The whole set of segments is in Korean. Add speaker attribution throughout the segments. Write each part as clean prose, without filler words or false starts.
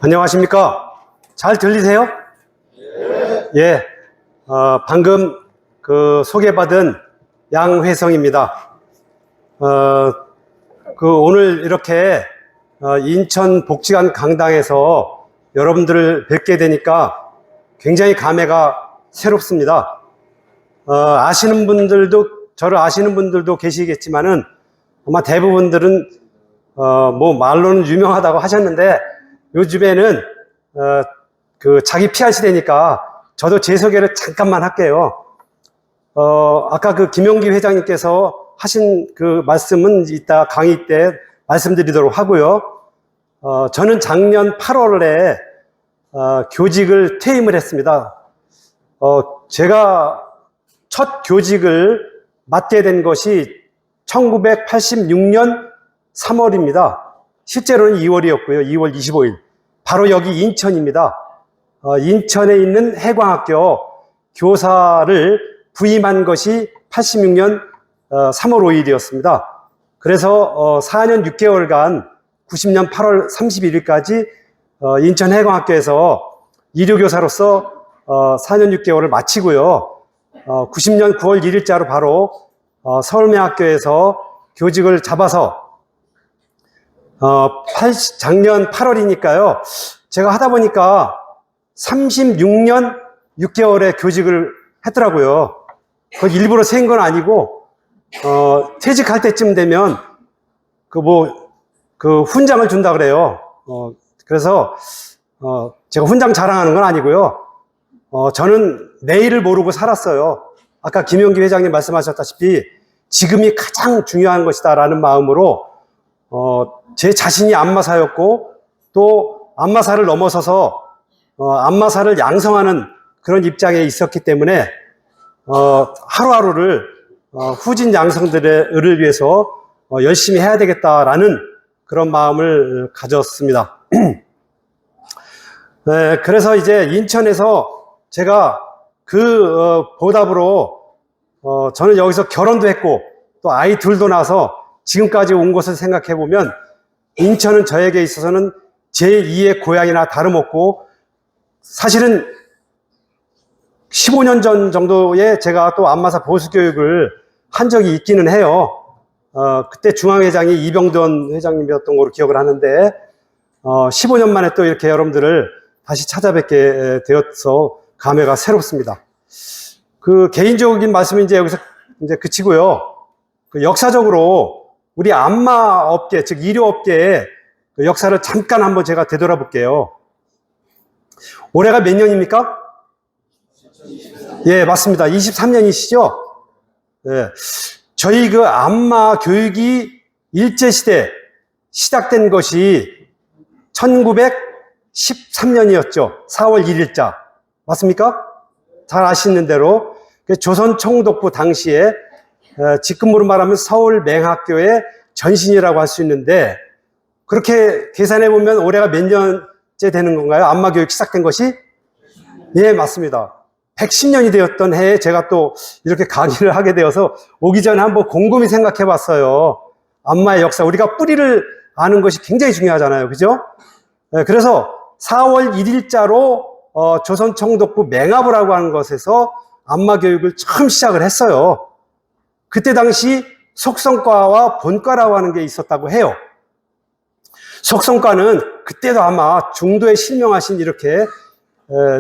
Speaker 1: 안녕하십니까? 잘 들리세요? 예. 방금 소개받은 양회성입니다. 오늘 이렇게 인천 복지관 강당에서 여러분들을 뵙게 되니까 굉장히 감회가 새롭습니다. 아시는 분들도, 저를 아시는 분들도 계시겠지만은 아마 대부분들은 말로는 유명하다고 하셨는데 요즘에는 자기 PR 시대니까 저도 제 소개를 잠깐만 할게요. 아까 김용기 회장님께서 하신 말씀은 이따 강의 때 말씀드리도록 하고요. 저는 작년 8월에 교직을 퇴임을 했습니다. 제가 첫 교직을 맡게 된 것이 1986년 3월입니다. 실제로는 2월이었고요. 2월 25일. 바로 여기 인천입니다. 인천에 있는 해광학교 교사를 부임한 것이 86년 3월 5일이었습니다. 그래서 4년 6개월간 90년 8월 31일까지 인천 해광학교에서 일요교사로서 4년 6개월을 마치고요. 90년 9월 1일자로 바로 서울매학교에서 교직을 잡아서 작년 8월이니까요. 제가 하다 보니까 36년 6개월의 교직을 했더라고요. 그걸 일부러 센 건 아니고, 퇴직할 때쯤 되면, 훈장을 준다 그래요. 그래서, 제가 훈장 자랑하는 건 아니고요. 저는 내일을 모르고 살았어요. 아까 김용기 회장님 말씀하셨다시피, 지금이 가장 중요한 것이다라는 마음으로, 제 자신이 안마사였고 또 안마사를 넘어서서 안마사를 양성하는 그런 입장에 있었기 때문에 하루하루를 후진 양성들을 위해서 열심히 해야 되겠다라는 그런 마음을 가졌습니다. 네, 그래서 이제 인천에서 제가 보답으로 저는 여기서 결혼도 했고 또 아이 둘도 낳아서 지금까지 온 것을 생각해 보면 인천은 저에게 있어서는 제2의 고향이나 다름없고 사실은 15년 전 정도에 제가 또 안마사 보수교육을 한 적이 있기는 해요. 그때 중앙회장이 이병돈 회장님이었던 걸로 기억을 하는데 15년 만에 또 이렇게 여러분들을 다시 찾아뵙게 되어서 감회가 새롭습니다. 개인적인 말씀은 이제 여기서 이제 그치고요. 역사적으로 우리 안마업계, 즉 의료업계의 역사를 잠깐 한번 제가 되돌아볼게요. 올해가 몇 년입니까? 예, 맞습니다. 23년이시죠? 예. 저희 안마 교육이 일제시대 시작된 것이 1913년이었죠. 4월 1일자. 맞습니까? 잘 아시는 대로 조선 총독부 당시에 지금으로 말하면 서울맹학교의 전신이라고 할 수 있는데 그렇게 계산해 보면 올해가 몇 년째 되는 건가요? 안마교육 시작된 것이? 예, 맞습니다. 110년이 되었던 해에 제가 또 이렇게 강의를 하게 되어서 오기 전에 한번 곰곰이 생각해 봤어요. 안마의 역사, 우리가 뿌리를 아는 것이 굉장히 중요하잖아요. 그죠? 네, 그래서 4월 1일자로 조선 총독부 맹합을 하는 것에서 안마교육을 처음 시작을 했어요. 그때 당시 속성과와 본과라고 하는 게 있었다고 해요. 속성과는 그때도 아마 중도에 실명하신 이렇게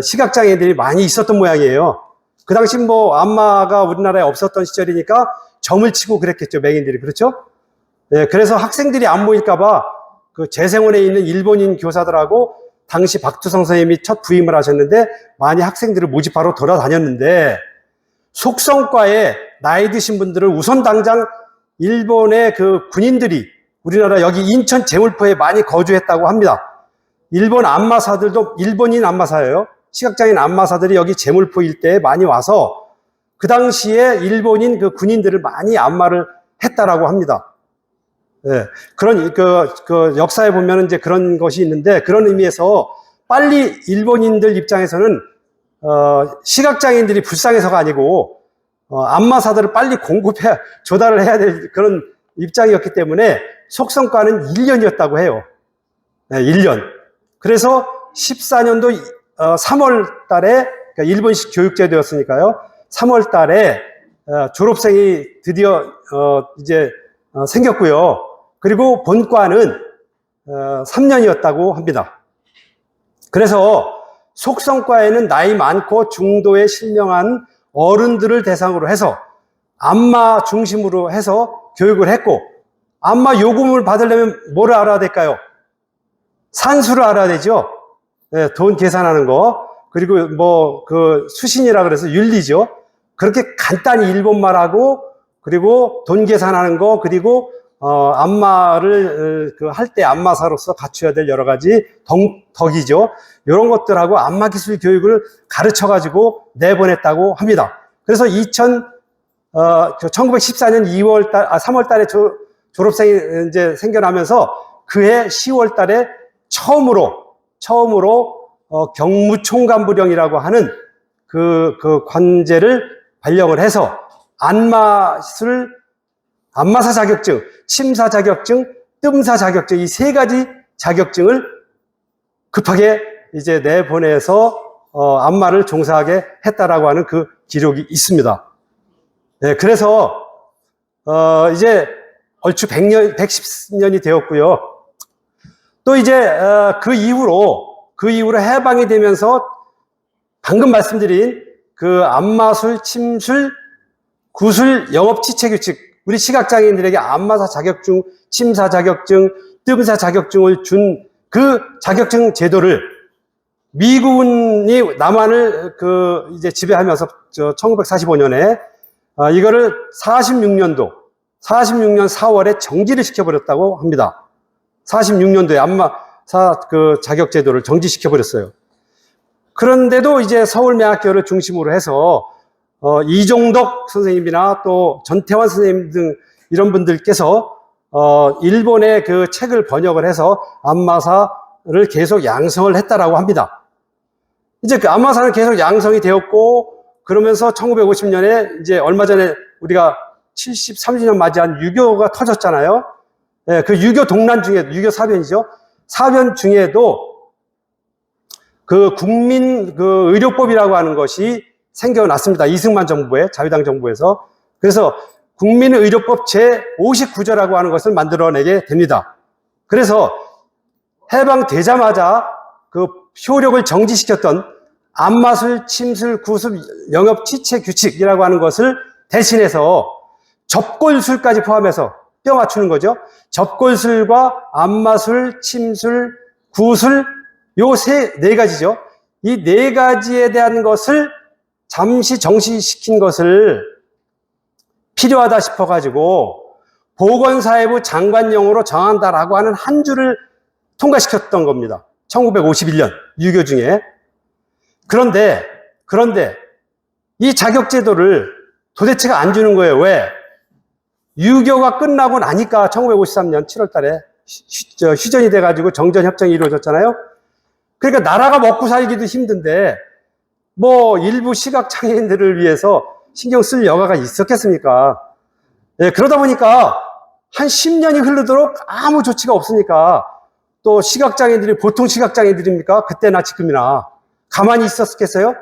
Speaker 1: 시각장애인들이 많이 있었던 모양이에요. 그 당시 안마가 우리나라에 없었던 시절이니까 점을 치고 그랬겠죠, 맹인들이. 그렇죠? 네, 그래서 학생들이 안 모일까봐 재생원에 있는 일본인 교사들하고 당시 박두성 선생님이 첫 부임을 하셨는데 많이 학생들을 모집하러 돌아다녔는데 속성과에 나이 드신 분들을 우선 당장 일본의 군인들이 우리나라 여기 인천 제물포에 많이 거주했다고 합니다. 일본 안마사들도 일본인 안마사예요. 시각장애인 안마사들이 여기 제물포 일대에 많이 와서 그 당시에 일본인 군인들을 많이 안마를 했다라고 합니다. 네, 그런 역사에 보면 이제 그런 것이 있는데 그런 의미에서 빨리 일본인들 입장에서는 시각장애인들이 불쌍해서가 아니고 안마사들을 빨리 조달을 해야 될 그런 입장이었기 때문에 속성과는 1년이었다고 해요. 네, 1년. 그래서 14년도 3월 달에, 그러니까 일본식 교육제도였으니까요. 3월 달에 졸업생이 드디어 이제 생겼고요. 그리고 본과는 3년이었다고 합니다. 그래서 속성과에는 나이 많고 중도에 실명한 어른들을 대상으로 해서 안마 중심으로 해서 교육을 했고, 안마 요금을 받으려면 뭐를 알아야 될까요? 산수를 알아야 되죠. 네, 돈 계산하는 거. 그리고 뭐 그 수신이라 그래서 윤리죠. 그렇게 간단히 일본말하고, 그리고 돈 계산하는 거, 그리고 안마를 할 때 안마사로서 갖춰야 될 여러 가지 덕이죠. 이런 것들하고 안마 기술 교육을 가르쳐 가지고 내보냈다고 합니다. 그래서 1914년 3월 달에 졸업생이 이제 생겨나면서 그해 10월 달에 처음으로 경무총관부령이라고 하는 그 관제를 발령을 해서 안마사 자격증, 침사 자격증, 뜸사 자격증, 이 세 가지 자격증을 급하게 이제 내보내서 안마를 종사하게 했다라고 하는 그 기록이 있습니다. 네, 그래서 이제 얼추 110년이 되었고요. 또 이제 그 이후로 해방이 되면서 방금 말씀드린 그 안마술, 침술, 구술, 영업지체 규칙, 우리 시각장애인들에게 안마사 자격증, 침사 자격증, 뜸사 자격증을 준 그 자격증 제도를 미군이 남한을 이제 지배하면서 1945년에 이거를 46년 4월에 정지를 시켜버렸다고 합니다. 46년도에 안마사 그 자격 제도를 정지시켜버렸어요. 그런데도 이제 서울매학교를 중심으로 해서 이종덕 선생님이나 또 전태환 선생님 등 이런 분들께서 일본의 그 책을 번역을 해서 안마사를 계속 양성을 했다라고 합니다. 이제 그 안마사는 계속 양성이 되었고, 그러면서 1950년에 이제 얼마 전에 우리가 30년 맞이한 유교가 터졌잖아요. 네, 그 유교 동란 중에, 유교 사변이죠. 사변 중에도 그 국민 그 의료법이라고 하는 것이 생겨났습니다. 이승만 정부에, 자유당 정부에서. 그래서 국민의료법 제59조라고 하는 것을 만들어내게 됩니다. 그래서 해방되자마자 그 효력을 정지시켰던 안마술, 침술, 구술, 영업지체 규칙이라고 하는 것을 대신해서 접골술까지 포함해서 뼈 맞추는 거죠. 접골술과 안마술, 침술, 구술, 네 가지죠. 이 네 가지에 대한 것을 잠시 정시시킨 것을 필요하다 싶어가지고 보건사회부 장관령으로 정한다라고 하는 한 줄을 통과시켰던 겁니다. 1951년 유교 중에. 그런데 이 자격제도를 도대체가 안 주는 거예요. 왜? 유교가 끝나고 나니까 1953년 7월 달에 휴전이 돼가지고 정전협정이 이루어졌잖아요. 그러니까 나라가 먹고 살기도 힘든데 뭐 일부 시각장애인들을 위해서 신경 쓸 여가가 있었겠습니까? 예, 그러다 보니까 한 10년이 흐르도록 아무 조치가 없으니까 또 시각장애인들이 보통 시각장애인들입니까? 그때나 지금이나 가만히 있었겠어요?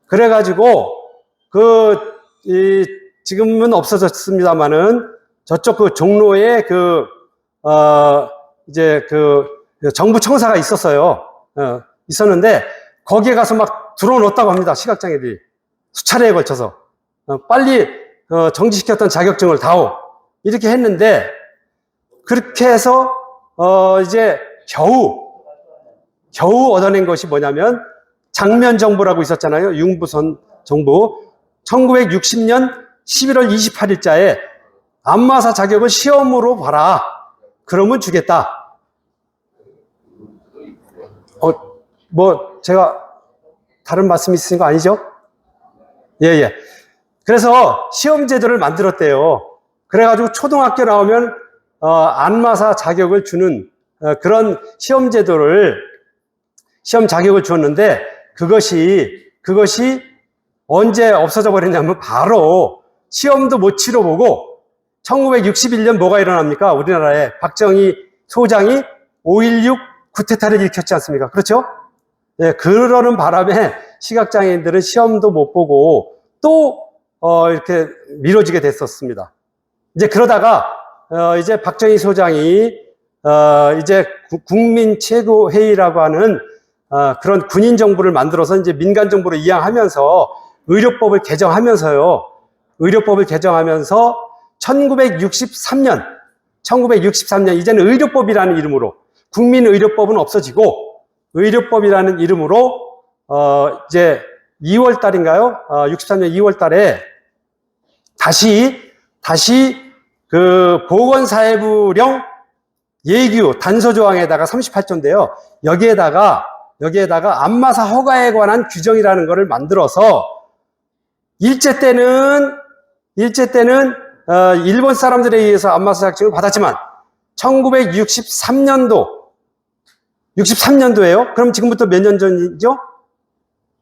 Speaker 1: 그래가지고 지금은 없어졌습니다만은 저쪽 그 종로에 이제 정부 청사가 있었어요. 있었는데 거기에 가서 막 들어놓았다고 합니다. 시각장애들이 수차례에 걸쳐서 빨리 정지시켰던 자격증을 다오 이렇게 했는데, 그렇게 해서 이제 겨우 얻어낸 것이 뭐냐면 장면정보라고 있었잖아요. 융부선 정부 1960년 11월 28일자에 안마사 자격을 시험으로 봐라. 그러면 주겠다. 뭐 제가 다른 말씀 있으신 거 아니죠? 예. 그래서 시험 제도를 만들었대요. 그래가지고 초등학교 나오면 안마사 자격을 주는 그런 시험 자격을 주었는데, 그것이 언제 없어져 버렸냐면 바로 시험도 못 치러보고 1961년 뭐가 일어납니까? 우리나라에 박정희 소장이 5.16 쿠데타를 일으켰지 않습니까? 그렇죠? 예, 그러는 바람에 시각장애인들은 시험도 못 보고 또 이렇게 미뤄지게 됐었습니다. 이제 그러다가 이제 박정희 소장이 이제 국민 최고회의라고 하는 그런 군인 정부를 만들어서 이제 민간 정부로 이양하면서 의료법을 개정하면서요. 의료법을 개정하면서 1963년 이제는 의료법이라는 이름으로, 국민의료법은 없어지고 의료법이라는 이름으로 이제 2월 달인가요? 63년 2월 달에 다시 그 보건사회부령 예규 단서 조항에다가 38조인데요. 여기에다가 안마사 허가에 관한 규정이라는 것을 만들어서 일제 때는 일본 사람들에 의해서 안마사 자격증을 받았지만 1963년도예요. 그럼 지금부터 몇 년 전이죠?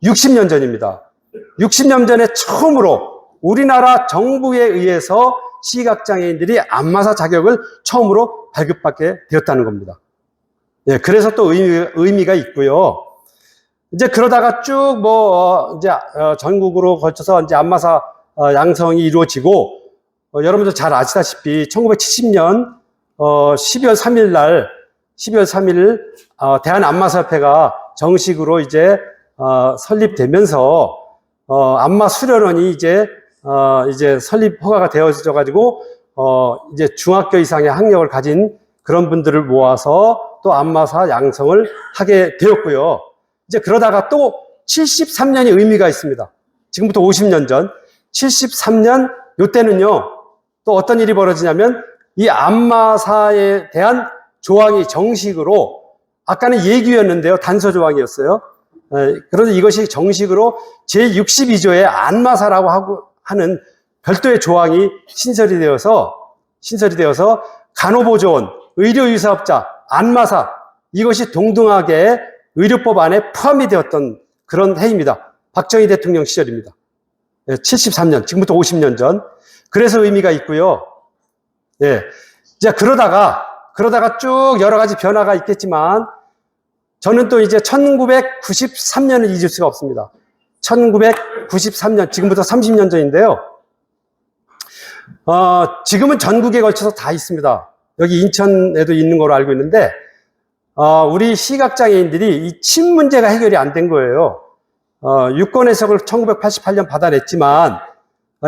Speaker 1: 60년 전입니다. 60년 전에 처음으로 우리나라 정부에 의해서 시각장애인들이 안마사 자격을 처음으로 발급받게 되었다는 겁니다. 예, 그래서 또 의미가 있고요. 이제 그러다가 쭉 이제 전국으로 걸쳐서 이제 안마사 양성이 이루어지고, 여러분들 잘 아시다시피 1970년 12월 3일 대한안마사협회가 정식으로 이제 설립되면서 안마 수련원이 이제 설립 허가가 되어져 가지고 이제 중학교 이상의 학력을 가진 그런 분들을 모아서 또 안마사 양성을 하게 되었고요. 이제 그러다가 또 73년이 의미가 있습니다. 지금부터 50년 전 73년 요때는요. 또 어떤 일이 벌어지냐면 이 안마사에 대한 조항이 정식으로, 아까는 예규였는데요. 단서 조항이었어요. 그런데 이것이 정식으로 제62조의 안마사라고 하는 별도의 조항이 신설이 되어서 간호보조원, 의료유사업자, 안마사, 이것이 동등하게 의료법 안에 포함이 되었던 그런 해입니다. 박정희 대통령 시절입니다. 73년, 지금부터 50년 전. 그래서 의미가 있고요. 예. 이제 그러다가 쭉 여러 가지 변화가 있겠지만, 저는 또 이제 1993년을 잊을 수가 없습니다. 1993년, 지금부터 30년 전인데요. 지금은 전국에 걸쳐서 다 있습니다. 여기 인천에도 있는 걸로 알고 있는데, 우리 시각장애인들이 이 침 문제가 해결이 안 된 거예요. 유권 해석을 1988년 받아냈지만,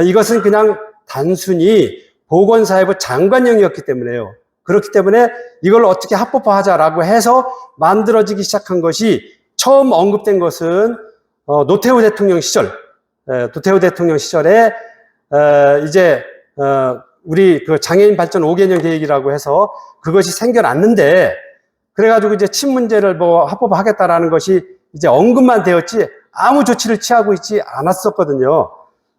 Speaker 1: 이것은 그냥 단순히 보건사회부 장관령이었기 때문에요. 그렇기 때문에 이걸 어떻게 합법화하자라고 해서 만들어지기 시작한 것이, 처음 언급된 것은 노태우 대통령 시절에 이제 우리 그 장애인 발전 5개년 계획이라고 해서 그것이 생겨났는데, 그래가지고 이제 침 문제를 합법화하겠다라는 것이 이제 언급만 되었지 아무 조치를 취하고 있지 않았었거든요.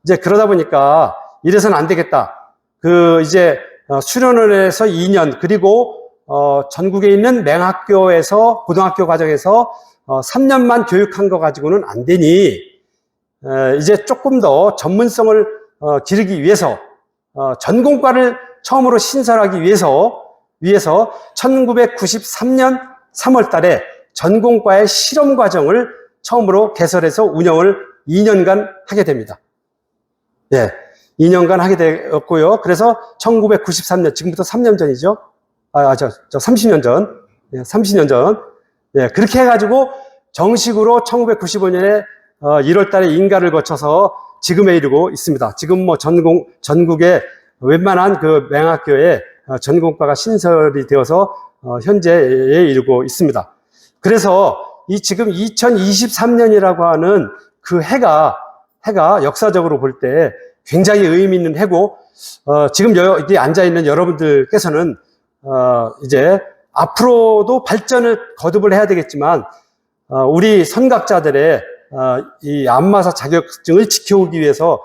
Speaker 1: 이제 그러다 보니까 이래서는 안 되겠다. 이제 수련원에서 2년, 그리고 전국에 있는 맹학교에서 고등학교 과정에서 3년만 교육한 거 가지고는 안 되니, 이제 조금 더 전문성을 기르기 위해서 전공과를 처음으로 신설하기 위해서 1993년 3월 달에 전공과의 실험 과정을 처음으로 개설해서 운영을 2년간 하게 됩니다. 예, 2년간 하게 되었고요. 그래서 1993년, 지금부터 3년 전이죠. 30년 전. 예, 30년 전. 예, 그렇게 해가지고 정식으로 1995년에 1월 달에 인가를 거쳐서 지금에 이르고 있습니다. 지금 전국에 웬만한 그 맹학교에 전공과가 신설이 되어서 현재에 이르고 있습니다. 그래서 지금 2023년이라고 하는 그 해가 역사적으로 볼 때 굉장히 의미 있는 해고, 지금 여기 앉아있는 여러분들께서는 이제 앞으로도 발전을 거듭을 해야 되겠지만, 우리 선각자들의 이 안마사 자격증을 지켜오기 위해서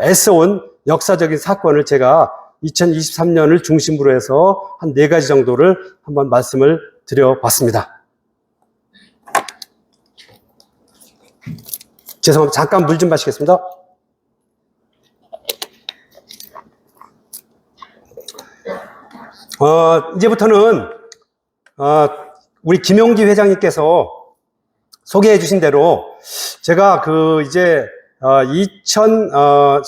Speaker 1: 애써온 역사적인 사건을 제가 2023년을 중심으로 해서 한 4가지 정도를 한번 말씀을 드려봤습니다. 죄송합니다. 잠깐 물 좀 마시겠습니다. 이제부터는 우리 김용기 회장님께서 소개해 주신 대로 제가 이제 2010한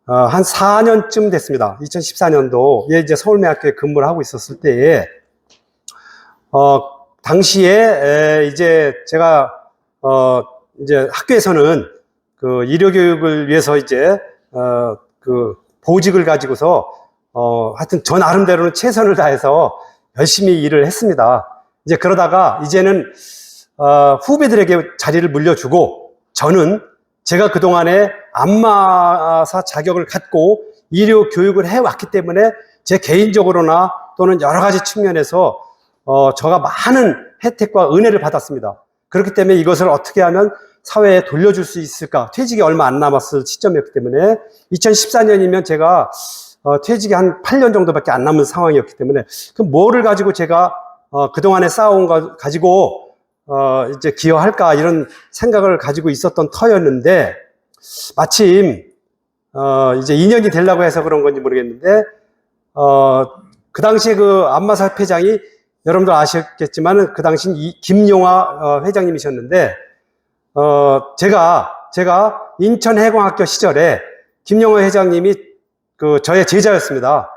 Speaker 1: 4년쯤 됐습니다. 2014년도에 이제 서울매학교에 근무를 하고 있었을 때에 당시에 이제 제가 이제 학교에서는 그 의료 교육을 위해서 이제 그 보직을 가지고서 하여튼 저 나름대로는 최선을 다해서 열심히 일을 했습니다. 이제 그러다가 이제는 후배들에게 자리를 물려주고 저는 제가 그동안에 안마사 자격을 갖고 의료 교육을 해왔기 때문에 제 개인적으로나 또는 여러 가지 측면에서 저가 많은 혜택과 은혜를 받았습니다. 그렇기 때문에 이것을 어떻게 하면 사회에 돌려줄 수 있을까? 퇴직이 얼마 안 남았을 시점이었기 때문에 2014년이면 제가 퇴직이 한 8년 정도밖에 안 남은 상황이었기 때문에 그럼 뭐를 가지고 제가 그동안에 쌓아온 거 가지고 이제 기여할까 이런 생각을 가지고 있었던 터였는데 마침 이제 2년이 되려고 해서 그런 건지 모르겠는데 그 당시에 그 안마사 회장이 여러분들 아셨겠지만 그 당시 김용화 회장님이셨는데 제가 인천해공학교 시절에 김용화 회장님이 저의 제자였습니다.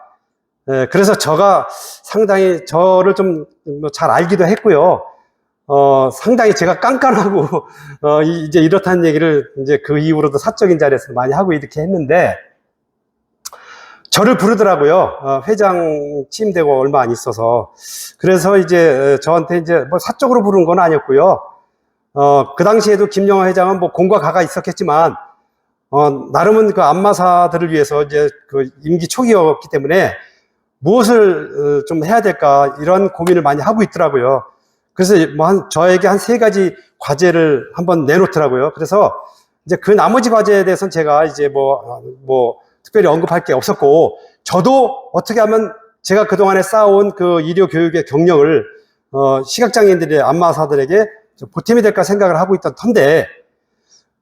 Speaker 1: 그래서 저가 상당히 저를 좀 잘 알기도 했고요. 상당히 제가 깐깐하고 이제 이렇다는 얘기를 이제 그 이후로도 사적인 자리에서 많이 하고 이렇게 했는데 저를 부르더라고요. 회장 취임되고 얼마 안 있어서. 그래서 이제 저한테 이제 뭐 사적으로 부른 건 아니었고요. 그 당시에도 김용화 회장은 뭐 공과 가가 있었겠지만 나름은 그 안마사들을 위해서 이제 그 임기 초기였기 때문에 무엇을 좀 해야 될까 이런 고민을 많이 하고 있더라고요. 그래서 뭐 저에게 한 3가지 과제를 한번 내놓더라고요. 그래서 이제 그 나머지 과제에 대해서는 제가 이제 뭐 특별히 언급할 게 없었고, 저도 어떻게 하면 제가 그동안에 쌓아온 그 의료 교육의 경력을 시각장애인들의 안마사들에게 보탬이 될까 생각을 하고 있던 터인데,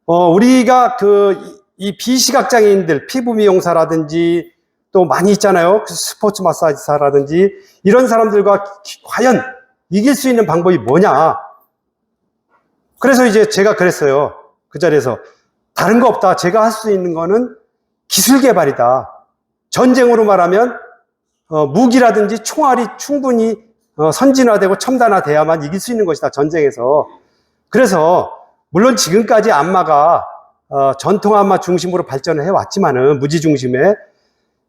Speaker 1: 우리가 이 비시각장애인들, 피부 미용사라든지 또 많이 있잖아요. 스포츠 마사지사라든지 이런 사람들과 과연 이길 수 있는 방법이 뭐냐. 그래서 이제 제가 그랬어요. 그 자리에서 다른 거 없다. 제가 할 수 있는 거는 기술 개발이다. 전쟁으로 말하면 무기라든지 총알이 충분히 선진화되고 첨단화돼야만 이길 수 있는 것이다. 전쟁에서. 그래서 물론 지금까지 안마가 전통 안마 중심으로 발전을 해왔지만은 무지 중심에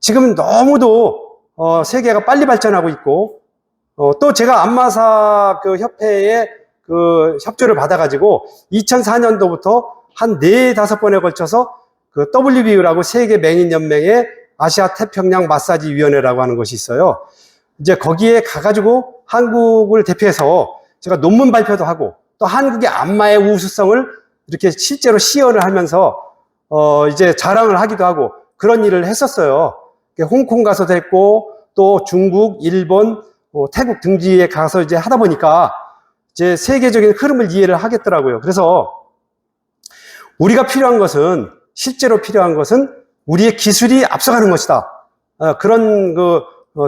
Speaker 1: 지금 너무도 세계가 빨리 발전하고 있고 또 제가 안마사 그 협회의 그 협조를 받아가지고 2004년도부터 한 4-5번에 걸쳐서 그 WBU라고 세계 맹인 연맹의 아시아 태평양 마사지 위원회라고 하는 것이 있어요. 이제 거기에 가가지고 한국을 대표해서 제가 논문 발표도 하고 또 한국의 안마의 우수성을 이렇게 실제로 시연을 하면서 이제 자랑을 하기도 하고 그런 일을 했었어요. 홍콩 가서도 했고 또 중국, 일본, 태국 등지에 가서 이제 하다 보니까 이제 세계적인 흐름을 이해를 하겠더라고요. 그래서 우리가 필요한 것은 실제로 필요한 것은 우리의 기술이 앞서가는 것이다. 그런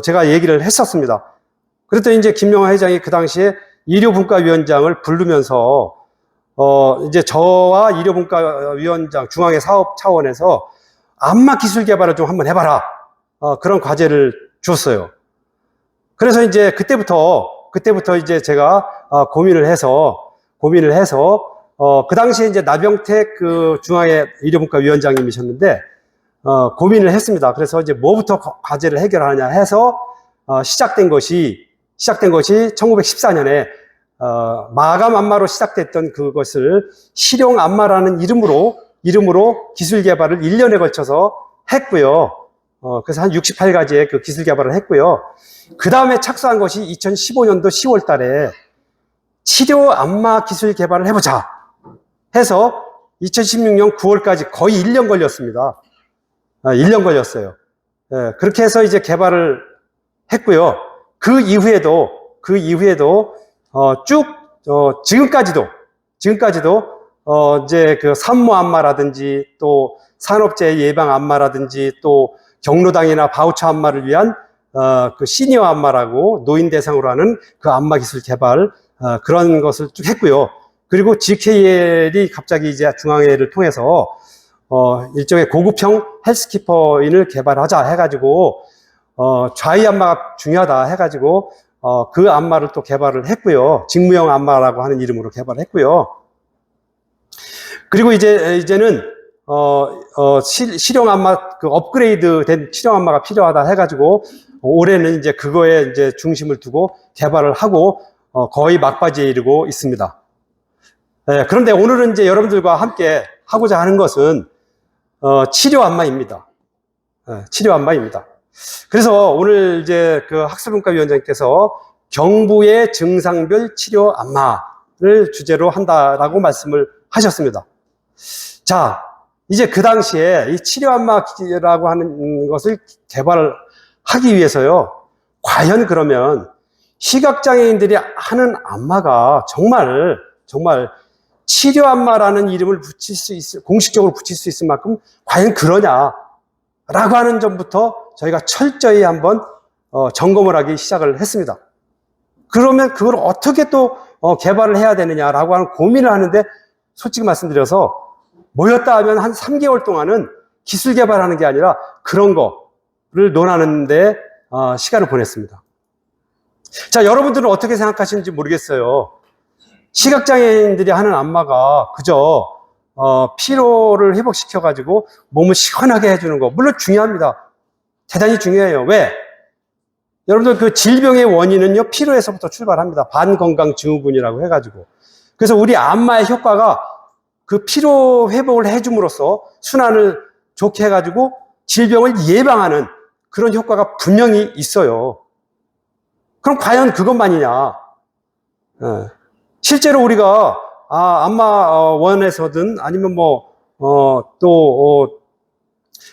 Speaker 1: 제가 얘기를 했었습니다. 그랬더니 이제 김용화 회장이 그 당시에 의료분과위원장을 부르면서 이제 저와 의료분과위원장 중앙의 사업 차원에서 안마 기술 개발을 좀 한번 해봐라. 그런 과제를 줬어요. 그래서 이제 그때부터 이제 제가 고민을 해서 그 당시에 이제 나병택 그 중앙의 의료분과 위원장님이셨는데 고민을 했습니다. 그래서 이제 뭐부터 과제를 해결하냐 해서 시작된 것이 1914년에 마감 안마로 시작됐던 그것을 실용 안마라는 이름으로 기술 개발을 1년에 걸쳐서 했고요. 그래서 한 68가지의 그 기술 개발을 했고요. 그 다음에 착수한 것이 2015년도 10월 달에 치료 안마 기술 개발을 해보자 해서 2016년 9월까지 거의 1년 걸렸습니다. 1년 걸렸어요. 그렇게 해서 이제 개발을 했고요. 그 이후에도 쭉 지금까지도 이제 그 산모 안마라든지 또 산업재해 예방 안마라든지 또 경로당이나 바우처 안마를 위한 그 시니어 안마라고 노인 대상으로 하는 그 안마 기술 개발, 그런 것을 쭉 했고요. 그리고 GKL이 갑자기 이제 중앙회를 통해서 일종의 고급형 헬스키퍼인을 개발하자 해가지고 좌위 안마가 중요하다 해가지고 그 안마를 또 개발을 했고요. 직무형 안마라고 하는 이름으로 개발했고요. 그리고 이제는 실용 안마, 그 업그레이드 된 실용 안마가 필요하다 해가지고 올해는 이제 그거에 이제 중심을 두고 개발을 하고 거의 막바지에 이르고 있습니다. 네, 그런데 오늘은 이제 여러분들과 함께 하고자 하는 것은 치료 안마입니다. 치료 안마입니다. 그래서 오늘 이제 그 학술분과위원장님께서 경부의 증상별 치료 안마를 주제로 한다라고 말씀을 하셨습니다. 자, 이제 그 당시에 이 치료 안마라고 하는 것을 개발을 하기 위해서요, 과연 그러면 시각장애인들이 하는 안마가 정말 치료 안마라는 이름을 공식적으로 붙일 수 있을 만큼 과연 그러냐라고 하는 점부터 저희가 철저히 한번 점검을 하기 시작을 했습니다. 그러면 그걸 어떻게 또 개발을 해야 되느냐라고 하는 고민을 하는데, 솔직히 말씀드려서 모였다 하면 한 3개월 동안은 기술 개발하는 게 아니라 그런 거를 논하는데 시간을 보냈습니다. 자, 여러분들은 어떻게 생각하시는지 모르겠어요. 시각장애인들이 하는 안마가 그저 피로를 회복시켜가지고 몸을 시원하게 해주는 거, 물론 중요합니다. 대단히 중요해요. 왜? 여러분들 그 질병의 원인은요, 피로에서부터 출발합니다. 반건강증후군이라고 해가지고. 그래서 우리 안마의 효과가 그 피로 회복을 해줌으로써 순환을 좋게 해가지고 질병을 예방하는 그런 효과가 분명히 있어요. 그럼 과연 그것만이냐? 실제로 우리가 안마원에서든 아니면 또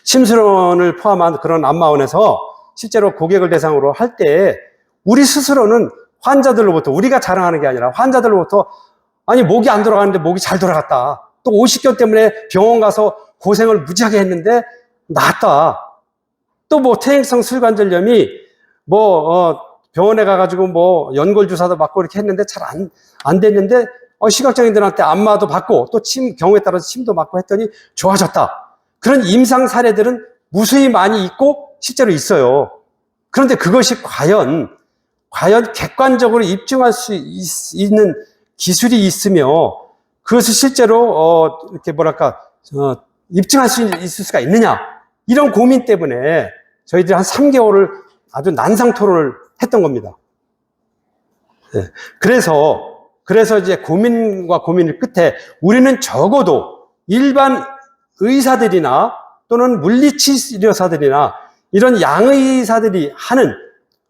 Speaker 1: 심술원을 포함한 그런 안마원에서 실제로 고객을 대상으로 할 때 우리 스스로는 환자들로부터, 우리가 자랑하는 게 아니라 환자들로부터, 아니 목이 안 돌아가는데 목이 잘 돌아갔다, 또 오십견 때문에 병원 가서 고생을 무지하게 했는데 낫다, 또 퇴행성 슬관절염이 병원에 가가지고 연골 주사도 맞고 이렇게 했는데 잘 안 됐는데 시각장애인들한테 안마도 받고 또 경우에 따라서 침도 맞고 했더니 좋아졌다. 그런 임상 사례들은 무수히 많이 있고 실제로 있어요. 그런데 그것이 과연 객관적으로 입증할 수 있는 기술이 있으며 그것을 실제로 이렇게 입증할 수 있을 수가 있느냐, 이런 고민 때문에 저희들이 한 3개월을 아주 난상 토론을 했던 겁니다. 네. 그래서 이제 고민과 고민을 끝에 우리는 적어도 일반 의사들이나 또는 물리치료사들이나 이런 양의사들이 하는,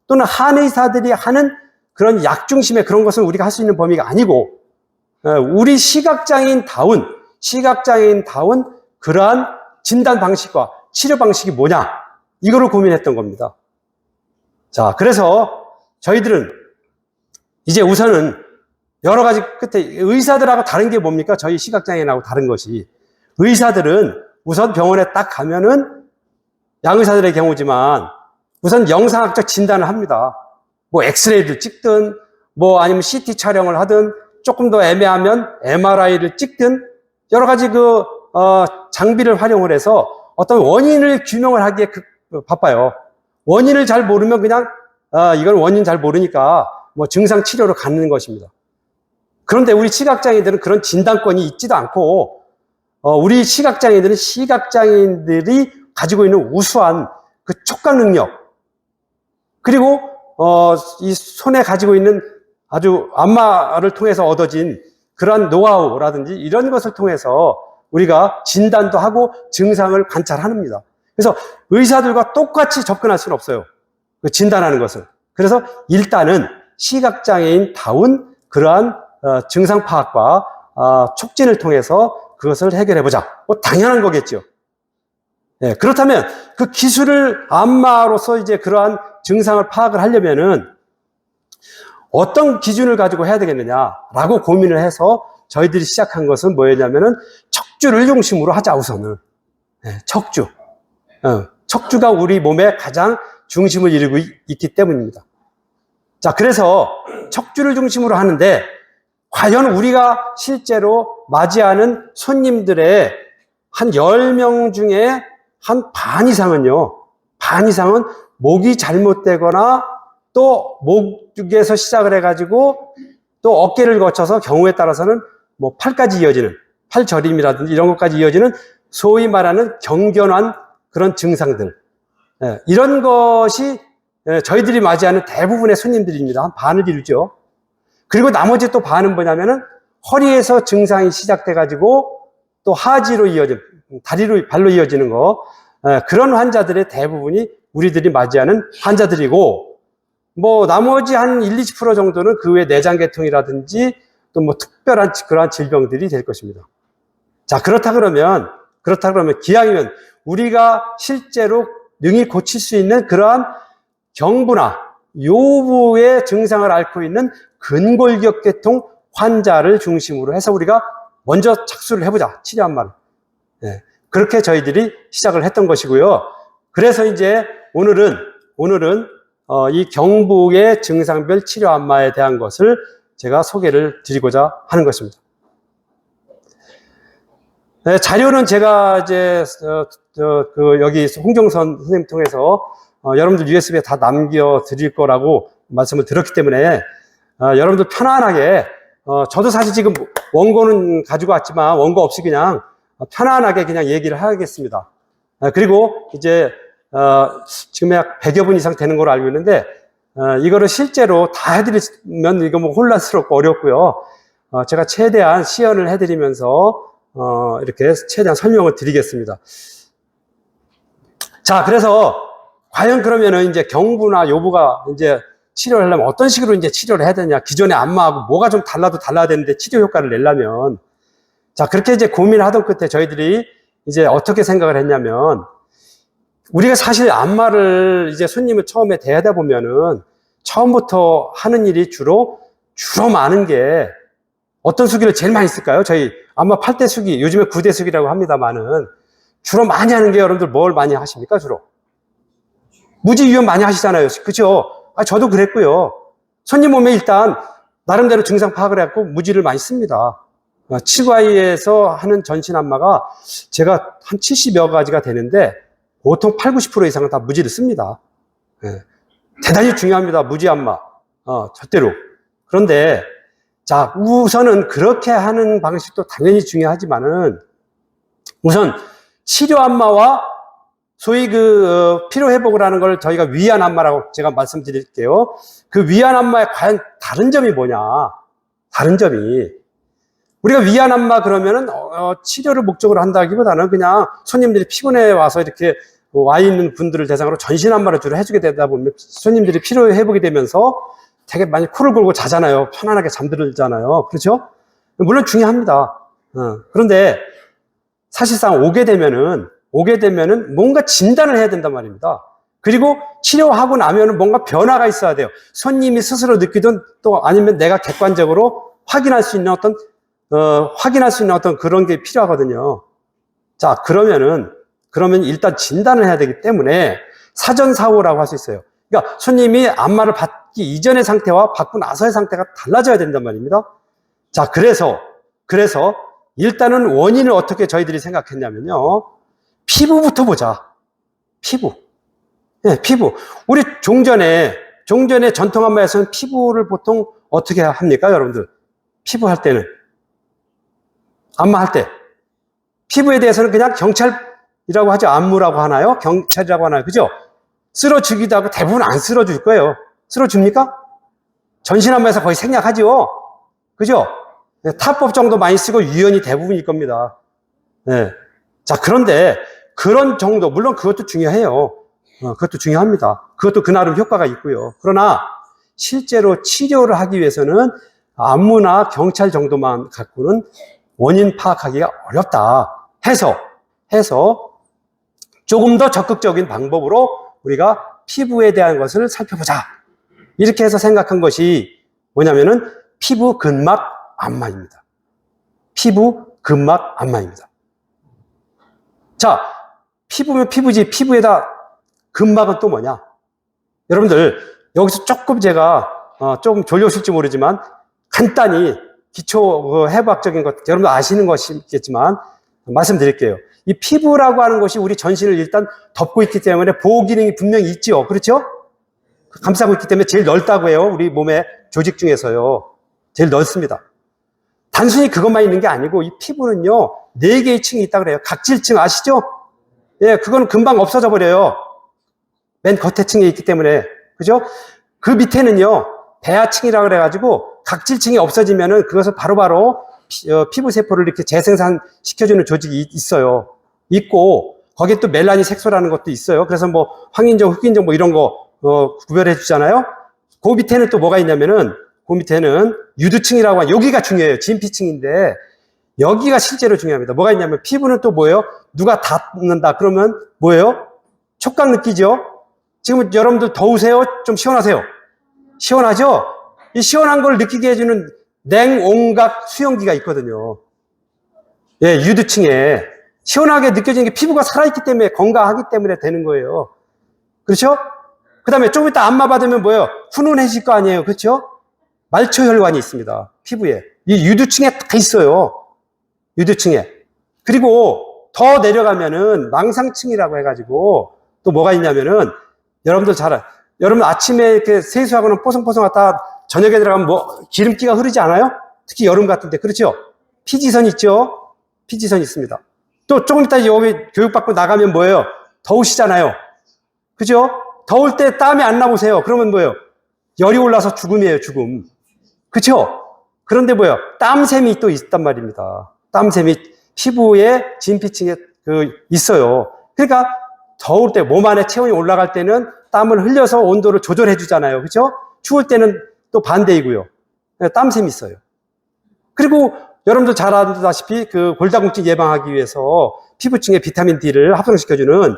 Speaker 1: 또는 한의사들이 하는 그런 약중심의 그런 것은 우리가 할 수 있는 범위가 아니고, 우리 시각장애인다운 그러한 진단 방식과 치료 방식이 뭐냐, 이거를 고민했던 겁니다. 자, 그래서 저희들은 이제 우선은 여러 가지 끝에 의사들하고 다른 게 뭡니까? 저희 시각장애인하고 다른 것이, 의사들은 우선 병원에 딱 가면은, 양의사들의 경우지만 우선 영상학적 진단을 합니다. 엑스레이를 찍든 아니면 CT 촬영을 하든, 조금 더 애매하면 MRI를 찍든 여러 가지 장비를 활용을 해서 어떤 원인을 규명을 하기에 바빠요. 원인을 잘 모르면 그냥 이걸 원인 잘 모르니까 증상 치료로 가는 것입니다. 그런데 우리 시각장애인들은 그런 진단권이 있지도 않고, 우리 시각장애인들이 가지고 있는 우수한 그 촉각 능력, 그리고 이 손에 가지고 있는 아주 안마를 통해서 얻어진 그러한 노하우라든지 이런 것을 통해서 우리가 진단도 하고 증상을 관찰합니다. 그래서 의사들과 똑같이 접근할 수는 없어요, 그 진단하는 것을. 그래서 일단은 시각장애인다운 그러한 증상 파악과 촉진을 통해서 그것을 해결해보자. 당연한 거겠죠. 네, 그렇다면 그 기술을 안마로서 이제 그러한 증상을 파악을 하려면은 어떤 기준을 가지고 해야 되겠느냐라고 고민을 해서 저희들이 시작한 것은 뭐였냐면은 척추를 중심으로 하자, 우선은. 네, 척추가 우리 몸에 가장 중심을 이루고 있기 때문입니다. 자, 그래서 척추를 중심으로 하는데 과연 우리가 실제로 맞이하는 손님들의 한 10명 중에 한 반 이상은요, 반 이상은 목이 잘못되거나 또 목에서 시작을 해가지고 또 어깨를 거쳐서 경우에 따라서는 뭐 팔까지 이어지는, 팔저림이라든지 이런 것까지 이어지는 소위 말하는 경견한 그런 증상들. 이런 것이 저희들이 맞이하는 대부분의 손님들입니다. 한 반을 이루죠. 그리고 나머지 또 반은 뭐냐면은 허리에서 증상이 시작돼가지고 또 하지로 이어진, 다리로, 발로 이어지는 거. 그런 환자들의 대부분이 우리들이 맞이하는 환자들이고, 뭐 나머지 한 1, 20% 정도는 그 외 내장계통이라든지 또 뭐 특별한 그러한 질병들이 될 것입니다. 자, 그렇다 그러면 기왕이면 우리가 실제로 능히 고칠 수 있는 그러한 경부나 요부의 증상을 앓고 있는 근골격계통 환자를 중심으로 해서 우리가 먼저 착수를 해보자. 치료 안마를. 그렇게 저희들이 시작을 했던 것이고요. 그래서 이제 오늘은 이 경부의 증상별 치료 안마에 대한 것을 제가 소개를 드리고자 하는 것입니다. 자료는 제가 이제 여기 홍정선 선생님 통해서 여러분들 USB에 다 남겨 드릴 거라고 말씀을 드렸기 때문에 여러분들 편안하게 저도 사실 지금 원고는 가지고 왔지만 원고 없이 그냥 편안하게 그냥 얘기를 하겠습니다. 그리고 이제 지금 약 100여 분 이상 되는 걸로 알고 있는데 이거를 실제로 다 해드리면 이거 뭐 혼란스럽고 어렵고요. 제가 최대한 시연을 해드리면서 이렇게 최대한 설명을 드리겠습니다. 자, 그래서 과연 그러면은 이제 경부나 요부가 이제 치료를 하려면 어떤 식으로 이제 치료를 해야 되냐. 기존의 안마하고 뭐가 좀 달라도 달라야 되는데 치료 효과를 내려면. 자, 그렇게 이제 고민을 하던 끝에 저희들이 이제 어떻게 생각을 했냐면, 우리가 사실 안마를 이제 손님을 처음에 대하다 보면은 처음부터 하는 일이 주로 많은 게 어떤 수기를 제일 많이 쓸까요? 저희 안마 8대 수기, 요즘에 9대 수기라고 합니다만은 주로 많이 하는 게 여러분들 뭘 많이 하십니까? 주로 무지유연 많이 하시잖아요. 그죠? 저도 그랬고요. 손님 몸에 일단 나름대로 증상 파악을 해갖고 무지를 많이 씁니다. 치과의에서 하는 전신 안마가 제가 한 70여 가지가 되는데 보통 8, 90% 이상은 다 무지를 씁니다. 대단히 중요합니다. 무지 안마. 절대로. 그런데 자, 우선은 그렇게 하는 방식도 당연히 중요하지만은 우선 치료 안마와 소위 피로 회복을 하는 걸 저희가 위안 안마라고 제가 말씀드릴게요. 그 위안 안마의 과연 다른 점이 뭐냐? 다른 점이 우리가 위안 안마 그러면은 치료를 목적으로 한다기보다는 그냥 손님들이 피곤해 와서 이렇게 와 있는 분들을 대상으로 전신 안마를 주로 해주게 되다 보면 손님들이 피로 회복이 되면서 되게 많이 코를 골고 자잖아요. 편안하게 잠들잖아요. 그렇죠? 물론 중요합니다. 그런데 사실상 오게 되면은 뭔가 진단을 해야 된단 말입니다. 그리고 치료하고 나면은 뭔가 변화가 있어야 돼요. 손님이 스스로 느끼든 또 아니면 내가 객관적으로 확인할 수 있는 어떤 그런 게 필요하거든요. 자, 그러면 일단 진단을 해야 되기 때문에 사전사후라고 할 수 있어요. 그러니까 손님이 안마를 받기 이전의 상태와 받고 나서의 상태가 달라져야 된단 말입니다. 자, 그래서 일단은 원인을 어떻게 저희들이 생각했냐면요. 피부부터 보자. 피부. 피부. 우리 종전에 전통 안마에서는 피부를 보통 어떻게 합니까, 여러분들? 피부 할 때는. 안마할 때. 피부에 대해서는 그냥 경찰이라고 하죠. 안무라고 하나요? 경찰이라고 하나요? 그죠? 쓸어주기도 하고 대부분 안 쓸어줄 거예요. 쓸어줍니까? 전신 안마에서 거의 생략하죠. 그죠? 타법 정도 많이 쓰고 유연이 대부분일 겁니다. 자, 그런데 그런 정도, 물론 그것도 중요해요. 그것도 중요합니다. 그것도 그 나름 효과가 있고요. 그러나 실제로 치료를 하기 위해서는 안무나 경찰 정도만 갖고는 원인 파악하기가 어렵다 해서 조금 더 적극적인 방법으로 우리가 피부에 대한 것을 살펴보자. 이렇게 해서 생각한 것이 뭐냐면은 피부 근막 안마입니다. 피부 근막 안마입니다. 자, 피부면 피부지. 피부에다 근막은 또 뭐냐? 여러분들, 여기서 조금 제가, 좀 졸려오실지 모르지만, 간단히 기초 해부학적인 것, 여러분들 아시는 것이겠지만, 말씀드릴게요. 이 피부라고 하는 것이 우리 전신을 일단 덮고 있기 때문에 보호 기능이 분명히 있죠. 그렇죠? 감싸고 있기 때문에 제일 넓다고 해요. 우리 몸의 조직 중에서요. 제일 넓습니다. 단순히 그것만 있는 게 아니고 이 피부는요, 4개의 층이 있다고 그래요. 각질층 아시죠? 예, 그거는 금방 없어져 버려요. 맨 겉에 층에 있기 때문에. 그죠? 그 밑에는요, 배아층이라고 그래가지고 각질층이 없어지면은 그것을 바로바로 피부세포를 이렇게 재생산시켜주는 조직이 있어요. 있고, 거기에 또 멜라닌 색소라는 것도 있어요. 그래서 뭐, 황인종, 흑인종 뭐 이런 거, 구별해 주잖아요. 그 밑에는 또 뭐가 있냐면은, 그 밑에는 유두층이라고 하는, 여기가 중요해요. 진피층인데, 여기가 실제로 중요합니다. 뭐가 있냐면, 피부는 또 뭐예요? 누가 닿는다. 그러면 뭐예요? 촉각 느끼죠? 지금 여러분들 더우세요? 좀 시원하세요? 시원하죠? 이 시원한 걸 느끼게 해주는 냉온각 수용기가 있거든요. 예, 유두층에. 시원하게 느껴지는 게 피부가 살아있기 때문에, 건강하기 때문에 되는 거예요. 그렇죠? 그 다음에 조금 이따 안마 받으면 뭐예요? 훈훈해질 거 아니에요. 그렇죠? 말초혈관이 있습니다. 피부에. 이 유두층에 다 있어요. 유두층에. 그리고 더 내려가면은 망상층이라고 해가지고 또 뭐가 있냐면은 여러분들 여러분 아침에 이렇게 세수하고는 뽀송뽀송하다 저녁에 들어가면 뭐 기름기가 흐르지 않아요? 특히 여름 같은데. 그렇죠? 피지선 있죠? 피지선 있습니다. 또 조금 이따 여기 교육받고 나가면 뭐예요? 더우시잖아요. 그죠? 더울 때 땀이 안 나보세요. 그러면 뭐예요? 열이 올라서 죽음이에요, 죽음. 그쵸? 그런데 뭐예요? 땀샘이 또 있단 말입니다. 땀샘이 피부에 진피층에 있어요. 그러니까 더울 때 몸 안에 체온이 올라갈 때는 땀을 흘려서 온도를 조절해 주잖아요. 그죠? 추울 때는 또 반대이고요. 땀샘이 있어요. 그리고 여러분도 잘 아다시피 그 골다공증 예방하기 위해서 피부층에 비타민 D를 합성시켜주는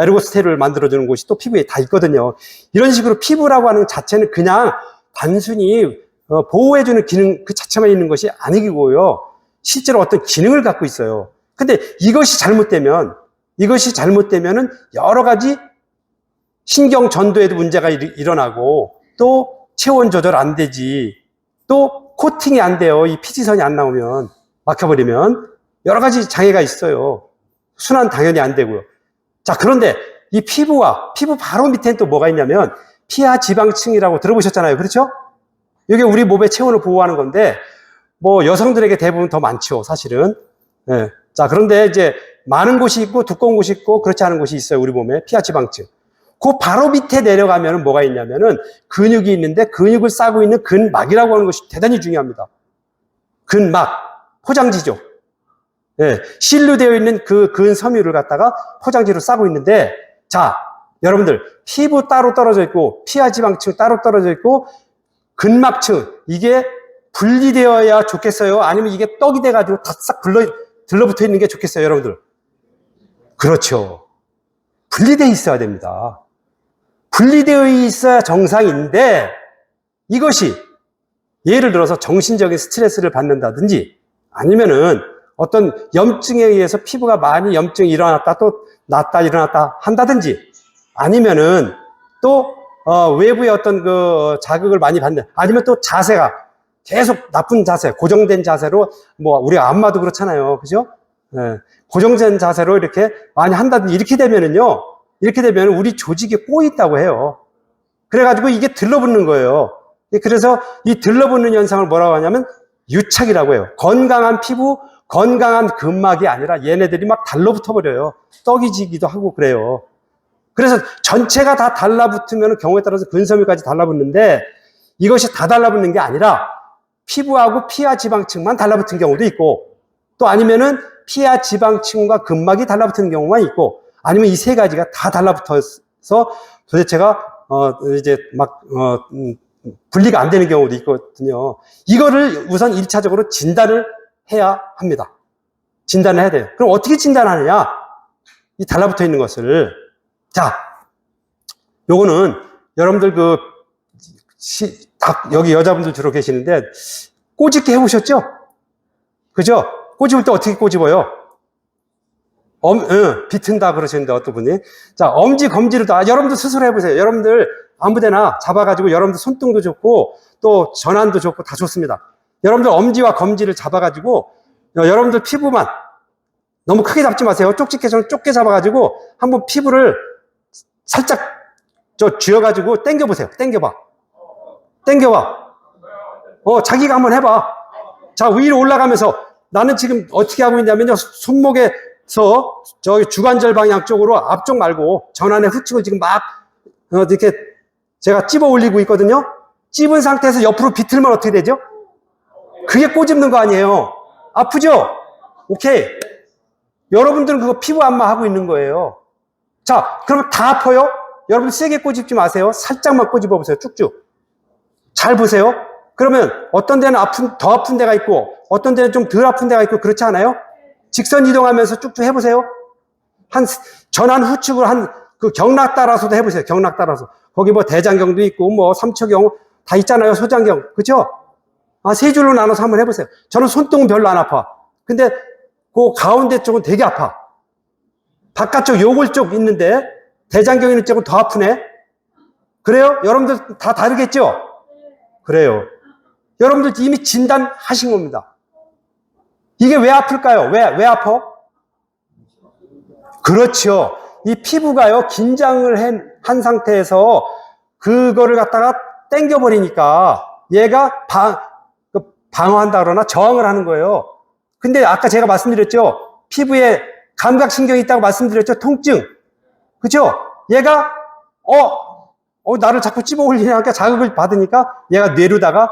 Speaker 1: 에르고스테롤을 만들어주는 곳이 또 피부에 다 있거든요. 이런 식으로 피부라고 하는 자체는 그냥 단순히 보호해주는 기능 그 자체만 있는 것이 아니고요. 실제로 어떤 기능을 갖고 있어요. 근데 이것이 잘못되면은 여러 가지 신경 전도에도 문제가 일어나고 또 체온 조절 안 되지. 또 코팅이 안 돼요. 이 피지선이 안 나오면 막혀버리면 여러 가지 장애가 있어요. 순환 당연히 안 되고요. 자, 그런데 이 피부 바로 밑에는 또 뭐가 있냐면 피하 지방층이라고 들어보셨잖아요. 그렇죠? 이게 우리 몸의 체온을 보호하는 건데 뭐 여성들에게 대부분 더 많죠. 사실은. 네. 자, 그런데 이제 많은 곳이 있고 두꺼운 곳이 있고 그렇지 않은 곳이 있어요. 우리 몸에 피하 지방층. 그 바로 밑에 내려가면 뭐가 있냐면은 근육이 있는데 근육을 싸고 있는 근막이라고 하는 것이 대단히 중요합니다. 근막, 포장지죠. 예, 실로 되어 있는 그 근섬유를 갖다가 포장지로 싸고 있는데, 자, 여러분들, 피부 따로 떨어져 있고, 피하 지방층 따로 떨어져 있고, 근막층, 이게 분리되어야 좋겠어요? 아니면 이게 떡이 돼가지고 다 싹 들러붙어 있는 게 좋겠어요, 여러분들? 그렇죠. 분리되어 있어야 됩니다. 분리되어 있어야 정상인데, 이것이 예를 들어서 정신적인 스트레스를 받는다든지, 아니면은 어떤 염증에 의해서 피부가 많이 염증이 일어났다 또 났다 일어났다 한다든지 아니면은 또 외부의 어떤 그 자극을 많이 받는 아니면 또 자세가 계속 나쁜 자세 고정된 자세로 뭐 우리가 안마도 그렇잖아요. 그죠? 예, 고정된 자세로 이렇게 많이 한다든지 이렇게 되면 우리 조직에 꼬있다고 해요. 그래가지고 이게 들러붙는 거예요. 그래서 이 들러붙는 현상을 뭐라고 하냐면 유착이라고 해요. 건강한 피부 건강한 근막이 아니라 얘네들이 막 달라붙어 버려요. 떡이 지기도 하고 그래요. 그래서 전체가 다 달라붙으면 경우에 따라서 근섬유까지 달라붙는데 이것이 다 달라붙는 게 아니라 피부하고 피하 지방층만 달라붙은 경우도 있고 또 아니면은 피하 지방층과 근막이 달라붙는 경우만 있고 아니면 이 세 가지가 다 달라붙어서 도대체가 이제 막 분리가 안 되는 경우도 있거든요. 이거를 우선 1차적으로 진단을 해야 합니다. 진단을 해야 돼요. 그럼 어떻게 진단하느냐? 이 달라붙어 있는 것을. 자, 요거는 여러분들 여기 여자분들 주로 계시는데 꼬집기 해보셨죠? 그죠? 꼬집을 때 어떻게 꼬집어요? 비튼다 그러시는데 어떤 분이. 자, 엄지, 검지로 다, 여러분들 스스로 해보세요. 여러분들 아무데나 잡아가지고 여러분들 손등도 좋고 또 전환도 좋고 다 좋습니다. 여러분들 엄지와 검지를 잡아가지고 여러분들 피부만 너무 크게 잡지 마세요. 쪽집게처럼 좁게 잡아가지고 한번 피부를 살짝 쥐어가지고 당겨보세요. 당겨봐. 자기가 한번 해봐. 자, 위로 올라가면서 나는 지금 어떻게 하고 있냐면요. 손목에서 저기 주관절 방향 쪽으로 앞쪽 말고 전환의 후측을 지금 막 이렇게 제가 찝어 올리고 있거든요. 찝은 상태에서 옆으로 비틀면 어떻게 되죠? 그게 꼬집는 거 아니에요. 아프죠? 오케이. 여러분들은 그거 피부 안마 하고 있는 거예요. 자, 그러면 다 아파요? 여러분 세게 꼬집지 마세요. 살짝만 꼬집어 보세요. 쭉쭉. 잘 보세요. 그러면 어떤 데는 더 아픈 데가 있고 어떤 데는 좀 덜 아픈 데가 있고 그렇지 않아요? 직선 이동하면서 쭉쭉 해보세요. 전환 후측을 그 경락 따라서도 해보세요. 경락 따라서. 거기 뭐 대장경도 있고 뭐 삼초경 다 있잖아요. 소장경. 그죠? 세 줄로 나눠서 한번 해보세요. 저는 손등은 별로 안 아파. 근데 그 가운데 쪽은 되게 아파. 바깥쪽 요골 쪽 있는데 대장경 있는 쪽은 더 아프네. 그래요? 여러분들 다 다르겠죠? 그래요. 여러분들 이미 진단하신 겁니다. 이게 왜 아플까요? 왜 아파? 그렇죠. 이 피부가요, 긴장을 한 상태에서 그거를 갖다가 당겨버리니까 얘가 방어한다 그러나 저항을 하는 거예요. 근데 아까 제가 말씀드렸죠? 피부에 감각신경이 있다고 말씀드렸죠? 통증. 그죠? 얘가, 나를 자꾸 찝어 올리니까 자극을 받으니까 얘가 뇌로다가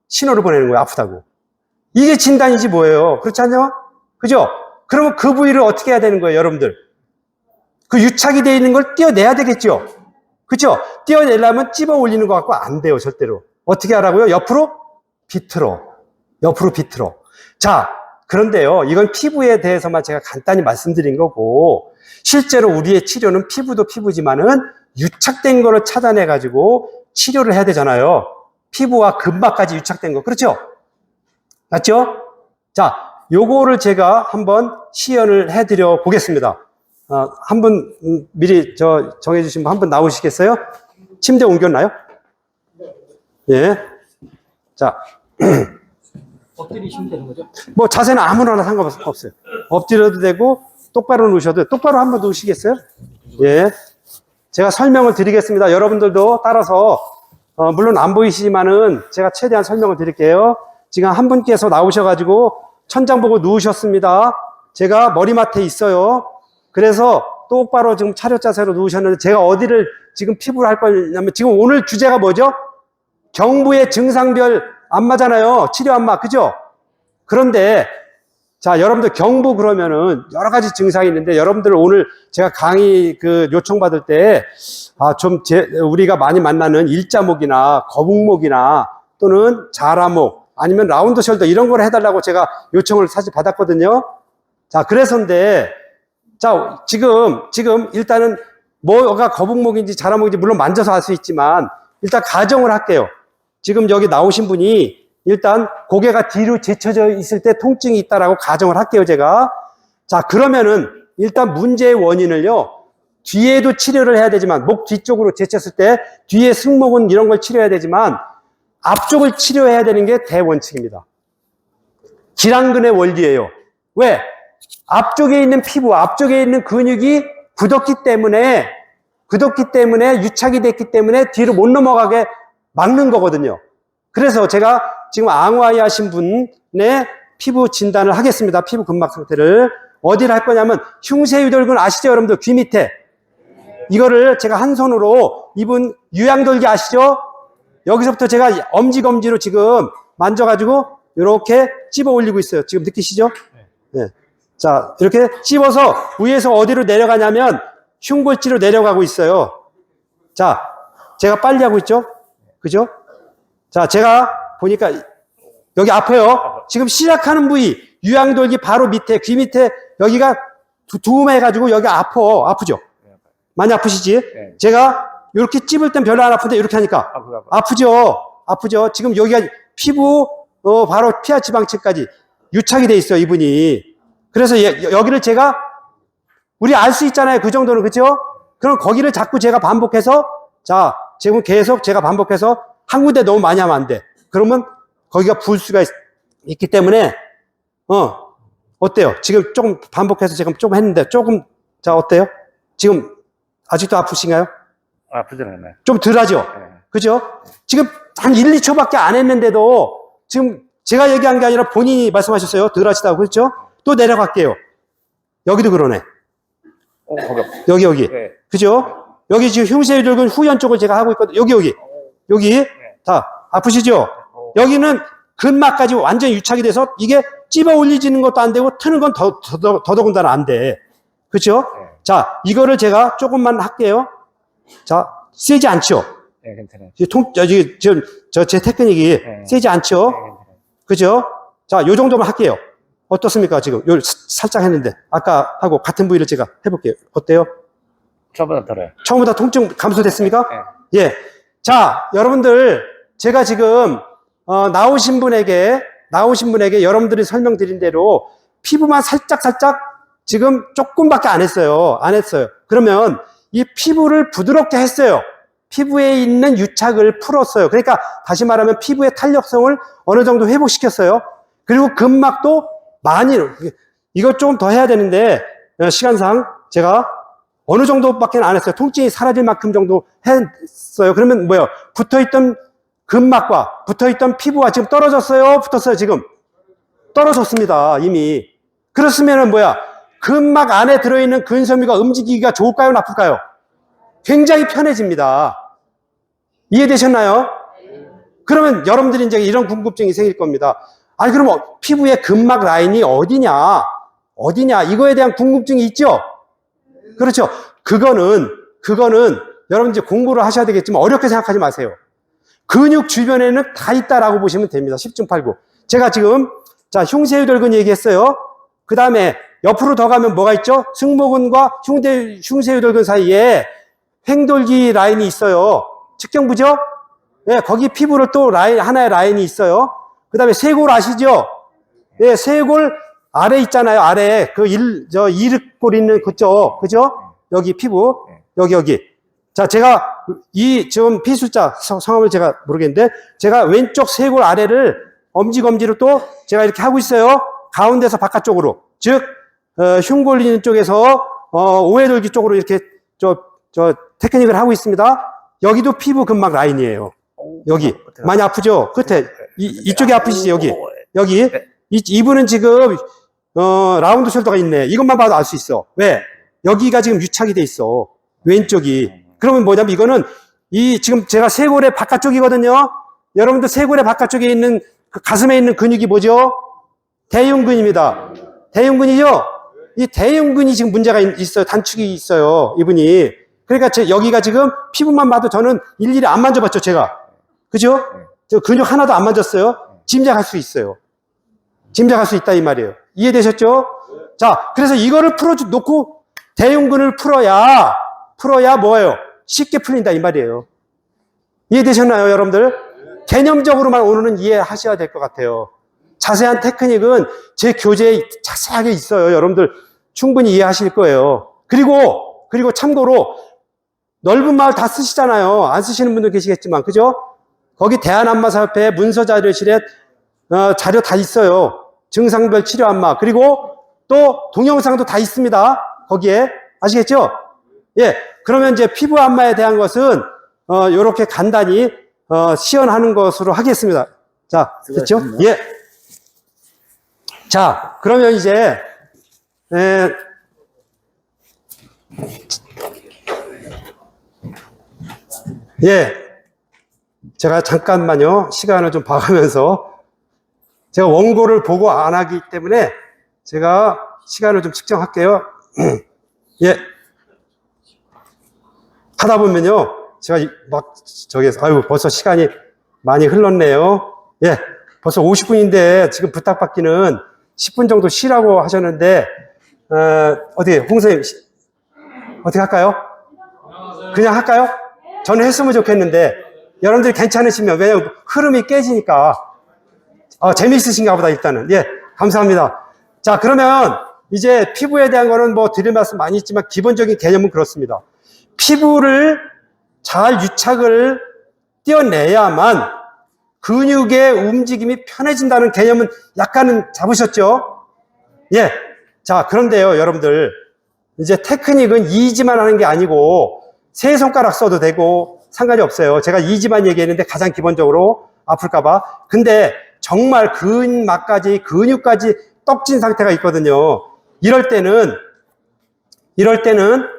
Speaker 1: 신호를 보내는 거예요. 아프다고. 이게 진단이지 뭐예요. 그렇지 않냐? 그죠? 그러면 그 부위를 어떻게 해야 되는 거예요, 여러분들? 그 유착이 되어 있는 걸 떼어내야 되겠죠? 그죠? 떼어내려면 찝어 올리는 것 같고 안 돼요, 절대로. 어떻게 하라고요? 옆으로 비틀어. 자, 그런데요, 이건 피부에 대해서만 제가 간단히 말씀드린 거고, 실제로 우리의 치료는 피부도 피부지만은 유착된 거를 찾아내가지고 치료를 해야 되잖아요. 피부와 근막까지 유착된 거. 그렇죠? 맞죠? 자, 요거를 제가 한번 시연을 해드려 보겠습니다. 한 분 미리 정해주신 분 한 분 나오시겠어요? 침대 옮겼나요? 예. 자.
Speaker 2: 엎드리시면 되는 거죠?
Speaker 1: 뭐 자세는 아무나 상관없어요. 엎드려도 되고 똑바로 누우셔도 똑바로 한번 누우시겠어요? 예. 제가 설명을 드리겠습니다. 여러분들도 따라서 물론 안 보이시지만은 제가 최대한 설명을 드릴게요. 지금 한 분께서 나오셔가지고 천장 보고 누우셨습니다. 제가 머리맡에 있어요. 그래서 똑바로 지금 차렷 자세로 누우셨는데 제가 어디를 지금 피부를 할 거냐면 지금 오늘 주제가 뭐죠? 경부의 증상별 안마잖아요. 치료 안마. 그죠? 그런데 자, 여러분들 경부 그러면은 여러 가지 증상이 있는데 여러분들 오늘 제가 강의 요청받을 때 우리가 많이 만나는 일자목이나 거북목이나 또는 자라목 아니면 라운드 숄더 이런 걸 해달라고 제가 요청을 사실 받았거든요. 자, 그래서인데 자, 지금 일단은 뭐가 거북목인지 자라목인지 물론 만져서 알 수 있지만 일단 가정을 할게요. 지금 여기 나오신 분이 일단 고개가 뒤로 제쳐져 있을 때 통증이 있다라고 가정을 할게요, 제가. 자, 그러면은 일단 문제의 원인을요, 뒤에도 치료를 해야 되지만, 목 뒤쪽으로 제쳤을 때 뒤에 승모근 이런 걸 치료해야 되지만, 앞쪽을 치료해야 되는 게 대원칙입니다. 기랑근의 원리예요. 왜? 앞쪽에 있는 피부, 앞쪽에 있는 근육이 굳었기 때문에 유착이 됐기 때문에 뒤로 못 넘어가게 막는 거거든요. 그래서 제가 지금 앙화이 하신 분의 피부 진단을 하겠습니다. 피부 근막 상태를. 어디를 할 거냐면 흉쇄유돌근 아시죠, 여러분들? 귀 밑에. 이거를 제가 한 손으로 이분 유양돌기 아시죠? 여기서부터 제가 엄지검지로 지금 만져가지고 이렇게 찝어 올리고 있어요. 지금 느끼시죠? 네. 자, 이렇게 찝어서 위에서 어디로 내려가냐면 흉골지로 내려가고 있어요. 자, 제가 빨리 하고 있죠? 그죠? 자, 제가 보니까 여기 아파요. 지금 시작하는 부위 유양돌기 바로 밑에 귀 밑에 여기가 두툼해가지고 여기 아프죠? 많이 아프시지?
Speaker 2: 네.
Speaker 1: 제가 이렇게 찝을 땐 별로 안 아픈데 이렇게 하니까 아프죠? 지금 여기가 피부 바로 피하 지방층까지 유착이 돼 있어요, 이분이. 그래서 여기를 제가 우리 알 수 있잖아요, 그 정도는. 그죠? 그럼 거기를 자꾸 제가 반복해서 자, 지금 계속 제가 반복해서 한 군데 너무 많이 하면 안 돼. 그러면 거기가 부을 수가 있기 때문에, 어때요? 지금 조금 반복해서 지금 조금 했는데, 조금, 자, 어때요? 지금 아직도 아프신가요?
Speaker 2: 아프진 않아요.
Speaker 1: 좀 덜 하죠?
Speaker 2: 네.
Speaker 1: 그죠? 지금 한 1, 2초밖에 안 했는데도 지금 제가 얘기한 게 아니라 본인이 말씀하셨어요. 덜 하시다고. 그렇죠? 또 내려갈게요. 여기도 그러네.
Speaker 2: 거기.
Speaker 1: 여기.
Speaker 2: 네.
Speaker 1: 그죠? 여기 지금 흉쇄유돌근 후연 쪽을 제가 하고 있거든요. 여기.
Speaker 2: 네.
Speaker 1: 다 아프시죠? 여기는 근막까지 완전 유착이 돼서 이게 찝어 올리지는 것도 안 되고 트는 건 더더군다나 안 돼. 그렇죠?
Speaker 2: 네.
Speaker 1: 자, 이거를 제가 조금만 할게요. 자, 세지 않죠?
Speaker 2: 네, 괜찮아요.
Speaker 1: 지금 제 테크닉이
Speaker 2: 네.
Speaker 1: 세지 않죠?
Speaker 2: 네, 괜찮아요.
Speaker 1: 그죠? 자, 요 정도만 할게요. 어떻습니까? 지금 요 살짝 했는데 아까 하고 같은 부위를 제가 해볼게요. 어때요?
Speaker 2: 저보다 덜어요.
Speaker 1: 처음보다 통증 감소됐습니까?
Speaker 2: 네.
Speaker 1: 예. 자, 여러분들 제가 지금 나오신 분에게 여러분들이 설명드린 대로 피부만 살짝 지금 조금밖에 안 했어요. 그러면 이 피부를 부드럽게 했어요. 피부에 있는 유착을 풀었어요. 그러니까 다시 말하면 피부의 탄력성을 어느 정도 회복시켰어요. 그리고 근막도 많이, 이거 좀 더 해야 되는데 시간상 제가 어느 정도밖에 안 했어요. 통증이 사라질 만큼 정도 했어요. 그러면 뭐예요? 붙어있던 근막과 붙어있던 피부가 지금 떨어졌어요? 붙었어요? 지금? 떨어졌습니다. 이미. 그렇으면은 뭐야? 근막 안에 들어있는 근섬유가 움직이기가 좋을까요? 나쁠까요? 굉장히 편해집니다. 이해되셨나요? 그러면 여러분들이 이제 이런 궁금증이 생길 겁니다. 아니, 그럼 피부의 근막 라인이 어디냐? 이거에 대한 궁금증이 있죠? 그렇죠. 그거는 여러분 이제 공부를 하셔야 되겠지만 어렵게 생각하지 마세요. 근육 주변에는 다 있다라고 보시면 됩니다. 10중 8구. 제가 지금, 자, 흉쇄유돌근 얘기했어요. 그 다음에 옆으로 더 가면 뭐가 있죠? 승모근과 흉쇄유돌근 사이에 횡돌기 라인이 있어요. 측경부죠? 예, 거기 피부를 또 하나의 라인이 있어요. 그 다음에 쇄골 아시죠? 예, 쇄골 아래 있잖아요. 아래. 이륵골 있는 그쪽. 그죠? 여기 피부. 여기. 자, 제가 지금 피술자 성함을 제가 모르겠는데, 제가 왼쪽 쇄골 아래를 엄지검지로 또 제가 이렇게 하고 있어요. 가운데서 바깥쪽으로. 즉, 흉골 있는 쪽에서, 오해돌기 쪽으로 이렇게, 테크닉을 하고 있습니다. 여기도 피부 근막 라인이에요. 여기. 많이 아프죠? 끝에. 이쪽이 아프시지, 여기. 이분은 지금, 라운드 숄더가 있네. 이것만 봐도 알 수 있어. 왜? 여기가 지금 유착이 돼 있어. 왼쪽이. 그러면 뭐냐면 이거는 지금 제가 쇄골의 바깥쪽이거든요. 여러분들 쇄골의 바깥쪽에 있는 그 가슴에 있는 근육이 뭐죠? 대흉근입니다. 대흉근이죠? 이 대흉근이 지금 문제가 있어요. 단축이 있어요. 이분이. 그러니까 여기가 지금 피부만 봐도 저는 일일이 안 만져봤죠, 제가. 그죠? 저 근육 하나도 안 만졌어요. 짐작할 수 있어요. 짐작할 수 있다 이 말이에요. 이해되셨죠? 자, 그래서 이거를 놓고 대흉근을 풀어야 뭐예요? 쉽게 풀린다 이 말이에요. 이해되셨나요, 여러분들? 개념적으로만 오늘은 이해하셔야 될 것 같아요. 자세한 테크닉은 제 교재에 자세하게 있어요. 여러분들 충분히 이해하실 거예요. 그리고 참고로 넓은 마을 다 쓰시잖아요. 안 쓰시는 분들 계시겠지만, 그죠? 거기 대한안마사협회 문서자료실에 자료 다 있어요. 증상별 치료 안마. 그리고 또 동영상도 다 있습니다. 거기에. 아시겠죠? 예. 그러면 이제 피부 안마에 대한 것은 요렇게 간단히 시연하는 것으로 하겠습니다. 자, 됐죠? 예. 자, 그러면 이제 예. 제가 잠깐만요. 시간을 좀 봐가면서 제가 원고를 보고 안 하기 때문에 제가 시간을 좀 측정할게요. 예. 하다 보면요. 제가 벌써 시간이 많이 흘렀네요. 예. 벌써 50분인데 지금 부탁받기는 10분 정도 쉬라고 하셨는데, 어떻게, 홍선생님, 어떻게 할까요? 그냥 할까요? 저는 했으면 좋겠는데, 여러분들이 괜찮으시면, 왜냐면 흐름이 깨지니까, 재미있으신가 보다, 일단은. 예, 감사합니다. 자, 그러면, 이제 피부에 대한 거는 뭐 드릴 말씀 많이 있지만, 기본적인 개념은 그렇습니다. 피부를 잘 유착을 떼어내야만 근육의 움직임이 편해진다는 개념은 약간은 잡으셨죠? 예. 자, 그런데요, 여러분들. 이제 테크닉은 이지만 하는 게 아니고, 세 손가락 써도 되고, 상관이 없어요. 제가 이지만 얘기했는데 가장 기본적으로 아플까봐. 근데 정말 근육까지 떡진 상태가 있거든요. 이럴 때는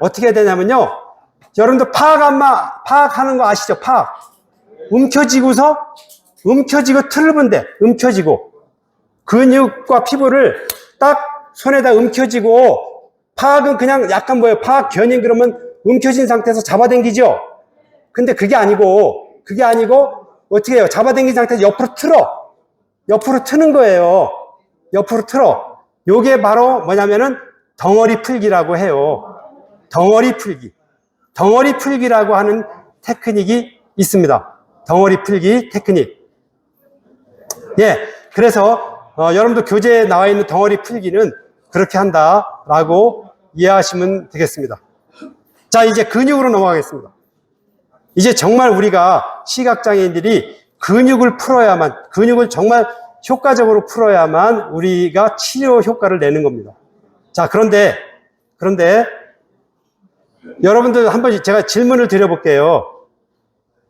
Speaker 1: 어떻게 해야 되냐면요. 여러분들 파악하는 거 아시죠? 파악. 움켜쥐고 틀면 돼. 움켜쥐고. 근육과 피부를 딱 손에다 움켜쥐고, 파악은 그냥 약간 뭐예요? 파악 견인 그러면 움켜진 상태에서 잡아당기죠? 근데 그게 아니고, 어떻게 해요? 잡아당긴 상태에서 옆으로 틀어. 옆으로 트는 거예요. 옆으로 틀어. 요게 바로 뭐냐면은 덩어리 풀기라고 해요. 덩어리 풀기라고 하는 테크닉이 있습니다. 덩어리 풀기 테크닉. 예. 그래서, 여러분도 교재에 나와 있는 덩어리 풀기는 그렇게 한다라고 이해하시면 되겠습니다. 자, 이제 근육으로 넘어가겠습니다. 이제 정말 우리가 시각장애인들이 근육을 정말 효과적으로 풀어야만 우리가 치료 효과를 내는 겁니다. 자, 그런데 여러분들 한번 제가 질문을 드려볼게요.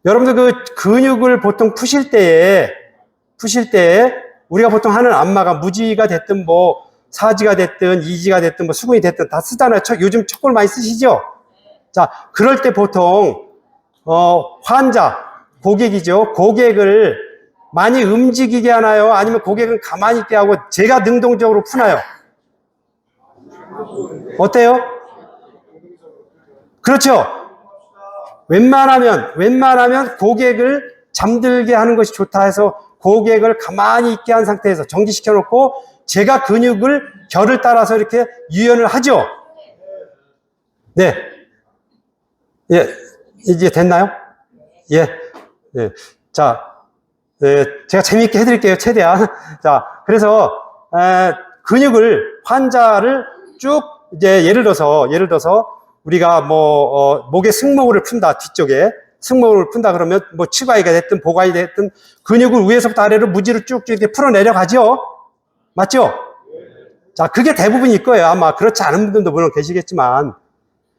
Speaker 1: 여러분들 그 근육을 보통 푸실 때에 우리가 보통 하는 안마가 무지가 됐든 뭐 사지가 됐든 이지가 됐든 뭐 수근이 됐든 다 쓰잖아요. 요즘 척골 많이 쓰시죠? 자, 그럴 때 보통 고객이죠. 고객을 많이 움직이게 하나요? 아니면 고객은 가만히 있게 하고 제가 능동적으로 푸나요? 어때요? 그렇죠. 웬만하면 고객을 잠들게 하는 것이 좋다 해서 고객을 가만히 있게 한 상태에서 정지시켜 놓고 제가 근육을 결을 따라서 이렇게 유연을 하죠. 네. 예. 이제 됐나요? 예. 예. 자, 제가 재미있게 해드릴게요. 최대한. 자, 그래서, 근육을, 환자를 쭉, 이제 예를 들어서, 우리가 목에 승모근을 푼다, 뒤쪽에. 승모근을 푼다 그러면, 치과이가 됐든, 보가이 됐든, 근육을 위에서부터 아래로 무지로 쭉쭉 이렇게 풀어 내려가죠? 맞죠? 자, 그게 대부분일 거예요. 아마 그렇지 않은 분들도 물론 계시겠지만.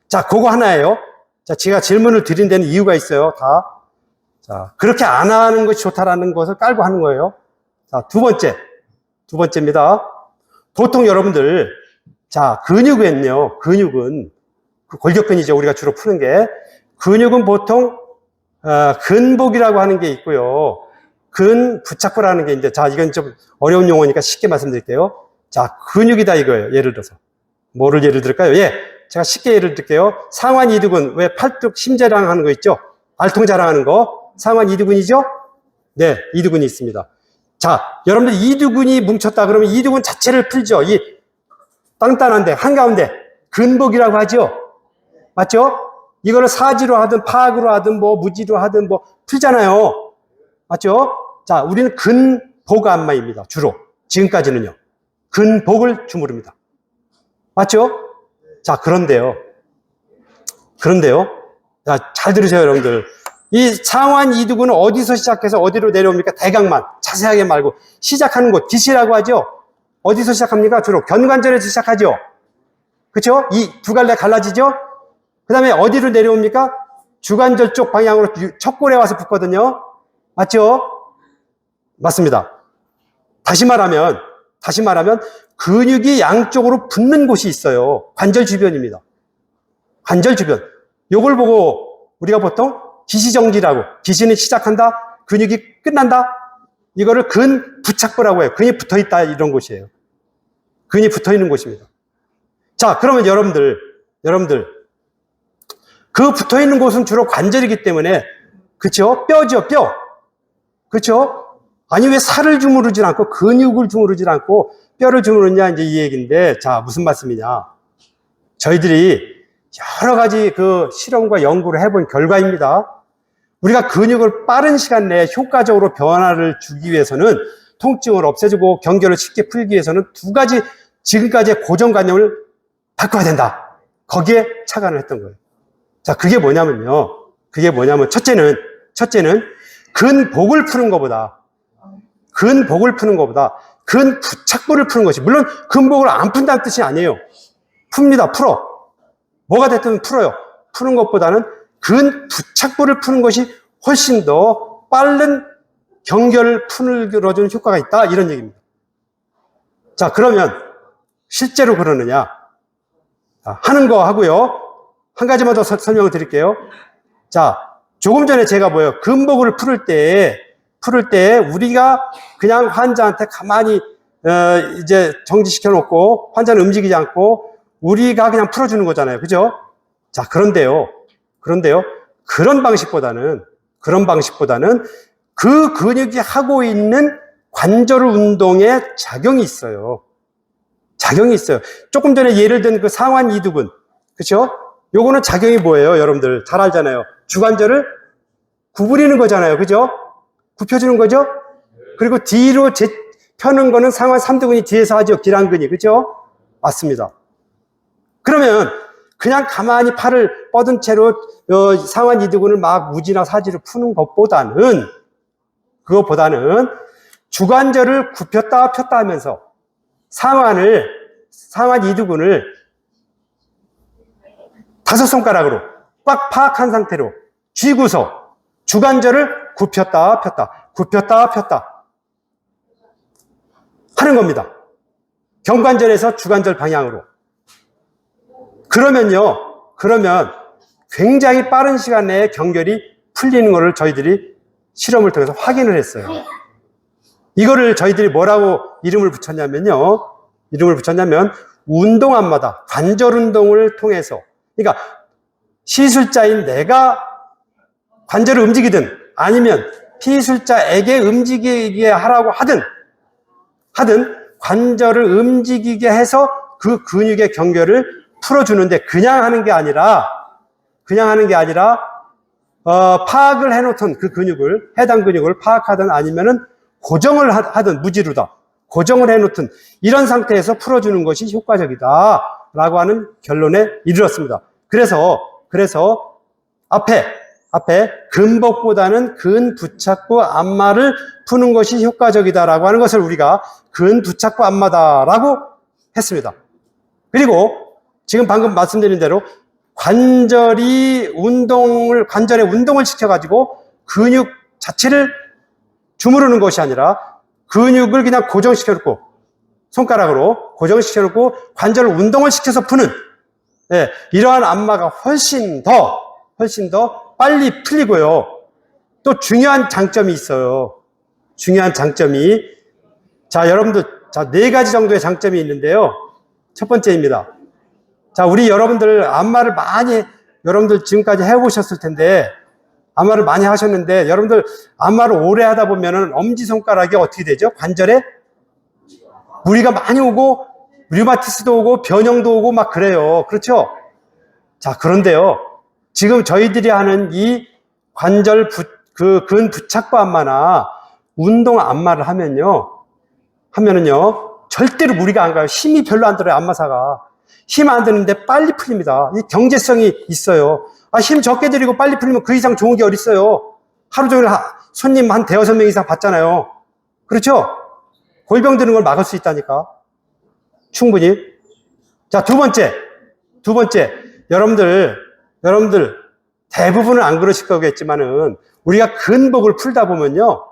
Speaker 1: 자, 그거 하나예요. 자, 제가 질문을 드린 데는 이유가 있어요, 다. 자, 그렇게 안 하는 것이 좋다라는 것을 깔고 하는 거예요. 자, 두 번째입니다. 보통 여러분들, 자, 근육은, 그 골격근이죠. 우리가 주로 푸는 게. 근육은 보통, 근복이라고 하는 게 있고요. 근부착부라는 게 이제, 자, 이건 좀 어려운 용어니까 쉽게 말씀드릴게요. 자, 근육이다 이거예요. 예를 들어서. 뭐를 예를 들을까요? 예. 제가 쉽게 예를 들게요. 상완 이두근, 왜 팔뚝 심자랑 하는 거 있죠? 알통 자랑하는 거. 상완 이두근이죠? 네, 이두근이 있습니다. 자, 여러분들 이두근이 뭉쳤다 그러면 이두근 자체를 풀죠. 이 단단한데, 한가운데, 근복이라고 하죠? 맞죠? 이거를 사지로 하든, 파악으로 하든, 무지로 하든, 풀잖아요. 맞죠? 자, 우리는 근복 안마입니다. 주로. 지금까지는요. 근복을 주무릅니다. 맞죠? 자, 그런데요. 자, 잘 들으세요, 여러분들. 이 상완 이두근은 어디서 시작해서 어디로 내려옵니까? 대각만. 자세하게 말고. 시작하는 곳, 기시라고 하죠? 어디서 시작합니까? 주로 견관절에서 시작하죠? 그쵸? 이 두 갈래 갈라지죠? 그 다음에 어디로 내려옵니까? 주관절 쪽 방향으로 척골에 와서 붙거든요. 맞죠? 맞습니다. 다시 말하면, 근육이 양쪽으로 붙는 곳이 있어요. 관절 주변입니다. 관절 주변. 요걸 보고 우리가 보통 기시정지라고, 기시는 시작한다, 근육이 끝난다, 이거를 근부착부라고 해요. 근이 붙어있다, 이런 곳이에요. 근이 붙어있는 곳입니다. 자, 그러면 여러분들, 그 붙어있는 곳은 주로 관절이기 때문에, 그쵸? 뼈죠, 뼈. 그쵸? 아니, 왜 살을 주무르질 않고, 근육을 주무르질 않고, 뼈를 주무르냐, 이제 이 얘기인데, 자, 무슨 말씀이냐. 저희들이 여러 가지 그 실험과 연구를 해본 결과입니다. 우리가 근육을 빠른 시간 내에 효과적으로 변화를 주기 위해서는 통증을 없애주고 경결을 쉽게 풀기 위해서는 두 가지 지금까지의 고정관념을 바꿔야 된다. 거기에 착안을 했던 거예요. 자, 그게 뭐냐면요. 그게 뭐냐면, 첫째는 근복을 푸는 것보다, 근부착부를 푸는 것이, 물론 근복을 안 푼다는 뜻이 아니에요. 풉니다. 풀어. 뭐가 됐든 풀어요. 푸는 것보다는 근부착부를 푸는 것이 훨씬 더 빠른 경결을 풀어주는 효과가 있다. 이런 얘기입니다. 자, 그러면 실제로 그러느냐? 하는 거 하고요. 한 가지만 더 설명을 드릴게요. 자, 조금 전에 제가 근복을 풀을 때 우리가 그냥 환자한테 가만히 이제 정지시켜 놓고 환자는 움직이지 않고 우리가 그냥 풀어주는 거잖아요. 그죠? 자, 그런데요. 그런 방식보다는 그 근육이 하고 있는 관절 운동에 작용이 있어요. 조금 전에 예를 든 그 상완 이두근. 그렇죠? 요거는 작용이 뭐예요? 여러분들 잘 알잖아요. 주관절을 구부리는 거잖아요. 그죠? 굽혀주는 거죠? 그리고 뒤로 펴는 거는 상완 삼두근이 뒤에서 하죠. 기랑근이. 그죠? 맞습니다. 그러면 그냥 가만히 팔을 뻗은 채로 상완 이두근을 막 무지나 사지로 푸는 것보다는 주관절을 굽혔다 폈다 하면서 상완 이두근을 5손가락으로 꽉 파악한 상태로 쥐고서 주관절을 굽혔다 폈다 하는 겁니다. 경관절에서 주관절 방향으로. 그러면 굉장히 빠른 시간 내에 경결이 풀리는 것을 저희들이 실험을 통해서 확인을 했어요. 이거를 저희들이 뭐라고 이름을 붙였냐면 운동안마다 관절 운동을 통해서, 그러니까 시술자인 내가 관절을 움직이든 아니면 피술자에게 움직이게 하라고 하든 관절을 움직이게 해서 그 근육의 경결을 풀어주는데 그냥 하는 게 아니라 파악을 해놓던 그 근육을, 해당 근육을 파악하든 아니면은 고정을 하든 무지루다 고정을 해놓든 이런 상태에서 풀어주는 것이 효과적이다 라고 하는 결론에 이르렀습니다. 그래서 앞에 근복보다는 근부착부 안마를 푸는 것이 효과적이다라고 하는 것을 우리가 근부착부 안마다라고 했습니다. 그리고 지금 방금 말씀드린 대로 관절의 운동을 시켜가지고 근육 자체를 주무르는 것이 아니라 근육을 그냥 고정시켜놓고 손가락으로 고정시켜놓고 관절 운동을 시켜서 푸는 이러한 안마가 훨씬 더 빨리 풀리고요. 또 중요한 장점이 있어요. 자, 여러분들, 4가지 정도의 장점이 있는데요. 첫 번째입니다. 자, 우리 여러분들 안마를 여러분들 지금까지 해보셨을 텐데, 안마를 많이 하셨는데, 여러분들 안마를 오래 하다 보면은 엄지손가락이 어떻게 되죠? 관절에 무리가 많이 오고, 류마티스도 오고, 변형도 오고, 막 그래요. 그렇죠? 자, 그런데요. 지금 저희들이 하는 이 관절 근부착부 안마나 운동 안마를 하면은요, 절대로 무리가 안 가요. 힘이 별로 안 들어요, 안마사가. 힘 안 드는데 빨리 풀립니다. 이 경제성이 있어요. 힘 적게 들이고 빨리 풀리면 그 이상 좋은 게 어딨어요. 하루 종일 손님 한 5-6명 이상 받잖아요. 그렇죠? 골병 드는 걸 막을 수 있다니까. 충분히. 자, 두 번째. 여러분들 대부분은 안 그러실 거겠지만은 우리가 근복을 풀다 보면요.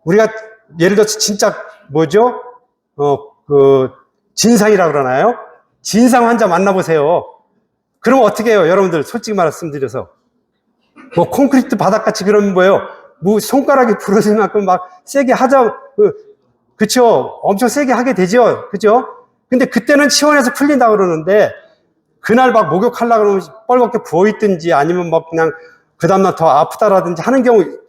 Speaker 1: 우리가 예를 들어서 진짜 뭐죠? 진상이라 그러나요? 진상 환자 만나보세요. 그럼 어떻게 해요? 여러분들 솔직히 말씀드려서 콘크리트 바닥같이 그러면 뭐예요? 손가락이 부러질 만큼 막 세게 하자. 그쵸? 엄청 세게 하게 되죠. 그죠? 근데 그때는 시원해서 풀린다 그러는데 그날 막 목욕하려고 그러면 뻘겋게 부어있든지 아니면 막 그냥 그 다음날 더 아프다라든지 하는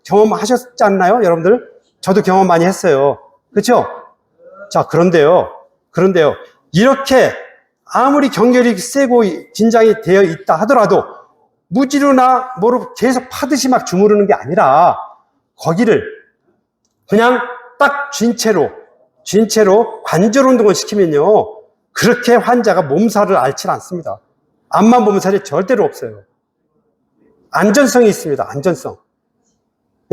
Speaker 1: 경험하셨지 않나요? 여러분들? 저도 경험 많이 했어요. 그렇죠? 자, 그런데요. 이렇게 아무리 경결이 세고 긴장이 되어 있다 하더라도 무지루나 뭐로 계속 파듯이 막 주무르는 게 아니라 거기를 그냥 딱 쥔 채로 관절 운동을 시키면요. 그렇게 환자가 몸살을 앓지 않습니다. 앞만 보면 살이 절대로 없어요. 안전성이 있습니다. 안전성.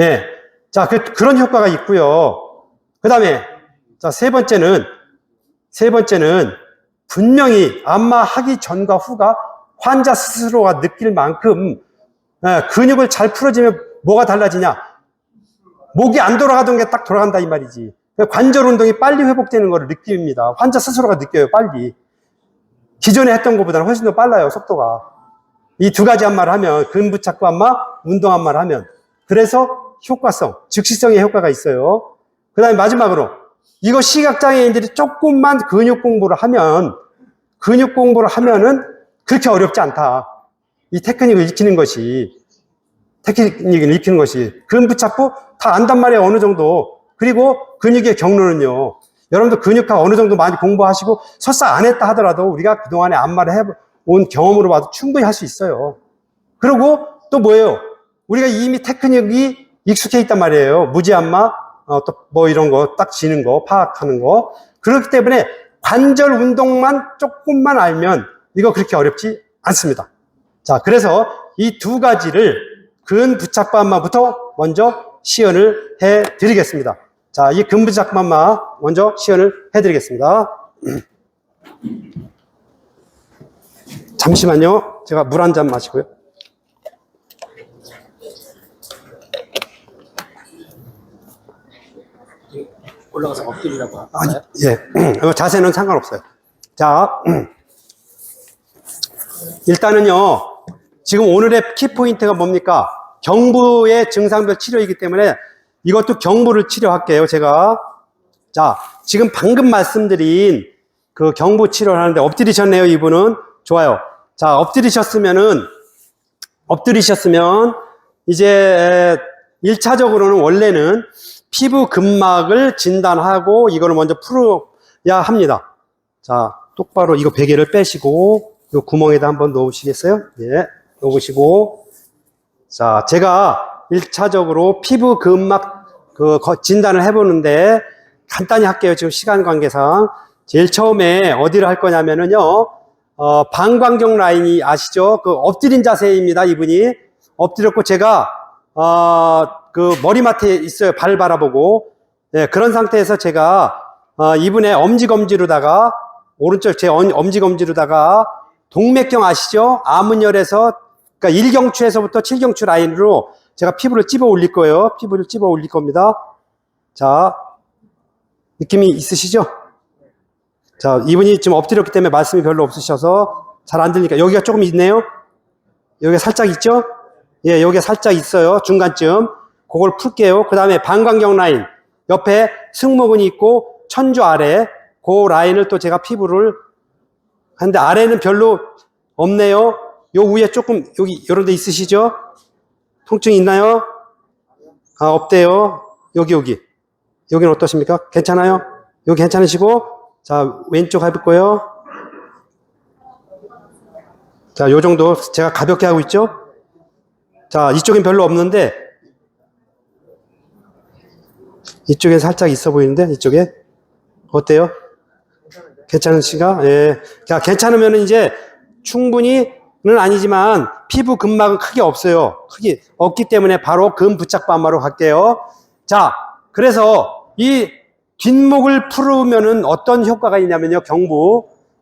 Speaker 1: 예. 자, 그런 효과가 있고요. 그 다음에, 자, 세 번째는 분명히 안마하기 전과 후가 환자 스스로가 느낄 만큼 근육을 잘 풀어주면 뭐가 달라지냐? 목이 안 돌아가던 게 딱 돌아간다 이 말이지. 관절 운동이 빨리 회복되는 것을 느낍니다. 환자 스스로가 느껴요, 빨리. 기존에 했던 것보다는 훨씬 더 빨라요, 속도가. 이 두 가지 안마를 하면, 근부착부 안마, 운동 안마를 하면. 그래서 효과성, 즉시성의 효과가 있어요. 그 다음에 마지막으로, 이거 시각장애인들이 조금만 근육 공부를 하면은 그렇게 어렵지 않다. 이 테크닉을 익히는 것이. 근부착부 다 안단 말이에요, 어느 정도. 그리고 근육의 경로는요. 여러분도 근육학 어느 정도 많이 공부하시고 설사 안 했다 하더라도 우리가 그동안에 안마를 해온 경험으로 봐도 충분히 할 수 있어요. 그리고 또 뭐예요? 우리가 이미 테크닉이 익숙해 있단 말이에요. 무지 안마, 또 뭐 이런 거 딱 지는 거, 파악하는 거. 그렇기 때문에 관절 운동만 조금만 알면 이거 그렇게 어렵지 않습니다. 자, 그래서 이 두 가지를 근부착부 안마부터 먼저 시연을 해 드리겠습니다. 자, 이 근부착부 안마 먼저 시연을 해 드리겠습니다. 잠시만요. 제가 물 한 잔 마시고요.
Speaker 2: 올라가서 엎드리라고.
Speaker 1: 아니, 예. 자세는 상관없어요. 자, 일단은요, 지금 오늘의 키포인트가 뭡니까? 경부의 증상별 치료이기 때문에 이것도 경부를 치료할게요, 제가. 자, 지금 방금 말씀드린 그 경부 치료를 하는데 엎드리셨네요, 이분은. 좋아요. 자, 엎드리셨으면 이제 1차적으로는 원래는 피부 근막을 진단하고 이거를 먼저 풀어야 합니다. 자, 똑바로 이거 베개를 빼시고 이 구멍에다 한번 넣으시겠어요? 예, 넣으시고. 자, 제가 1차적으로 피부 근막 진단을 해보는데 간단히 할게요. 지금 시간 관계상. 제일 처음에 어디를 할 거냐면은요, 방광경 라인이 아시죠? 그 엎드린 자세입니다. 이분이 엎드렸고 제가 그 머리맡에 있어요. 발 바라보고. 예, 그런 상태에서 제가 이분의 엄지검지로다가 오른쪽 제 엄지검지로다가 동맥경 아시죠? 암은열에서 그러니까 1경추에서부터 7경추 라인으로 제가 피부를 찝어 올릴 거예요. 피부를 찝어 올릴 겁니다. 자, 느낌이 있으시죠? 자, 이분이 지금 엎드렸기 때문에 말씀이 별로 없으셔서 잘 안 들리니까 여기가 조금 있네요. 여기가 살짝 있죠? 예, 여기가 살짝 있어요. 중간쯤. 그걸 풀게요. 그 다음에 방광경 라인. 옆에 승모근이 있고 천주 아래. 그 라인을 또 제가 피부를 하는데 아래는 별로 없네요. 요 위에 조금 여기 이런 데 있으시죠? 통증이 있나요? 아, 없대요. 여기는 어떠십니까? 괜찮아요? 여기 괜찮으시고 자, 왼쪽 해볼 거예요. 자, 요 정도 제가 가볍게 하고 있죠? 자, 이쪽엔 별로 없는데 이쪽에 살짝 있어 보이는데 이쪽에 어때요? 괜찮으신가? 예. 자, 괜찮으면 이제 충분히는 아니지만 피부 근막은 크게 없어요. 크게 없기 때문에 바로 근부착부 안마로 갈게요. 자, 그래서 이 뒷목을 풀으면은 어떤 효과가 있냐면요.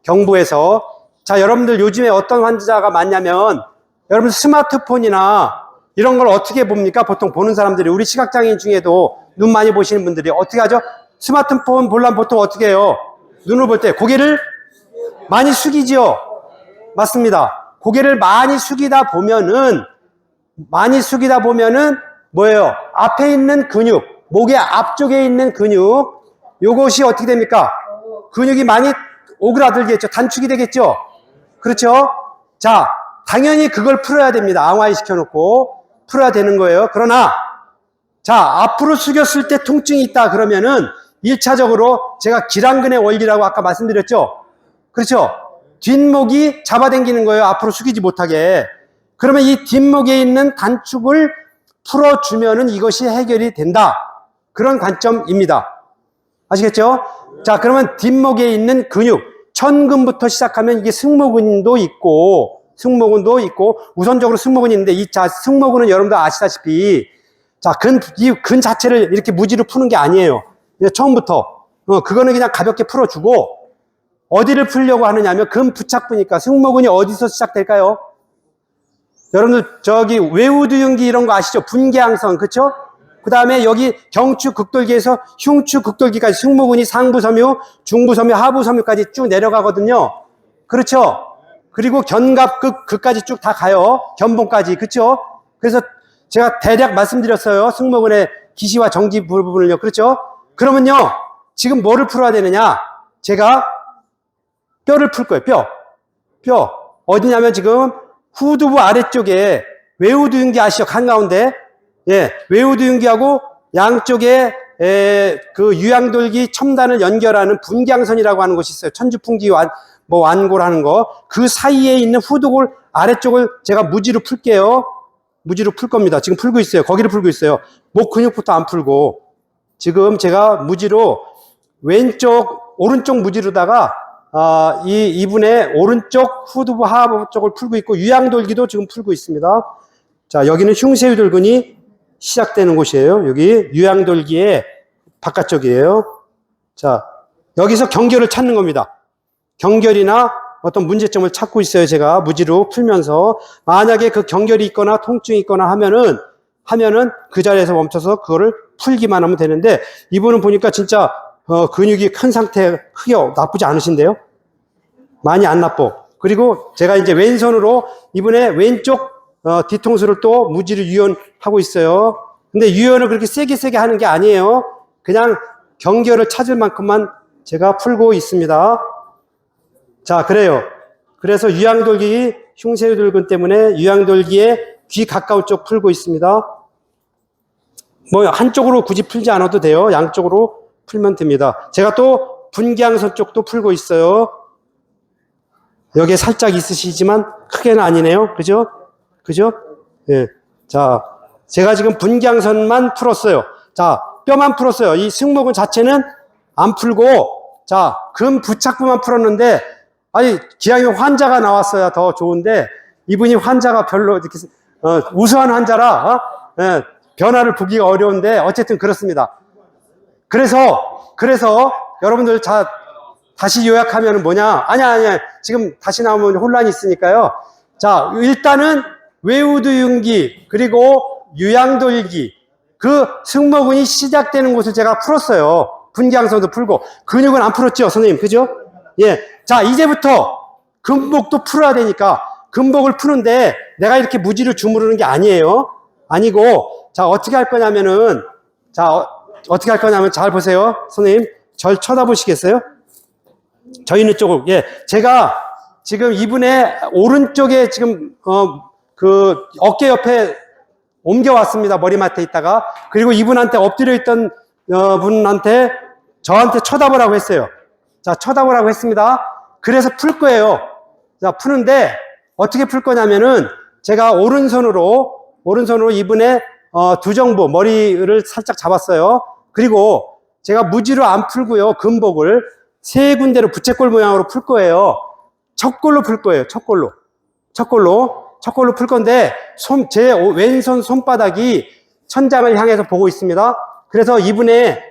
Speaker 1: 경부에서 자, 여러분들 요즘에 어떤 환자가 많냐면 여러분 스마트폰이나 이런 걸 어떻게 봅니까? 보통 보는 사람들이 우리 시각장애인 중에도 눈 많이 보시는 분들이 어떻게 하죠? 스마트폰 보려면 보통 어떻게 해요? 눈을 볼 때 고개를 많이 숙이죠. 맞습니다. 고개를 많이 숙이다 보면은 뭐예요? 앞에 있는 근육, 목의 앞쪽에 있는 근육, 요것이 어떻게 됩니까? 근육이 많이 오그라들겠죠. 단축이 되겠죠. 그렇죠? 자, 당연히 그걸 풀어야 됩니다. 앙화이 시켜놓고 풀어야 되는 거예요. 그러나 자, 앞으로 숙였을 때 통증이 있다 그러면은 1차적으로 제가 기랑근의 원리라고 아까 말씀드렸죠? 그렇죠? 뒷목이 잡아당기는 거예요. 앞으로 숙이지 못하게. 그러면 이 뒷목에 있는 단축을 풀어주면은 이것이 해결이 된다. 그런 관점입니다. 아시겠죠? 자, 그러면 뒷목에 있는 근육, 천근부터 시작하면 이게 승모근도 있고, 승모근도 있고, 우선적으로 승모근이 있는데, 승모근은 여러분들 아시다시피, 이 근 자체를 이렇게 무지로 푸는 게 아니에요. 그냥 처음부터. 그거는 그냥 가볍게 풀어주고, 어디를 풀려고 하느냐면, 근 부착부니까, 승모근이 어디서 시작될까요? 여러분들, 외우두윤기 이런 거 아시죠? 분기항선, 그쵸? 그 다음에 여기 경추극돌기에서 흉추극돌기까지 승모근이 상부섬유, 중부섬유, 하부섬유까지 쭉 내려가거든요. 그렇죠? 그리고 견갑극까지 쭉 다 가요. 견봉까지. 그렇죠? 그래서 제가 대략 말씀드렸어요. 승모근의 기시와 정지 부분을요. 그렇죠? 그러면요. 지금 뭐를 풀어야 되느냐? 제가 뼈를 풀 거예요. 뼈. 어디냐면 지금 후두부 아래쪽에 외우두윤기 아시죠? 한가운데. 예, 외우두윤기하고 양쪽에 그 유양돌기 첨단을 연결하는 분기항선이라고 하는 곳이 있어요. 천주풍기 완골하는 거. 그 사이에 있는 후두골 아래쪽을 제가 무지로 풀게요. 무지로 풀 겁니다. 지금 풀고 있어요. 거기를 풀고 있어요. 목 근육부터 안 풀고. 지금 제가 무지로 오른쪽 무지로다가 이분의 오른쪽 후두부 하부 쪽을 풀고 있고, 유양돌기도 지금 풀고 있습니다. 자, 여기는 흉쇄유돌근이 시작되는 곳이에요. 여기 유양돌기의 바깥쪽이에요. 자, 여기서 경결을 찾는 겁니다. 경결이나 어떤 문제점을 찾고 있어요. 제가 무지로 풀면서. 만약에 그 경결이 있거나 통증이 있거나 하면은 그 자리에서 멈춰서 그거를 풀기만 하면 되는데, 이분은 보니까 진짜 근육이 큰 상태, 크게 나쁘지 않으신데요? 많이 안 나빠. 그리고 제가 이제 왼손으로 이분의 왼쪽 뒤통수를 또 무지로 유연하고 있어요. 근데 유연을 그렇게 세게 하는 게 아니에요. 그냥 경결을 찾을 만큼만 제가 풀고 있습니다. 자, 그래요. 그래서 유양돌기, 흉쇄유돌근 때문에 유양돌기의 귀 가까운 쪽 풀고 있습니다. 뭐 한쪽으로 굳이 풀지 않아도 돼요. 양쪽으로 풀면 됩니다. 제가 또 분기항선 쪽도 풀고 있어요. 여기에 살짝 있으시지만 크게는 아니네요. 그죠? 예. 자, 제가 지금 분기항선만 풀었어요. 자, 뼈만 풀었어요. 이 승모근 자체는 안 풀고, 자, 근 부착부만 풀었는데, 아니, 기왕에 환자가 나왔어야 더 좋은데, 이분이 환자가 별로 이렇게, 우수한 환자라, 예, 변화를 보기가 어려운데, 어쨌든 그렇습니다. 그래서, 여러분들 다시 요약하면 뭐냐? 아니야. 지금 다시 나오면 혼란이 있으니까요. 자, 일단은 외우두윤기, 그리고 유양돌기, 그 승모근이 시작되는 곳을 제가 풀었어요. 분기항선도 풀고. 근육은 안 풀었죠, 선생님. 그죠? 예. 자, 이제부터 근복도 풀어야 되니까, 근복을 푸는데 내가 이렇게 무지를 주무르는 게 아니에요. 아니고, 자, 어떻게 할 거냐면 잘 보세요. 선생님, 절 쳐다보시겠어요? 저 있는 쪽을, 예. 제가 지금 이분의 오른쪽에 지금, 그 어깨 옆에 옮겨왔습니다. 머리맡에 있다가. 그리고 이분한테 엎드려 있던 분한테 저한테 쳐다보라고 했어요. 자, 쳐다보라고 했습니다. 그래서 풀 거예요. 자, 푸는데 어떻게 풀 거냐면은 제가 오른손으로 이분의 두정부, 머리를 살짝 잡았어요. 그리고 제가 무지로 안 풀고요. 근복을 세 군데로 부채꼴 모양으로 풀 거예요. 척골로 풀 거예요. 척골로 풀 건데, 제 왼손 손바닥이 천장을 향해서 보고 있습니다. 그래서 이분의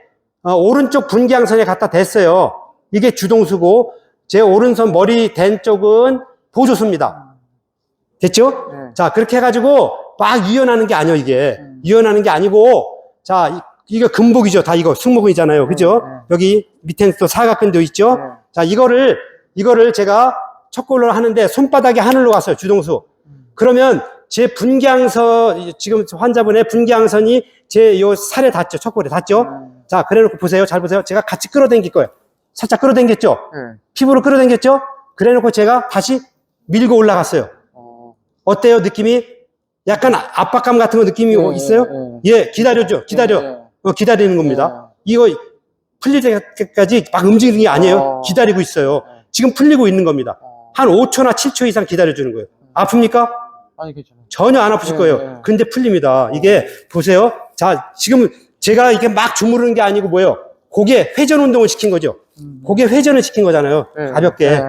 Speaker 1: 오른쪽 분기항선에 갖다 댔어요. 이게 주동수고, 제 오른손 머리 댄 쪽은 보조수입니다. 됐죠?
Speaker 2: 네.
Speaker 1: 자, 그렇게 해가지고 막 유연하는 게 아니에요, 이게. 유연하는 게 아니고, 자, 이거 근복이죠. 다 이거 승모근이잖아요. 그죠? 여기 밑에는 또 사각근도 있죠? 자, 이거를 제가 척골로 하는데 손바닥이 하늘로 갔어요. 주동수. 그러면 제 분기항선, 지금 환자분의 분기항선이 제 요 살에 닿죠. 척골에 닿죠? 자, 그래 놓고 보세요. 잘 보세요. 제가 같이 끌어당길 거예요. 살짝 끌어당겼죠? 피부로 끌어당겼죠? 그래 놓고 제가 다시 밀고 올라갔어요. 어때요? 느낌이? 약간 압박감 같은 거 느낌이 있어요? 예, 기다려. 기다리는 겁니다. 이거 풀릴 때까지 막 움직이는 게 아니에요. 기다리고 있어요. 지금 풀리고 있는 겁니다. 한 5초나 7초 이상 기다려주는 거예요. 아픕니까?
Speaker 2: 아니, 괜찮아요.
Speaker 1: 전혀 안 아프실 거예요. 근데 풀립니다. 이게, 보세요. 자, 지금 제가 이게 막 주무르는 게 아니고 뭐예요? 고개 회전 운동을 시킨 거죠. 고개 회전을 시킨 거잖아요. 가볍게.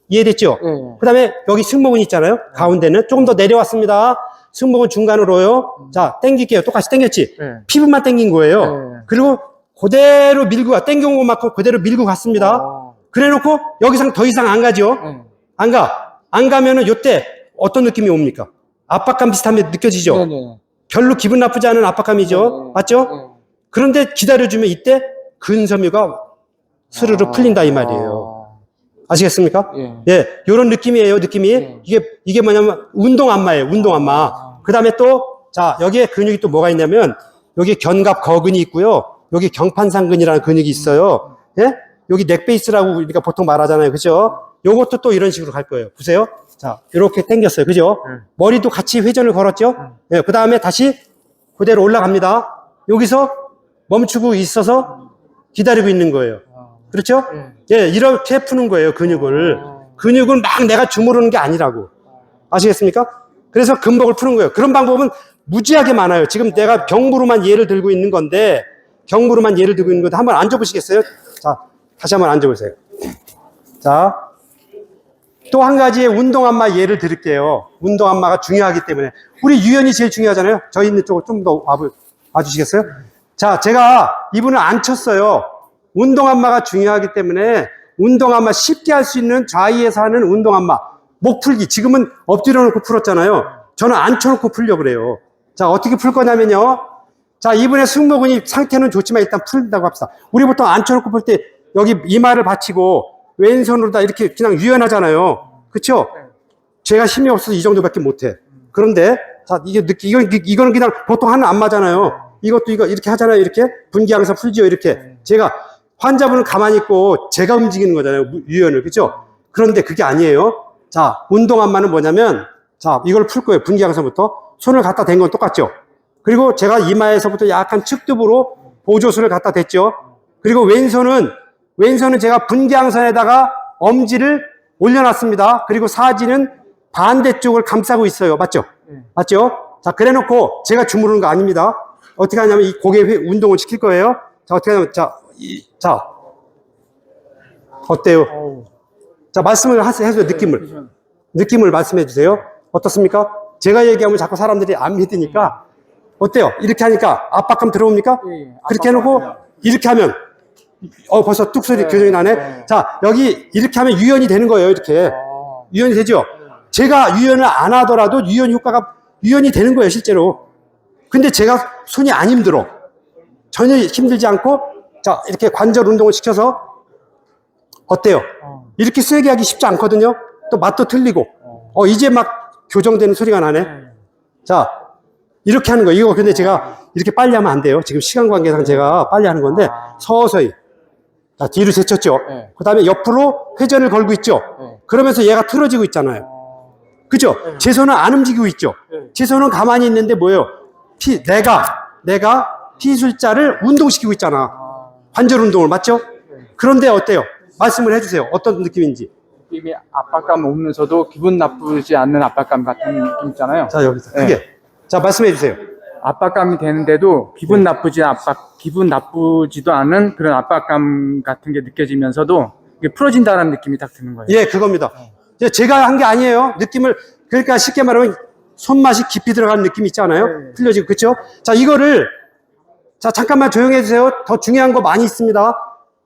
Speaker 1: 이해됐죠?
Speaker 2: 네.
Speaker 1: 그 다음에 여기 승모근 있잖아요. 가운데는 조금 더 내려왔습니다. 승모근 중간으로요. 자, 당길게요. 똑같이 당겼지?
Speaker 2: 네.
Speaker 1: 피부만 당긴 거예요.
Speaker 2: 네.
Speaker 1: 그리고 그대로 당겨온 것만큼 그대로 밀고 갔습니다. 그래 놓고 여기상 더 이상 안 가죠?
Speaker 2: 네.
Speaker 1: 안 가. 안 가면은 요때 어떤 느낌이 옵니까? 압박감 비슷한 게 느껴지죠?
Speaker 2: 네네.
Speaker 1: 별로 기분 나쁘지 않은 압박감이죠?
Speaker 2: 네.
Speaker 1: 맞죠?
Speaker 2: 네.
Speaker 1: 그런데 기다려주면 이때 근섬유가 스르르 풀린다 이 말이에요. 아시겠습니까?
Speaker 2: 예.
Speaker 1: 예, 요런 느낌이에요, 느낌이.
Speaker 2: 네.
Speaker 1: 이게 뭐냐면 운동 안마예요, 운동 안마. 그 다음에 또, 자, 여기에 근육이 또 뭐가 있냐면, 여기 견갑 거근이 있고요. 여기 경판상근이라는 근육이 있어요. 예? 여기 넥베이스라고 우리가 보통 말하잖아요. 그죠? 요것도 또 이런 식으로 갈 거예요. 보세요. 자, 이렇게 당겼어요. 그죠? 머리도 같이 회전을 걸었죠? 예, 그 다음에 다시 그대로 올라갑니다. 여기서 멈추고 있어서 기다리고 있는 거예요. 그렇죠? 예, 이렇게 푸는 거예요, 근육을. 근육은 막 내가 주무르는 게 아니라고. 아시겠습니까? 그래서 근복을 푸는 거예요. 그런 방법은 무지하게 많아요. 지금 내가 경부로만 예를 들고 있는 건데, 한번 앉아보시겠어요? 자, 다시 한번 앉아보세요. 자, 또 한 가지의 운동 안마 예를 드릴게요. 운동 안마가 중요하기 때문에. 우리 유연이 제일 중요하잖아요. 저희 있는 쪽으로 좀 더 와주시겠어요? 자, 제가 이분을 안 쳤어요. 운동 안마가 중요하기 때문에 운동 안마 쉽게 할 수 있는 좌위에서 하는 운동 안마. 목 풀기. 지금은 엎드려 놓고 풀었잖아요. 저는 앉혀놓고 풀려고 그래요. 자, 어떻게 풀 거냐면요. 자, 이분의 승모근이 상태는 좋지만 일단 풀린다고 합시다. 우리 보통 앉혀놓고 풀 때 여기 이마를 받치고 왼손으로 다 이렇게 그냥 유연하잖아요. 그쵸? 제가 힘이 없어서 이 정도밖에 못해. 그런데, 자, 이거는 그냥 보통 하는 안마잖아요. 이것도 이렇게 하잖아요. 이렇게. 분기하면서 풀지요. 이렇게. 제가, 환자분은 가만히 있고 제가 움직이는 거잖아요. 유연을. 그죠? 그런데 그게 아니에요. 자, 운동 안마는 뭐냐면, 자, 이걸 풀 거예요. 분기항서부터. 손을 갖다 댄 건 똑같죠? 그리고 제가 이마에서부터 약간 측두부로 보조술을 갖다 댔죠? 그리고 왼손은 제가 분기항선에다가 엄지를 올려놨습니다. 그리고 사지는 반대쪽을 감싸고 있어요. 맞죠? 맞죠? 자, 그래 놓고 제가 주무르는 거 아닙니다. 어떻게 하냐면 이 고개 운동을 시킬 거예요. 자, 어떻게 하냐면, 자, 어때요? 자, 말씀을 해주세요. 느낌을 말씀해 주세요. 어떻습니까? 제가 얘기하면 자꾸 사람들이 안 믿으니까, 어때요? 이렇게 하니까 압박감 들어옵니까? 그렇게 해놓고, 이렇게 하면, 벌써 뚝소리 교정이 나네? 자, 여기 이렇게 하면 유연이 되는 거예요. 이렇게. 유연이 되죠? 제가 유연을 안 하더라도 유연이 되는 거예요. 실제로. 근데 제가 손이 안 힘들어. 전혀 힘들지 않고, 자, 이렇게 관절 운동을 시켜서, 어때요? 이렇게 세게 하기 쉽지 않거든요? 또 맛도 틀리고. 이제 막 교정되는 소리가 나네? 자, 이렇게 하는 거예요. 이거 근데 제가 이렇게 빨리 하면 안 돼요. 지금 시간 관계상 제가 빨리 하는 건데, 서서히. 자, 뒤로 제쳤죠? 그 다음에 옆으로 회전을 걸고 있죠? 그러면서 얘가 틀어지고 있잖아요. 그죠? 제 손은 안 움직이고 있죠? 제 손은 가만히 있는데 뭐예요? 내가 P술자를 운동시키고 있잖아. 관절 운동을, 맞죠? 그런데 어때요? 말씀을 해주세요. 어떤 느낌인지.
Speaker 3: 느낌이 압박감 오면서도 기분 나쁘지 않는 압박감 같은 느낌 있잖아요.
Speaker 1: 자, 여기서 크게. 자, 말씀해 주세요.
Speaker 3: 압박감이 되는데도 기분 나쁘지도 않은 그런 압박감 같은 게 느껴지면서도 이게 풀어진다는 느낌이 딱 드는 거예요.
Speaker 1: 예, 그겁니다. 이제 제가 한 게 아니에요. 느낌을, 그러니까 쉽게 말하면 손맛이 깊이 들어가는 느낌 있잖아요. 풀려지고, 그쵸? 자, 자, 잠깐만 조용히 해주세요. 더 중요한 거 많이 있습니다.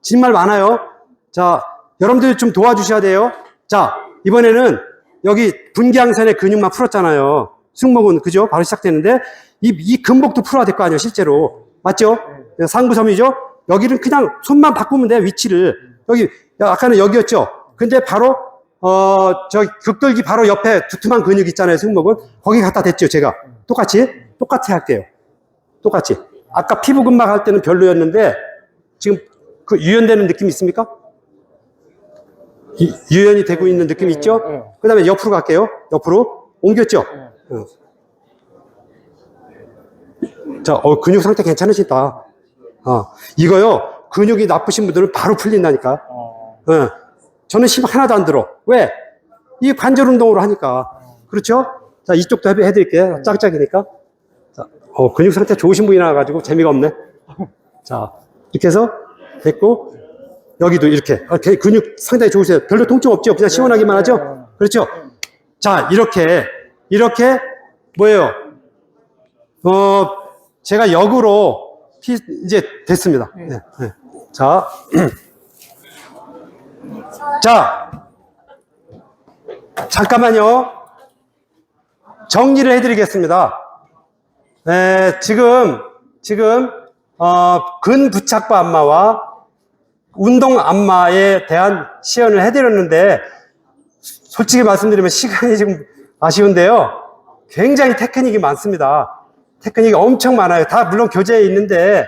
Speaker 1: 정말 많아요. 자, 여러분들 좀 도와주셔야 돼요. 자, 이번에는 여기 분기항선의 근육만 풀었잖아요. 승모근, 그죠? 바로 시작되는데, 이 근복도 풀어야 될 거 아니에요, 실제로. 맞죠? 상부섬이죠? 여기는 그냥 손만 바꾸면 돼요, 위치를. 아까는 여기였죠? 근데 바로, 극돌기 바로 옆에 두툼한 근육 있잖아요, 승모근. 거기 갖다 댔죠, 제가. 똑같이 할게요. 똑같이. 아까 피부 근막 할 때는 별로였는데, 지금 그 유연되는 느낌 있습니까? 유연이 되고 있는 느낌 있죠? 그 다음에 옆으로 갈게요. 옆으로. 옮겼죠? 자, 근육 상태 괜찮으시다. 이거요, 근육이 나쁘신 분들은 바로 풀린다니까. 저는 힘 하나도 안 들어. 왜? 이 관절 운동으로 하니까. 그렇죠? 자, 이쪽도 해드릴게요. 짝짝이니까. 자, 근육 상태 좋으신 분이 나와가지고 재미가 없네. 자, 이렇게 해서 됐고, 여기도 이렇게 근육 상당히 좋으세요. 별로 통증 없죠? 그냥 시원하기만 하죠? 그렇죠? 자, 이렇게 뭐예요? 제가 역으로 이제 됐습니다. 네, 네. 자, 자, 잠깐만요. 정리를 해드리겠습니다. 지금 근부착부 안마와 운동 안마에 대한 시연을 해드렸는데, 솔직히 말씀드리면 시간이 지금 아쉬운데요. 굉장히 테크닉이 많습니다. 테크닉이 엄청 많아요. 다 물론 교재에 있는데,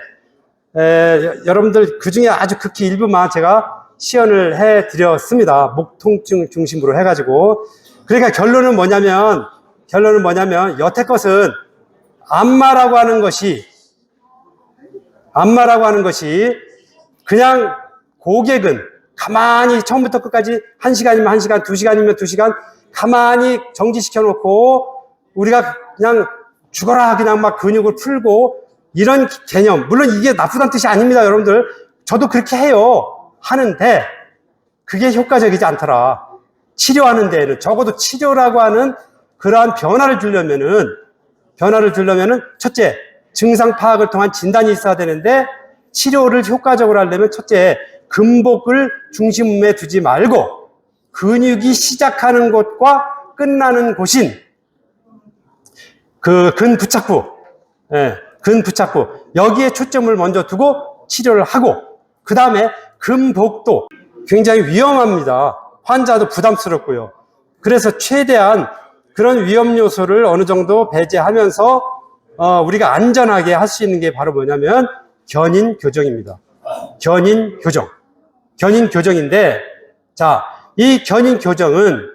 Speaker 1: 여러분들 그 중에 아주 극히 일부만 제가 시연을 해드렸습니다. 목 통증 중심으로 해가지고. 그러니까 결론은 뭐냐면, 여태 것은 안마라고 하는 것이 그냥 고객은 가만히 처음부터 끝까지 1시간이면 1시간, 2시간이면 2시간 가만히 정지시켜 놓고 우리가 그냥 죽어라 그냥 막 근육을 풀고 이런 개념, 물론 이게 나쁘다는 뜻이 아닙니다, 여러분들. 저도 그렇게 해요. 하는데 그게 효과적이지 않더라. 치료하는 데에는, 적어도 치료라고 하는 그러한 변화를 주려면은 첫째, 증상 파악을 통한 진단이 있어야 되는데, 치료를 효과적으로 하려면 첫째, 근복을 중심에 두지 말고 근육이 시작하는 곳과 끝나는 곳인 그 근부착부, 근부착부, 여기에 초점을 먼저 두고 치료를 하고, 그 다음에 근복도 굉장히 위험합니다. 환자도 부담스럽고요. 그래서 최대한 그런 위험 요소를 어느 정도 배제하면서 우리가 안전하게 할 수 있는 게 바로 뭐냐면 견인 교정입니다. 견인 교정인데, 자, 이 견인 교정은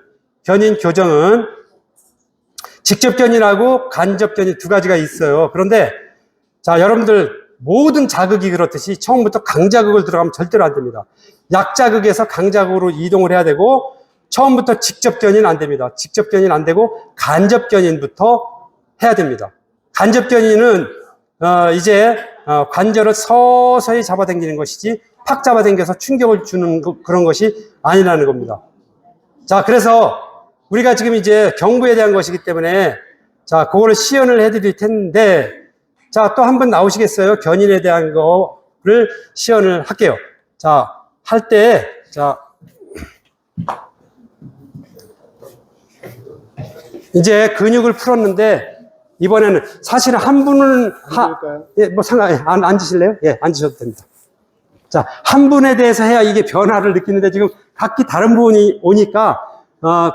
Speaker 1: 직접 견인하고 간접 견인 두 가지가 있어요. 그런데 자, 여러분들 모든 자극이 그렇듯이 처음부터 강자극을 들어가면 절대로 안 됩니다. 약자극에서 강자극으로 이동을 해야 되고, 처음부터 직접 견인 안 됩니다. 직접 견인 안 되고 간접 견인부터 해야 됩니다. 간접 견인은 이제 관절을 서서히 잡아당기는 것이지 팍 잡아당겨서 충격을 주는 그런 것이 아니라는 겁니다. 자, 그래서 우리가 지금 이제 경부에 대한 것이기 때문에 자, 그거를 시연을 해드릴 텐데, 자, 또 한 번 나오시겠어요? 견인에 대한 거를 시연을 할게요. 자, 할 때, 자, 이제 근육을 풀었는데, 이번에는 사실은 한 분은 예, 뭐 앉으실래요? 예, 앉으셔도 됩니다. 자, 한 분에 대해서 해야 이게 변화를 느끼는데, 지금 각기 다른 분이 오니까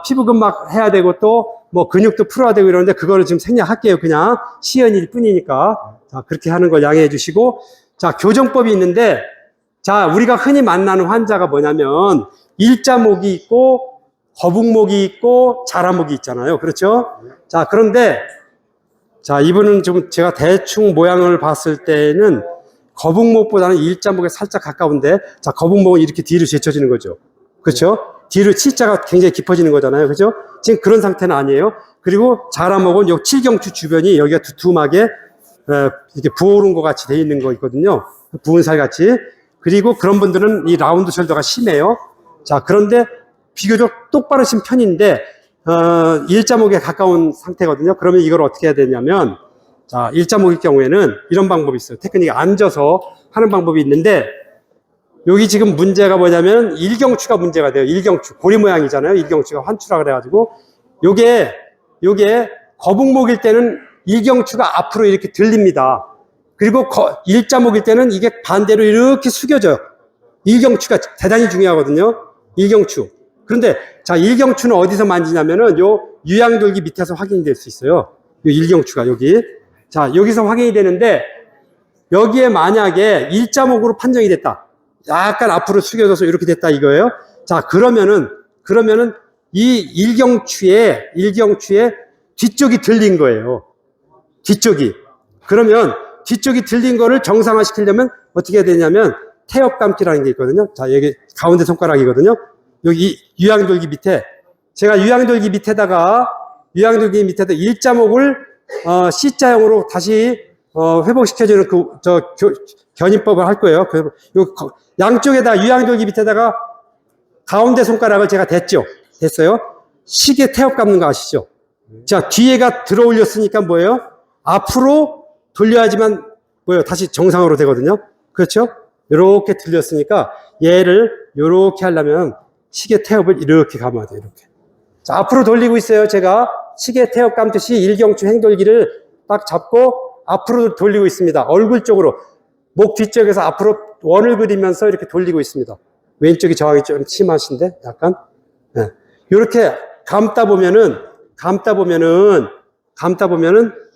Speaker 1: 피부근막 해야 되고 또 뭐 근육도 풀어야 되고 이러는데, 그거를 지금 생략할게요. 그냥 시연일 뿐이니까. 자, 그렇게 하는 걸 양해해 주시고, 자, 교정법이 있는데, 자, 우리가 흔히 만나는 환자가 뭐냐면 일자목이 있고 거북목이 있고 자라목이 있잖아요. 그렇죠? 자, 그런데 자, 이분은 좀 제가 대충 모양을 봤을 때는 거북목보다는 일자목에 살짝 가까운데, 자, 거북목은 이렇게 뒤로 제쳐지는 거죠. 그렇죠? 뒤로 C자가 굉장히 깊어지는 거잖아요. 그죠? 지금 그런 상태는 아니에요. 그리고 자라목은 요 칠경추 주변이 여기가 두툼하게 이렇게 부어오른 것 같이 돼 있는 거 있거든요. 부은 살 같이. 그리고 그런 분들은 이 라운드 숄더가 심해요. 자, 그런데 비교적 똑바르신 편인데 일자목에 가까운 상태거든요. 그러면 이걸 어떻게 해야 되냐면, 자, 일자목일 경우에는 이런 방법이 있어요. 테크닉이 앉아서 하는 방법이 있는데, 여기 지금 문제가 뭐냐면 일경추가 문제가 돼요. 일경추. 고리 모양이잖아요. 일경추가 환추라 그래가지고, 요게 거북목일 때는 일경추가 앞으로 이렇게 들립니다. 그리고 일자목일 때는 이게 반대로 이렇게 숙여져요. 일경추가 대단히 중요하거든요. 일경추. 그런데 자, 일경추는 어디서 만지냐면은 요 유양돌기 밑에서 확인이 될 수 있어요. 요 일경추가 여기. 자, 여기서 확인이 되는데, 여기에 만약에 일자목으로 판정이 됐다. 약간 앞으로 숙여져서 이렇게 됐다 이거예요. 자, 그러면은 이 일경추의 뒤쪽이 들린 거예요. 뒤쪽이. 그러면 뒤쪽이 들린 거를 정상화시키려면 어떻게 해야 되냐면 태엽감기라는 게 있거든요. 자, 여기 가운데 손가락이거든요. 여기 유양돌기 밑에, 제가 유양돌기 밑에다 일자목을 C자형으로 다시 회복시켜주는 견인법을 할 거예요. 양쪽에다 유양돌기 밑에다가 가운데 손가락을 제가 댔죠. 됐어요. 시계 태엽 감는 거 아시죠? 자, 뒤에가 들어 올렸으니까 뭐예요? 앞으로 돌려야지만 뭐예요? 다시 정상으로 되거든요. 그렇죠? 이렇게 들렸으니까 얘를 이렇게 하려면 시계 태엽을 이렇게 감아야 돼요. 이렇게. 자, 앞으로 돌리고 있어요. 제가 시계 태엽 감듯이 일경추 행돌기를 딱 잡고 앞으로 돌리고 있습니다. 얼굴 쪽으로, 목 뒤쪽에서 앞으로 원을 그리면서 이렇게 돌리고 있습니다. 왼쪽이 저항이 좀 심하신데 약간. 네. 이렇게 감다 보면은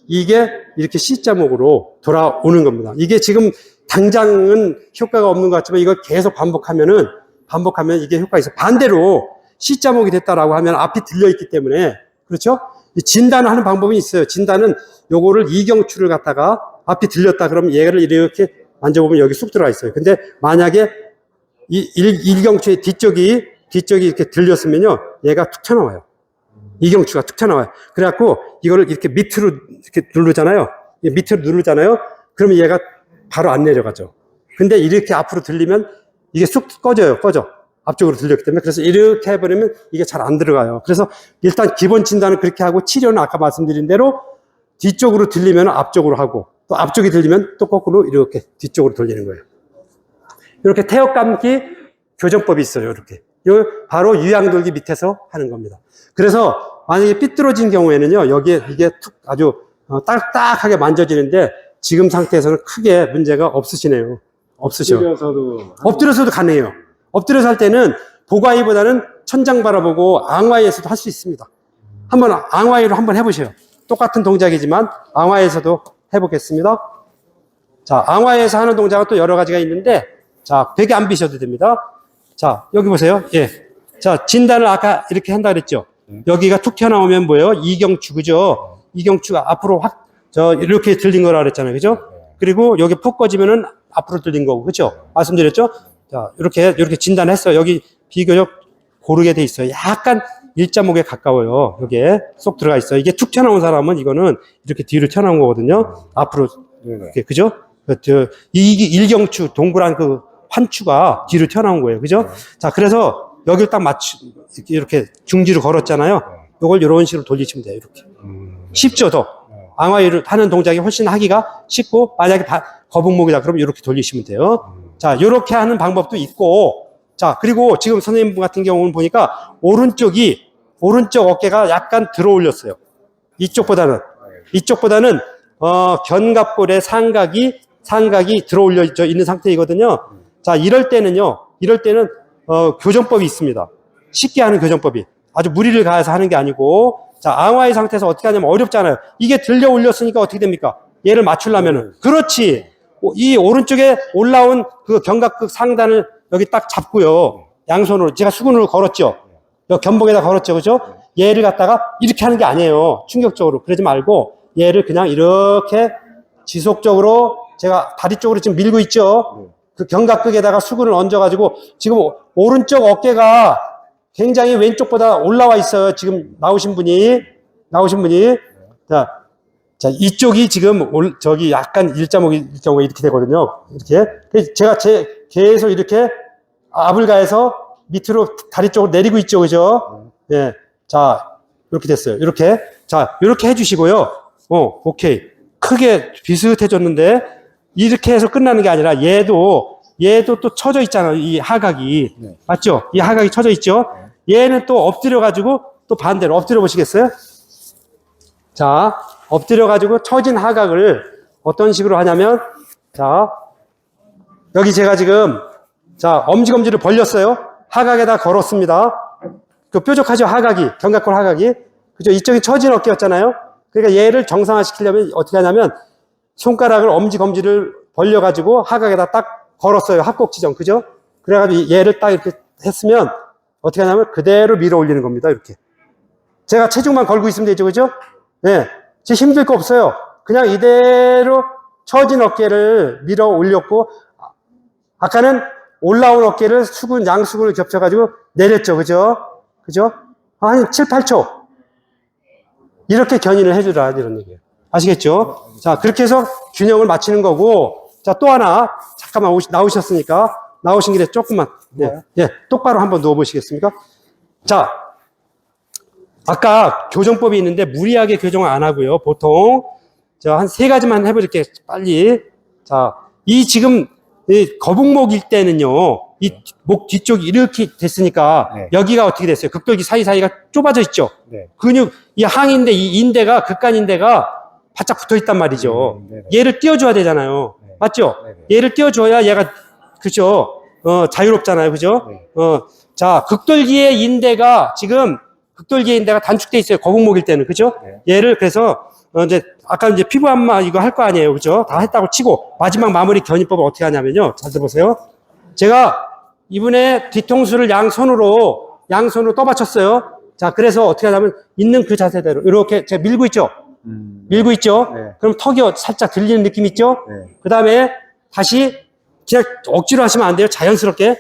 Speaker 1: 이게 이렇게 C자목으로 돌아오는 겁니다. 이게 지금 당장은 효과가 없는 것 같지만 이걸 계속 반복하면 이게 효과가 있어요. 반대로 C자목이 됐다라고 하면 앞이 들려있기 때문에, 그렇죠? 진단하는 방법이 있어요. 진단은 요거를 이경추를 갖다가 앞이 들렸다 그러면 얘를 이렇게 만져보면 여기 쑥 들어가 있어요. 근데 만약에 일경추의 뒤쪽이 이렇게 들렸으면요, 얘가 툭 튀어나와요. 이경추가 툭 튀어나와요. 그래갖고 이거를 이렇게 밑으로 이렇게 누르잖아요. 밑으로 누르잖아요. 그러면 얘가 바로 안 내려가죠. 근데 이렇게 앞으로 들리면 이게 쑥 꺼져. 앞쪽으로 들렸기 때문에. 그래서 이렇게 해버리면 이게 잘 안 들어가요. 그래서 일단 기본 진단은 그렇게 하고, 치료는 아까 말씀드린 대로 뒤쪽으로 들리면 앞쪽으로 하고, 또 앞쪽이 들리면 또 거꾸로 이렇게 뒤쪽으로 돌리는 거예요. 이렇게 태엽 감기 교정법이 있어요. 이렇게. 바로 유양돌기 밑에서 하는 겁니다. 그래서 만약에 삐뚤어진 경우에는요, 여기에 이게 툭 아주 딱딱하게 만져지는데 지금 상태에서는 크게 문제가 없으시네요. 없으셔. 엎드려서도 가능해요. 엎드려서 할 때는 보가이보다는 천장 바라보고 앙와이에서도 할 수 있습니다. 한번 앙와이로 한번 해보세요. 똑같은 동작이지만 앙와이에서도 해보겠습니다. 자, 앙와이에서 하는 동작은 또 여러 가지가 있는데, 자, 베개 안 비셔도 됩니다. 자, 여기 보세요. 예. 자, 진단을 아까 이렇게 한다 그랬죠? 여기가 툭 튀어나오면 뭐예요? 이경추, 그죠? 이경추가 앞으로 이렇게 들린 거라 그랬잖아요. 그죠? 그리고 여기 푹 꺼지면은 앞으로 들린 거고, 그죠? 말씀드렸죠? 자, 이렇게 진단했어요. 여기 비교적 고르게 돼 있어요. 약간 일자목에 가까워요. 여기에 쏙 들어가 있어요. 이게 툭 튀어나온 사람은 이거는 이렇게 뒤로 튀어나온 거거든요. 앞으로, 이렇게, 그죠? 이게 일경추, 동그란 그 환추가 뒤로 튀어나온 거예요. 그죠? 자, 그래서 여기를 딱 이렇게 중지로 걸었잖아요. 이걸 이런 식으로 돌리시면 돼요. 이렇게. 쉽죠, 더. 앙화이를 하는 동작이 훨씬 하기가 쉽고, 만약에 거북목이다 그러면 이렇게 돌리시면 돼요. 자, 이렇게 하는 방법도 있고, 자, 그리고 지금 선생님 같은 경우는 보니까 오른쪽 어깨가 약간 들어 올렸어요. 이쪽보다는 견갑골의 상각이 들어 올려 있는 상태이거든요. 자, 이럴 때는 교정법이 있습니다. 쉽게 하는 교정법이. 아주 무리를 가해서 하는 게 아니고, 자, 앙화의 상태에서 어떻게 하냐면 어렵잖아요. 이게 들려 올렸으니까 어떻게 됩니까? 얘를 맞추려면은. 그렇지. 이 오른쪽에 올라온 그 견갑극 상단을 여기 딱 잡고요. 양손으로. 제가 수근으로 걸었죠. 여기 견봉에다 걸었죠. 그죠? 얘를 갖다가 이렇게 하는 게 아니에요. 충격적으로. 그러지 말고 얘를 그냥 이렇게 지속적으로 제가 다리 쪽으로 지금 밀고 있죠. 그 견갑극에다가 수근을 얹어가지고 지금 오른쪽 어깨가 굉장히 왼쪽보다 올라와 있어요. 지금 나오신 분이. 자, 이쪽이 지금 저기 약간 일자목이 이렇게 되거든요. 이렇게. 제가 계속 이렇게 압을 가해서 밑으로 다리 쪽으로 내리고 있죠. 그죠? 예. 자, 이렇게 됐어요. 이렇게. 자, 이렇게 해주시고요. 오케이. 크게 비슷해졌는데, 이렇게 해서 끝나는 게 아니라 얘도 또 쳐져 있잖아요. 이 하각이. 맞죠? 이 하각이 쳐져 있죠? 얘는 또 엎드려가지고 또 반대로 엎드려 보시겠어요? 자, 엎드려가지고 처진 하각을 어떤 식으로 하냐면, 자, 여기 제가 지금, 자, 엄지검지를 벌렸어요. 하각에다 걸었습니다. 그 뾰족하죠? 하각이, 견갑골 하각이. 그죠? 이쪽이 처진 어깨였잖아요. 그러니까 얘를 정상화 시키려면 어떻게 하냐면, 손가락을 엄지검지를 벌려가지고 하각에다 딱 걸었어요. 합곡지점. 그죠? 그래가지고 얘를 딱 이렇게 했으면, 어떻게 하냐면 그대로 밀어 올리는 겁니다. 이렇게. 제가 체중만 걸고 있으면 되죠. 그죠? 네. 힘들 거 없어요. 그냥 이대로 처진 어깨를 밀어 올렸고, 아까는 올라온 어깨를 양수근을 겹쳐가지고 내렸죠. 그죠? 한 7, 8초. 이렇게 견인을 해주라. 이런 얘기예요. 아시겠죠? 자, 그렇게 해서 균형을 맞추는 거고, 자, 또 하나, 잠깐만 나오셨으니까, 나오신 길에 조금만, 예, 똑바로 한번 누워보시겠습니까? 자, 아까 교정법이 있는데 무리하게 교정을 안 하고요. 보통, 자, 한 3가지만 해볼게요. 빨리. 자, 이 지금, 이 거북목일 때는요, 이 목 뒤쪽이 이렇게 됐으니까,
Speaker 4: 네.
Speaker 1: 여기가 어떻게 됐어요? 극돌기 사이사이가 좁아져 있죠?
Speaker 4: 네.
Speaker 1: 근육, 이 항인대, 이 인대가, 극간인대가 바짝 붙어 있단 말이죠.
Speaker 4: 네네.
Speaker 1: 얘를 띄워줘야 되잖아요.
Speaker 4: 네.
Speaker 1: 맞죠?
Speaker 4: 네네.
Speaker 1: 얘를 띄워줘야 얘가, 그죠? 자유롭잖아요. 그죠?
Speaker 4: 네.
Speaker 1: 자, 극돌기의 인대가, 지금, 극돌기의 인대가 단축돼 있어요. 거북목일 때는. 그죠?
Speaker 4: 네.
Speaker 1: 얘를 그래서, 이제, 아까 이제 피부 안마 이거 할 거 아니에요. 그죠? 다 했다고 치고, 마지막 마무리 견인법을 어떻게 하냐면요. 잘 들어보세요. 제가 이분의 뒤통수를 양손으로 떠받쳤어요. 자, 그래서 어떻게 하냐면, 있는 그 자세대로, 이렇게 제가 밀고 있죠? 밀고 있죠?
Speaker 4: 네.
Speaker 1: 그럼 턱이 살짝 들리는 느낌 있죠?
Speaker 4: 네.
Speaker 1: 그 다음에 다시 그냥 억지로 하시면 안 돼요. 자연스럽게.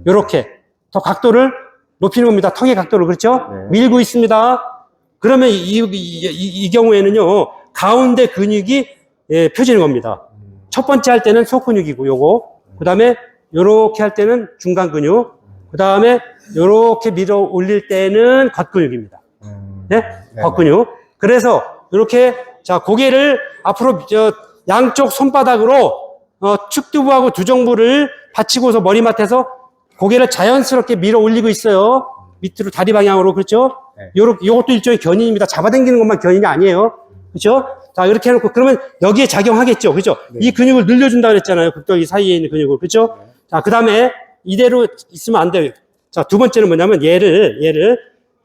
Speaker 1: 요렇게. 더 각도를 높이는 겁니다. 턱의 각도를. 그렇죠?
Speaker 4: 네.
Speaker 1: 밀고 있습니다. 그러면 이 경우에는요, 가운데 근육이 펴지는 겁니다. 첫 번째 할 때는 속 근육이고, 요거. 그 다음에 요렇게 할 때는 중간 근육. 그 다음에 요렇게 밀어 올릴 때는 겉 근육입니다. 네? 겉 근육. 그래서 이렇게 자 고개를 앞으로 양쪽 손바닥으로 측두부하고 두정부를 받치고서 머리맡에서 고개를 자연스럽게 밀어 올리고 있어요. 밑으로 다리 방향으로. 그렇죠?
Speaker 4: 네.
Speaker 1: 요것도 일종의 견인입니다. 잡아당기는 것만 견인이 아니에요. 그렇죠? 자, 이렇게 해놓고 그러면 여기에 작용하겠죠. 그렇죠?
Speaker 4: 네.
Speaker 1: 이 근육을 늘려준다 그랬잖아요. 극돌기 사이에 있는 근육을. 그렇죠?
Speaker 4: 네.
Speaker 1: 자, 그 다음에 이대로 있으면 안 돼요. 자, 두 번째는 뭐냐면 얘를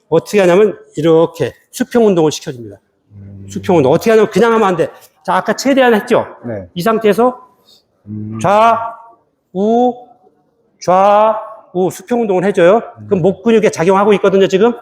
Speaker 1: 어떻게 하냐면 이렇게 수평 운동을 시켜줍니다. 수평 운동. 어떻게 하냐면 그냥 하면 안 돼. 자, 아까 최대한 했죠?
Speaker 4: 네.
Speaker 1: 이 상태에서 좌우 수평 운동을 해줘요. 그럼 목 근육에 작용하고 있거든요, 지금.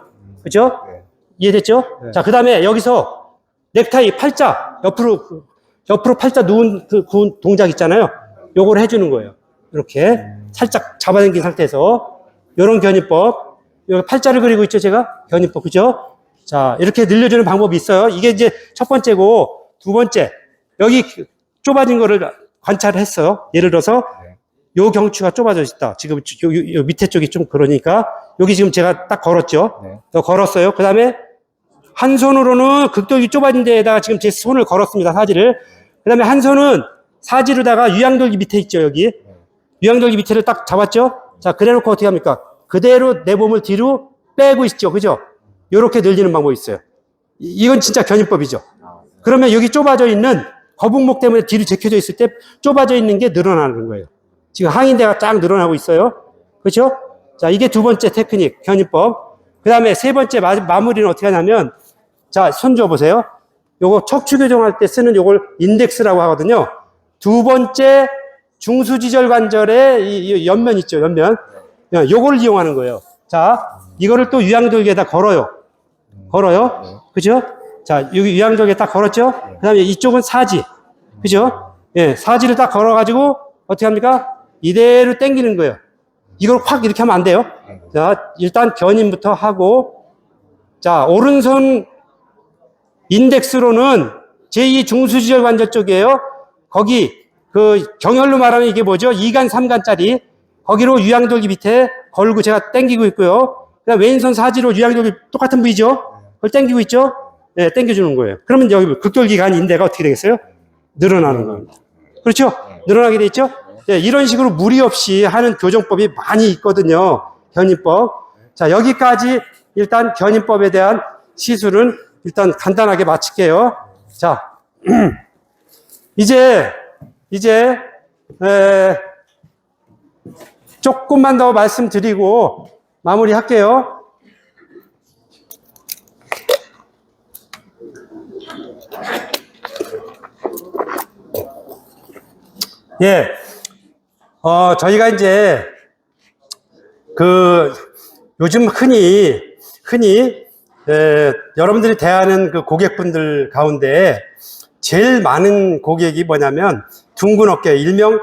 Speaker 1: 그죠?
Speaker 4: 네.
Speaker 1: 이해됐죠?
Speaker 4: 네.
Speaker 1: 자, 그 다음에 여기서 넥타이, 팔자, 옆으로 팔자 누운 그 동작 있잖아요. 요걸 해주는 거예요. 이렇게 살짝 잡아당긴 상태에서 요런 견인법. 여기 팔자를 그리고 있죠, 제가? 견인법, 그죠? 자, 이렇게 늘려주는 방법이 있어요. 이게 이제 첫 번째고, 두 번째. 여기 좁아진 거를 관찰했어요. 예를 들어서, 요 경추가 좁아져 있다. 지금 요 밑에 쪽이 좀 그러니까, 여기 지금 제가 딱 걸었죠?
Speaker 4: 네.
Speaker 1: 더 걸었어요. 그 다음에, 한 손으로는 극돌기 좁아진 데에다가 지금 제 손을 걸었습니다, 사지를. 그 다음에 한 손은 사지로다가 유양돌기 밑에 있죠, 여기. 유양돌기 밑에를 딱 잡았죠? 자, 그래 놓고 어떻게 합니까? 그대로 내 몸을 뒤로 빼고 있죠. 그죠? 요렇게 늘리는 방법이 있어요. 이건 진짜 견인법이죠. 그러면 여기 좁아져 있는 거북목 때문에 뒤로 제껴져 있을 때 좁아져 있는 게 늘어나는 거예요. 지금 항인대가 쫙 늘어나고 있어요. 그렇죠? 자, 이게 두 번째 테크닉, 견인법. 그 다음에 세 번째 마무리는 어떻게 하냐면, 자, 손 줘보세요. 요거 척추 교정할 때 쓰는 요걸 인덱스라고 하거든요. 두 번째 중수지절 관절의 이 옆면 있죠, 옆면. 요걸 이용하는 거예요. 자, 이거를 또 유양돌기에다 걸어요. 그죠? 자, 여기 유양돌기에 딱 걸었죠? 그 다음에 이쪽은 사지. 그죠? 예, 사지를 딱 걸어가지고, 어떻게 합니까? 이대로 당기는 거예요. 이걸 확 이렇게 하면 안 돼요. 자, 일단 견인부터 하고, 자, 오른손 인덱스로는 제2 중수지절 관절 쪽이에요. 거기, 그 경혈로 말하면 이게 뭐죠? 2간, 3간짜리. 거기로 유양돌기 밑에 걸고 제가 당기고 있고요. 그다음 왼손 사지로 유양돌기 똑같은 부위죠? 그걸 당기고 있죠? 네, 당겨주는 거예요. 그러면 여기 극돌기 간 인대가 어떻게 되겠어요? 늘어나는 겁니다. 그렇죠? 늘어나게 돼 있죠? 네, 이런 식으로 무리 없이 하는 교정법이 많이 있거든요. 견인법. 자, 여기까지 일단 견인법에 대한 시술은 일단 간단하게 마칠게요. 자, 이제 조금만 더 말씀드리고 마무리할게요. 예, 저희가 이제 요즘 흔히 여러분들이 대하는 그 고객분들 가운데 제일 많은 고객이 뭐냐면 둥근 어깨, 일명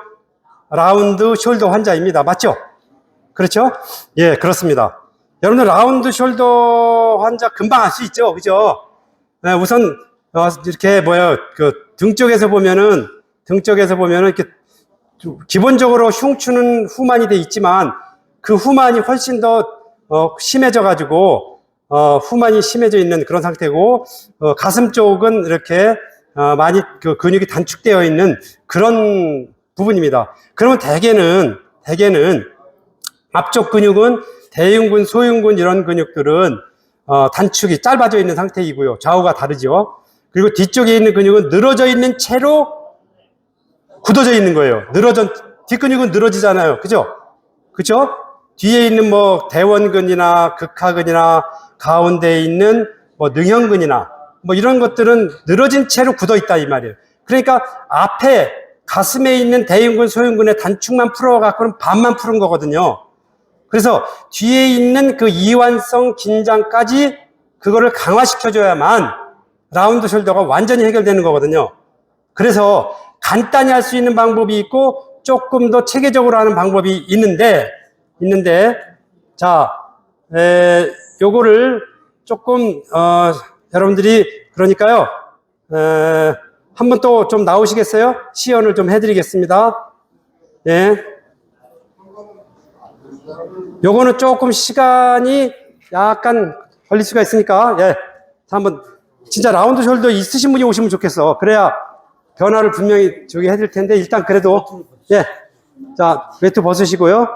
Speaker 1: 라운드 숄더 환자입니다. 맞죠? 그렇죠? 예, 그렇습니다. 여러분들 라운드 숄더 환자 금방 알 수 있죠? 그죠? 네, 우선 이렇게 등 쪽에서 보면은 이렇게 기본적으로 흉추는 후만이 돼 있지만 그 후만이 훨씬 더 심해져 가지고 후만이 심해져 있는 그런 상태고 가슴 쪽은 이렇게 많이 그 근육이 단축되어 있는 그런 부분입니다. 그러면 대개는 앞쪽 근육은 대흉근, 소흉근 이런 근육들은 단축이 짧아져 있는 상태이고요. 좌우가 다르죠. 그리고 뒤쪽에 있는 근육은 늘어져 있는 채로 굳어져 있는 거예요. 뒷근육은 늘어지잖아요. 그죠? 그죠? 뒤에 있는 뭐 대원근이나 극하근이나 가운데에 있는 뭐 능형근이나 뭐 이런 것들은 늘어진 채로 굳어 있다 이 말이에요. 그러니까 앞에 가슴에 있는 대흉근, 소흉근의 단축만 풀어갖고는 반만 푸른 거거든요. 그래서 뒤에 있는 그 이완성 긴장까지 그거를 강화시켜줘야만 라운드 숄더가 완전히 해결되는 거거든요. 그래서 간단히 할 수 있는 방법이 있고 조금 더 체계적으로 하는 방법이 있는데 자, 요거를 조금 여러분들이 그러니까요. 한번 또 좀 나오시겠어요? 시연을 좀 해드리겠습니다. 예. 요거는 조금 시간이 약간 걸릴 수가 있으니까, 예. 자, 한번, 진짜 라운드 숄더 있으신 분이 오시면 좋겠어. 그래야 변화를 분명히 해드릴 텐데, 일단 그래도, 예. 자, 매트 벗으시고요.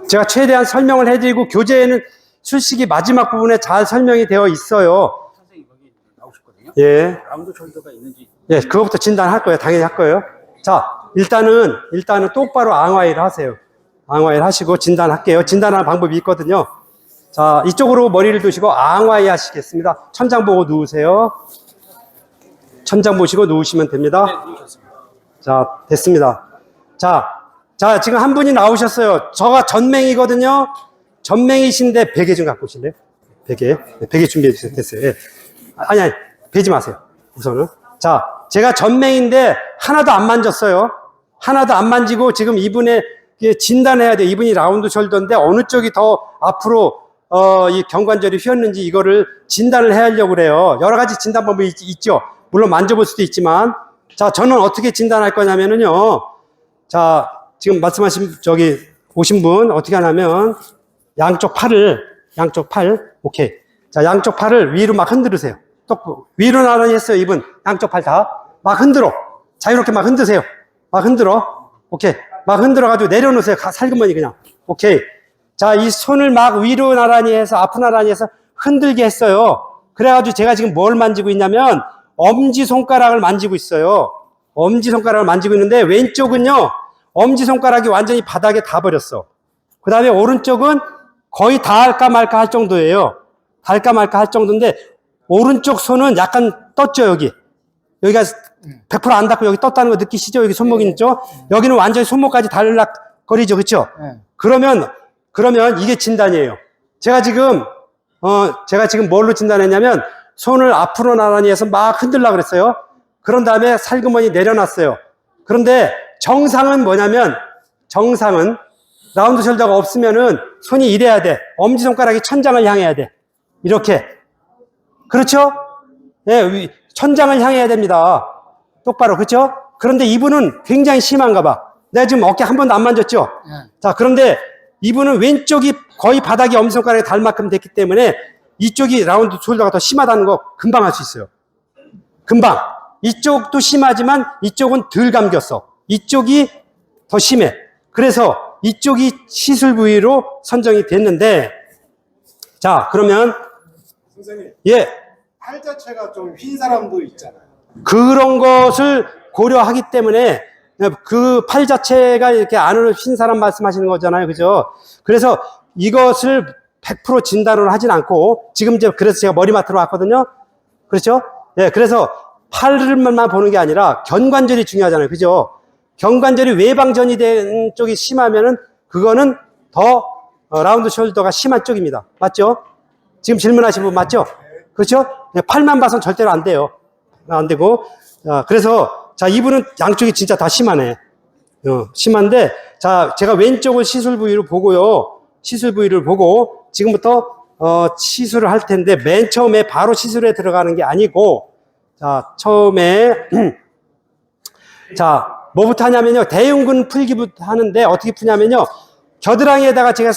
Speaker 1: 제가 최대한 설명을 해드리고, 교재에는 술식이 마지막 부분에 잘 설명이 되어 있어요.
Speaker 2: 선생님 거기 나오셨거든요.
Speaker 1: 예.
Speaker 2: 라운드 숄더가 있는지.
Speaker 1: 예, 그거부터 진단할 거예요. 당연히 할 거예요. 자, 일단은 똑바로 앙화일 하세요. 앙화일 하시고 진단할게요. 진단하는 방법이 있거든요. 자, 이쪽으로 머리를 두시고 앙화일 하시겠습니다. 천장 보고 누우세요. 천장 보시고 누우시면 됩니다.
Speaker 2: 네, 누우셨습니다.
Speaker 1: 자, 됐습니다. 자, 지금 한 분이 나오셨어요. 저가 전맹이거든요. 전맹이신데 베개 좀 갖고 오실래요? 베개 준비해 주세요. 됐어요. 예. 아니, 베지 마세요. 우선은. 자, 제가 전맹인데 하나도 안 만졌어요. 하나도 안 만지고 지금 이분의 진단해야 돼요. 이분이 라운드 숄더인데 어느 쪽이 더 앞으로 이 경관절이 휘었는지 이거를 진단을 해야 하려고 그래요. 여러 가지 진단 방법이 있죠. 물론 만져볼 수도 있지만. 자, 저는 어떻게 진단할 거냐면은요. 자, 지금 말씀하신 오신 분 어떻게 하냐면 양쪽 팔, 오케이. 자, 양쪽 팔을 위로 막 흔들으세요. 또 위로 나란히 했어요, 이분. 양쪽 팔 다. 막 흔들어. 자유롭게 막 흔드세요. 막 흔들어. 오케이. 막 흔들어가지고 내려놓으세요. 살금머니 그냥. 오케이. 자, 이 손을 막 위로 나란히 해서, 앞으로 나란히 해서 흔들게 했어요. 그래가지고 제가 지금 뭘 만지고 있냐면, 엄지손가락을 만지고 있어요. 엄지손가락을 만지고 있는데, 왼쪽은요, 엄지손가락이 완전히 바닥에 닿아버렸어. 그 다음에 오른쪽은 거의 닿을까 말까 할 정도예요. 닿을까 말까 할 정도인데, 오른쪽 손은 약간 떴죠, 여기가 100% 안 닿고 여기 떴다는 거 느끼시죠? 여기 손목이 있죠? 여기는 완전히 손목까지 달락거리죠, 그쵸?
Speaker 2: 네.
Speaker 1: 그러면 이게 진단이에요. 제가 지금 뭘로 진단했냐면, 손을 앞으로 나란히 해서 막 흔들려고 그랬어요. 그런 다음에 살그머니 내려놨어요. 그런데 정상은 뭐냐면, 라운드 숄더가 없으면은 손이 이래야 돼. 엄지손가락이 천장을 향해야 돼. 이렇게. 그렇죠? 예, 천장을 향해야 됩니다. 똑바로, 그렇죠? 그런데 이분은 굉장히 심한가 봐. 내가 지금 어깨 한 번도 안 만졌죠?
Speaker 2: 네.
Speaker 1: 자, 그런데 이분은 왼쪽이 거의 바닥이 엄지손가락에 닿을 만큼 됐기 때문에 이쪽이 라운드 숄더가 더 심하다는 거 금방 알 수 있어요. 금방. 이쪽도 심하지만 이쪽은 덜 감겼어. 이쪽이 더 심해. 그래서 이쪽이 시술 부위로 선정이 됐는데, 자, 그러면
Speaker 4: 선생님,
Speaker 1: 예,
Speaker 4: 팔 자체가 좀 휜 사람도 있잖아요.
Speaker 1: 그런 것을 고려하기 때문에 그 팔 자체가 이렇게 안으로 휜 사람 말씀하시는 거잖아요. 그죠? 그래서 이것을 100% 진단을 하진 않고 지금 그래서 제가 머리맡으로 왔거든요. 그렇죠? 예, 그래서 팔만 보는 게 아니라 견관절이 중요하잖아요. 그죠? 견관절이 외방전이 된 쪽이 심하면은 그거는 더 라운드 숄더가 심한 쪽입니다. 맞죠? 지금 질문하신 분 맞죠? 그렇죠? 팔만 봐선 절대로 안 돼요. 안 되고. 그래서, 자, 이분은 양쪽이 진짜 다 심하네. 심한데, 자, 제가 왼쪽을 시술 부위로 보고요. 시술 부위를 보고, 지금부터, 시술을 할 텐데, 맨 처음에 바로 시술에 들어가는 게 아니고, 자, 처음에, 자, 뭐부터 하냐면요. 대흉근 풀기부터 하는데, 어떻게 푸냐면요. 겨드랑이에다가 제가,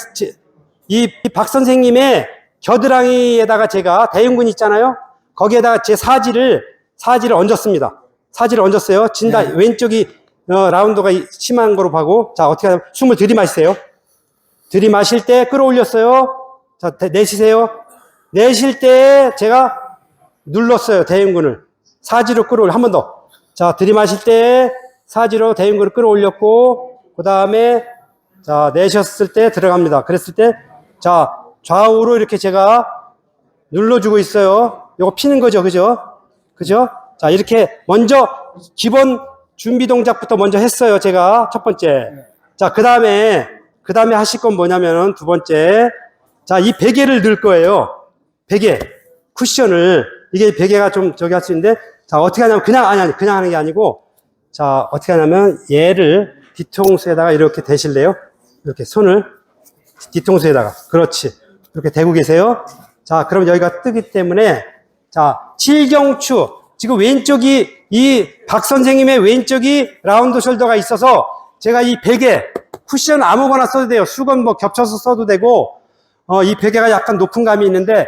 Speaker 1: 이 박 선생님의 겨드랑이에다가 제가 대흉근 있잖아요. 거기에다가 제 사지를 얹었습니다. 사지를 얹었어요. 왼쪽이, 라운드가 심한 거로 보고, 자, 어떻게 하냐면, 숨을 들이마시세요. 들이마실 때 끌어올렸어요. 자, 내쉬세요. 내쉴 때 제가 눌렀어요. 대흉근을. 사지로 끌어올려. 한 번 더. 자, 들이마실 때 사지로 대흉근을 끌어올렸고, 그 다음에, 자, 내쉬었을 때 들어갑니다. 그랬을 때, 자, 좌우로 이렇게 제가 눌러주고 있어요. 요거 피는 거죠. 그죠? 그죠? 자, 이렇게 먼저 기본 준비 동작부터 먼저 했어요. 제가 첫 번째. 자, 그 다음에 하실 건 뭐냐면은 두 번째. 자, 이 베개를 넣을 거예요. 베개. 쿠션을. 이게 베개가 좀 저기 할 수 있는데, 자, 어떻게 하냐면 그냥 하는 게 아니고, 자, 어떻게 하냐면 얘를 뒤통수에다가 이렇게 대실래요? 이렇게 손을 뒤통수에다가. 그렇지. 이렇게 대고 계세요. 자, 그럼 여기가 뜨기 때문에, 자, 칠경추. 지금 왼쪽이, 이 박 선생님의 왼쪽이 라운드 숄더가 있어서 제가 이 베개, 쿠션 아무거나 써도 돼요. 수건 뭐 겹쳐서 써도 되고, 이 베개가 약간 높은 감이 있는데,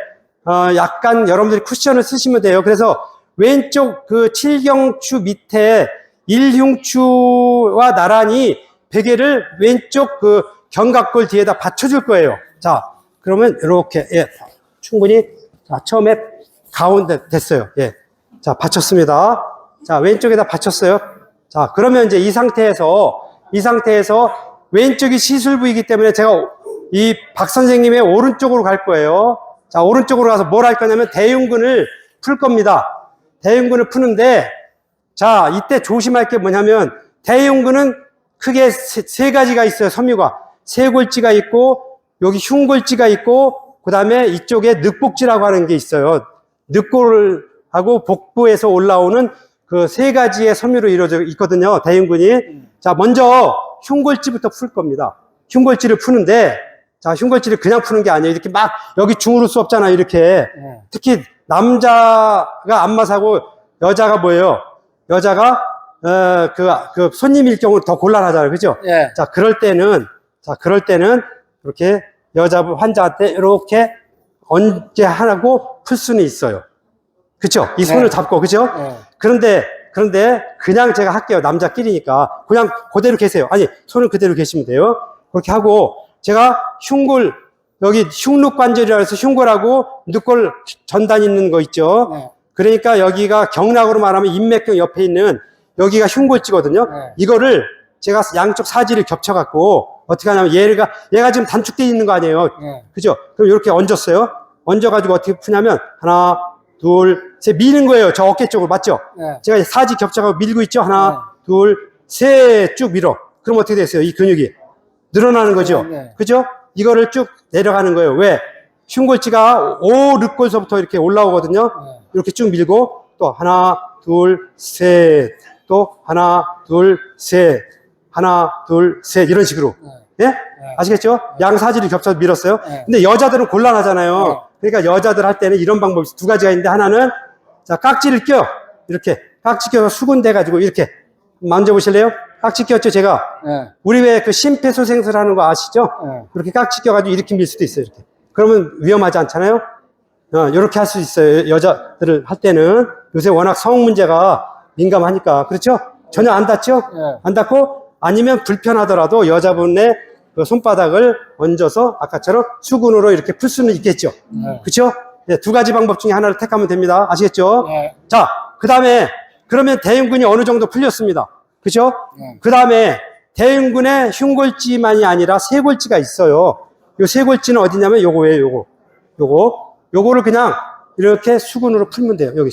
Speaker 1: 약간 여러분들이 쿠션을 쓰시면 돼요. 그래서 왼쪽 그 칠경추 밑에 일흉추와 나란히 베개를 왼쪽 그 견갑골 뒤에다 받쳐줄 거예요. 자, 그러면 이렇게, 예, 충분히, 자, 처음에 가운데 됐어요. 예. 자, 받쳤습니다. 자, 왼쪽에다 받쳤어요. 자, 그러면 이제 이 상태에서 왼쪽이 시술 부위이기 때문에 제가 이 박 선생님의 오른쪽으로 갈 거예요. 자, 오른쪽으로 가서 뭘 할 거냐면 대흉근을 풀 겁니다. 대흉근을 푸는데, 자, 이때 조심할 게 뭐냐면 대흉근은 크게 세 가지가 있어요. 섬유가. 쇄골지가 있고, 여기 흉골지가 있고, 그 다음에 이쪽에 늑복지라고 하는 게 있어요. 늑골하고 복부에서 올라오는 그 세 가지의 섬유로 이루어져 있거든요. 대흉근이. 자, 먼저 흉골지부터 풀 겁니다. 흉골지를 푸는데, 자, 흉골지를 그냥 푸는 게 아니에요. 이렇게 막 여기 중으로 수 없잖아요. 이렇게. 특히 남자가 안마사고 여자가 뭐예요? 여자가 그 손님일 경우 더 곤란하잖아요. 그죠?
Speaker 2: 예.
Speaker 1: 자, 그럴 때는 이렇게 여자분 환자한테 이렇게 언제 하라고 풀 수는 있어요. 그쵸? 이 손을
Speaker 2: 네.
Speaker 1: 잡고, 그죠?
Speaker 2: 네.
Speaker 1: 그런데 그냥 제가 할게요. 남자끼리니까. 그냥 그대로 계세요. 아니, 손은 그대로 계시면 돼요. 그렇게 하고, 제가 흉골, 여기 흉늑관절이라 해서 흉골하고 늑골 전단 있는 거 있죠?
Speaker 2: 네.
Speaker 1: 그러니까 여기가 경락으로 말하면 인맥경 옆에 있는 여기가 흉골지거든요.
Speaker 2: 네.
Speaker 1: 이거를 제가 양쪽 사지를 겹쳐갖고 어떻게 하냐면 얘가 지금 단축되어 있는 거 아니에요.
Speaker 2: 네.
Speaker 1: 그죠? 그럼 이렇게 얹었어요. 얹어가지고 어떻게 푸냐면 하나, 둘, 셋 미는 거예요. 저 어깨 쪽으로 맞죠?
Speaker 2: 네.
Speaker 1: 제가 사지 겹쳐가지고 밀고 있죠? 하나, 둘, 셋 쭉 밀어. 그럼 어떻게 됐어요? 이 근육이 늘어나는 거죠?
Speaker 2: 네.
Speaker 1: 그죠? 이거를 쭉 내려가는 거예요. 왜? 흉골지가 오륵골서부터 이렇게 올라오거든요.
Speaker 2: 네.
Speaker 1: 이렇게 쭉 밀고 또 하나, 둘, 셋, 또 하나, 둘, 셋, 하나, 둘, 셋 이런 식으로. 예? 아시겠죠? 양사지를 겹쳐서 밀었어요.
Speaker 2: 네.
Speaker 1: 근데 여자들은 곤란하잖아요. 그러니까 여자들 할 때는 이런 방법이 두 가지가 있는데 하나는 자 깍지를 껴 이렇게 깍지 껴서 수근대 가지고 이렇게 만져보실래요? 깍지 꼈죠 제가.
Speaker 2: 네.
Speaker 1: 우리 왜 그 심폐소생술 하는 거 아시죠?
Speaker 2: 네.
Speaker 1: 그렇게 깍지 껴가지고 이렇게 밀 수도 있어요. 이렇게. 그러면 위험하지 않잖아요. 이렇게 할 수 있어요. 여자들을 할 때는 요새 워낙 성 문제가 민감하니까 그렇죠? 전혀 안 닿죠?
Speaker 2: 네.
Speaker 1: 안 닿고 아니면 불편하더라도 여자분의 그 손바닥을 얹어서 아까처럼 수근으로 이렇게 풀 수는 있겠죠.
Speaker 2: 네.
Speaker 1: 그렇죠? 네, 두 가지 방법 중에 하나를 택하면 됩니다. 아시겠죠?
Speaker 2: 네.
Speaker 1: 자, 그 다음에 그러면 대흉근이 어느 정도 풀렸습니다. 그렇죠?
Speaker 2: 네.
Speaker 1: 그 다음에 대흉근에 흉골지만이 아니라 쇄골지가 있어요. 요 쇄골지는 어디냐면 요거예요. 요거를 그냥 이렇게 수근으로 풀면 돼요. 여기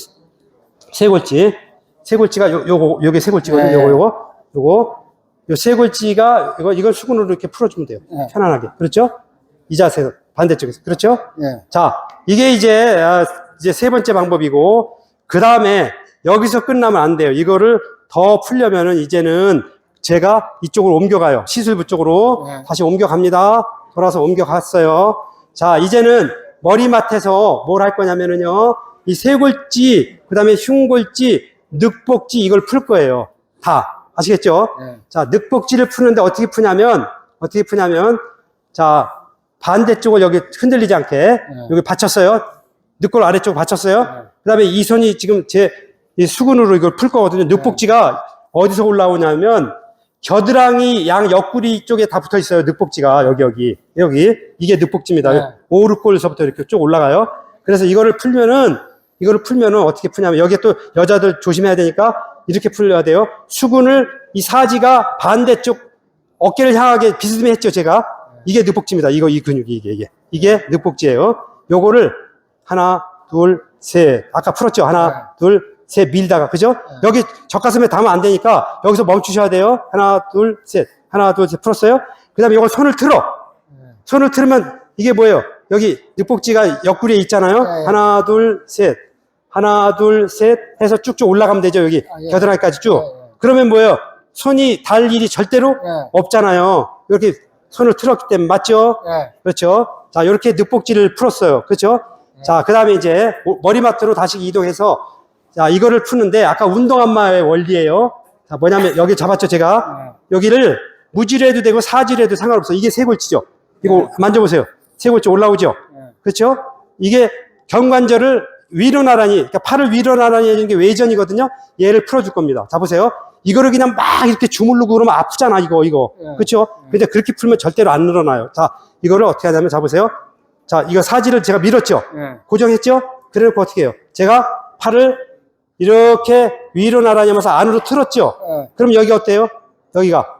Speaker 1: 쇄골지가 요게 쇄골지거든요.
Speaker 2: 네.
Speaker 1: 요 쇄골지가 이걸 수근으로 이렇게 풀어주면 돼요.
Speaker 2: 네.
Speaker 1: 편안하게. 그렇죠? 이 자세 반대쪽에서. 그렇죠?
Speaker 2: 네.
Speaker 1: 자, 이게 이제 세 번째 방법이고, 그 다음에 여기서 끝나면 안 돼요. 이거를 더 풀려면은 이제는 제가 이쪽으로 옮겨가요. 시술부 쪽으로
Speaker 2: 네.
Speaker 1: 다시 옮겨갑니다. 돌아서 옮겨갔어요. 자, 이제는 머리맡에서 뭘 할 거냐면은요, 이 쇄골지, 그 다음에 흉골지, 늑복지 이걸 풀 거예요. 다. 아시겠죠?
Speaker 2: 네.
Speaker 1: 자, 늑복지를 푸는데 어떻게 푸냐면, 자, 반대쪽을 여기 흔들리지 않게, 여기 받쳤어요. 늑골 아래쪽 받쳤어요. 그 다음에 이 손이 지금 이 수근으로 이걸 풀 거거든요. 늑복지가 어디서 올라오냐면, 겨드랑이 양 옆구리 쪽에 다 붙어 있어요. 늑복지가. 여기. 이게 늑복지입니다.
Speaker 2: 네.
Speaker 1: 오르골서부터 이렇게 쭉 올라가요. 그래서 이거를 풀면은 어떻게 푸냐면, 여기에 또 여자들 조심해야 되니까 이렇게 풀려야 돼요. 수근을 이 사지가 반대쪽 어깨를 향하게 비스듬히 했죠, 제가. 이게 늑복지입니다. 이 근육이 이게 늑복지예요. 요거를 하나, 둘, 셋. 아까 풀었죠? 하나, 둘, 셋 밀다가, 그죠? 여기 젖가슴에 닿으면 안 되니까 여기서 멈추셔야 돼요. 하나, 둘, 셋. 풀었어요? 그 다음에 이걸 손을 틀어. 손을 틀으면 이게 뭐예요? 여기 늑복지가 옆구리에 있잖아요. 하나, 둘, 셋. 하나, 둘, 셋 해서 쭉쭉 올라가면 되죠. 여기 겨드랑이까지 쭉. 그러면 뭐예요? 손이 닿을 일이 절대로 없잖아요. 이렇게 손을 틀었기 때문에. 맞죠? 그렇죠. 자, 이렇게 늑복지를 풀었어요. 그렇죠? 자, 그 다음에 이제 머리맡으로 다시 이동해서 자, 이거를 푸는데 아까 운동안마의 원리예요. 자, 뭐냐면 여기 잡았죠, 제가. 여기를 무지로 해도 되고 사지로 해도 상관없어요. 이게 쇄골지죠. 이거 만져보세요. 쇄골지 올라오죠. 그렇죠? 이게 경관절을 위로 나란히, 그러니까 팔을 위로 나란히 해주는 게 외전이거든요. 얘를 풀어줄 겁니다. 자, 보세요. 이거를 그냥 막 이렇게 주물르고 그러면 아프잖아, 이거. 그렇죠? 근데 그렇게 풀면 절대로 안 늘어나요. 자, 이거를 어떻게 하냐면, 자, 보세요. 자, 이거 사지를 제가 밀었죠? 고정했죠? 그래놓고 어떻게 해요? 제가 팔을 이렇게 위로 나란히 하면서 안으로 틀었죠? 그럼 여기 어때요? 여기가.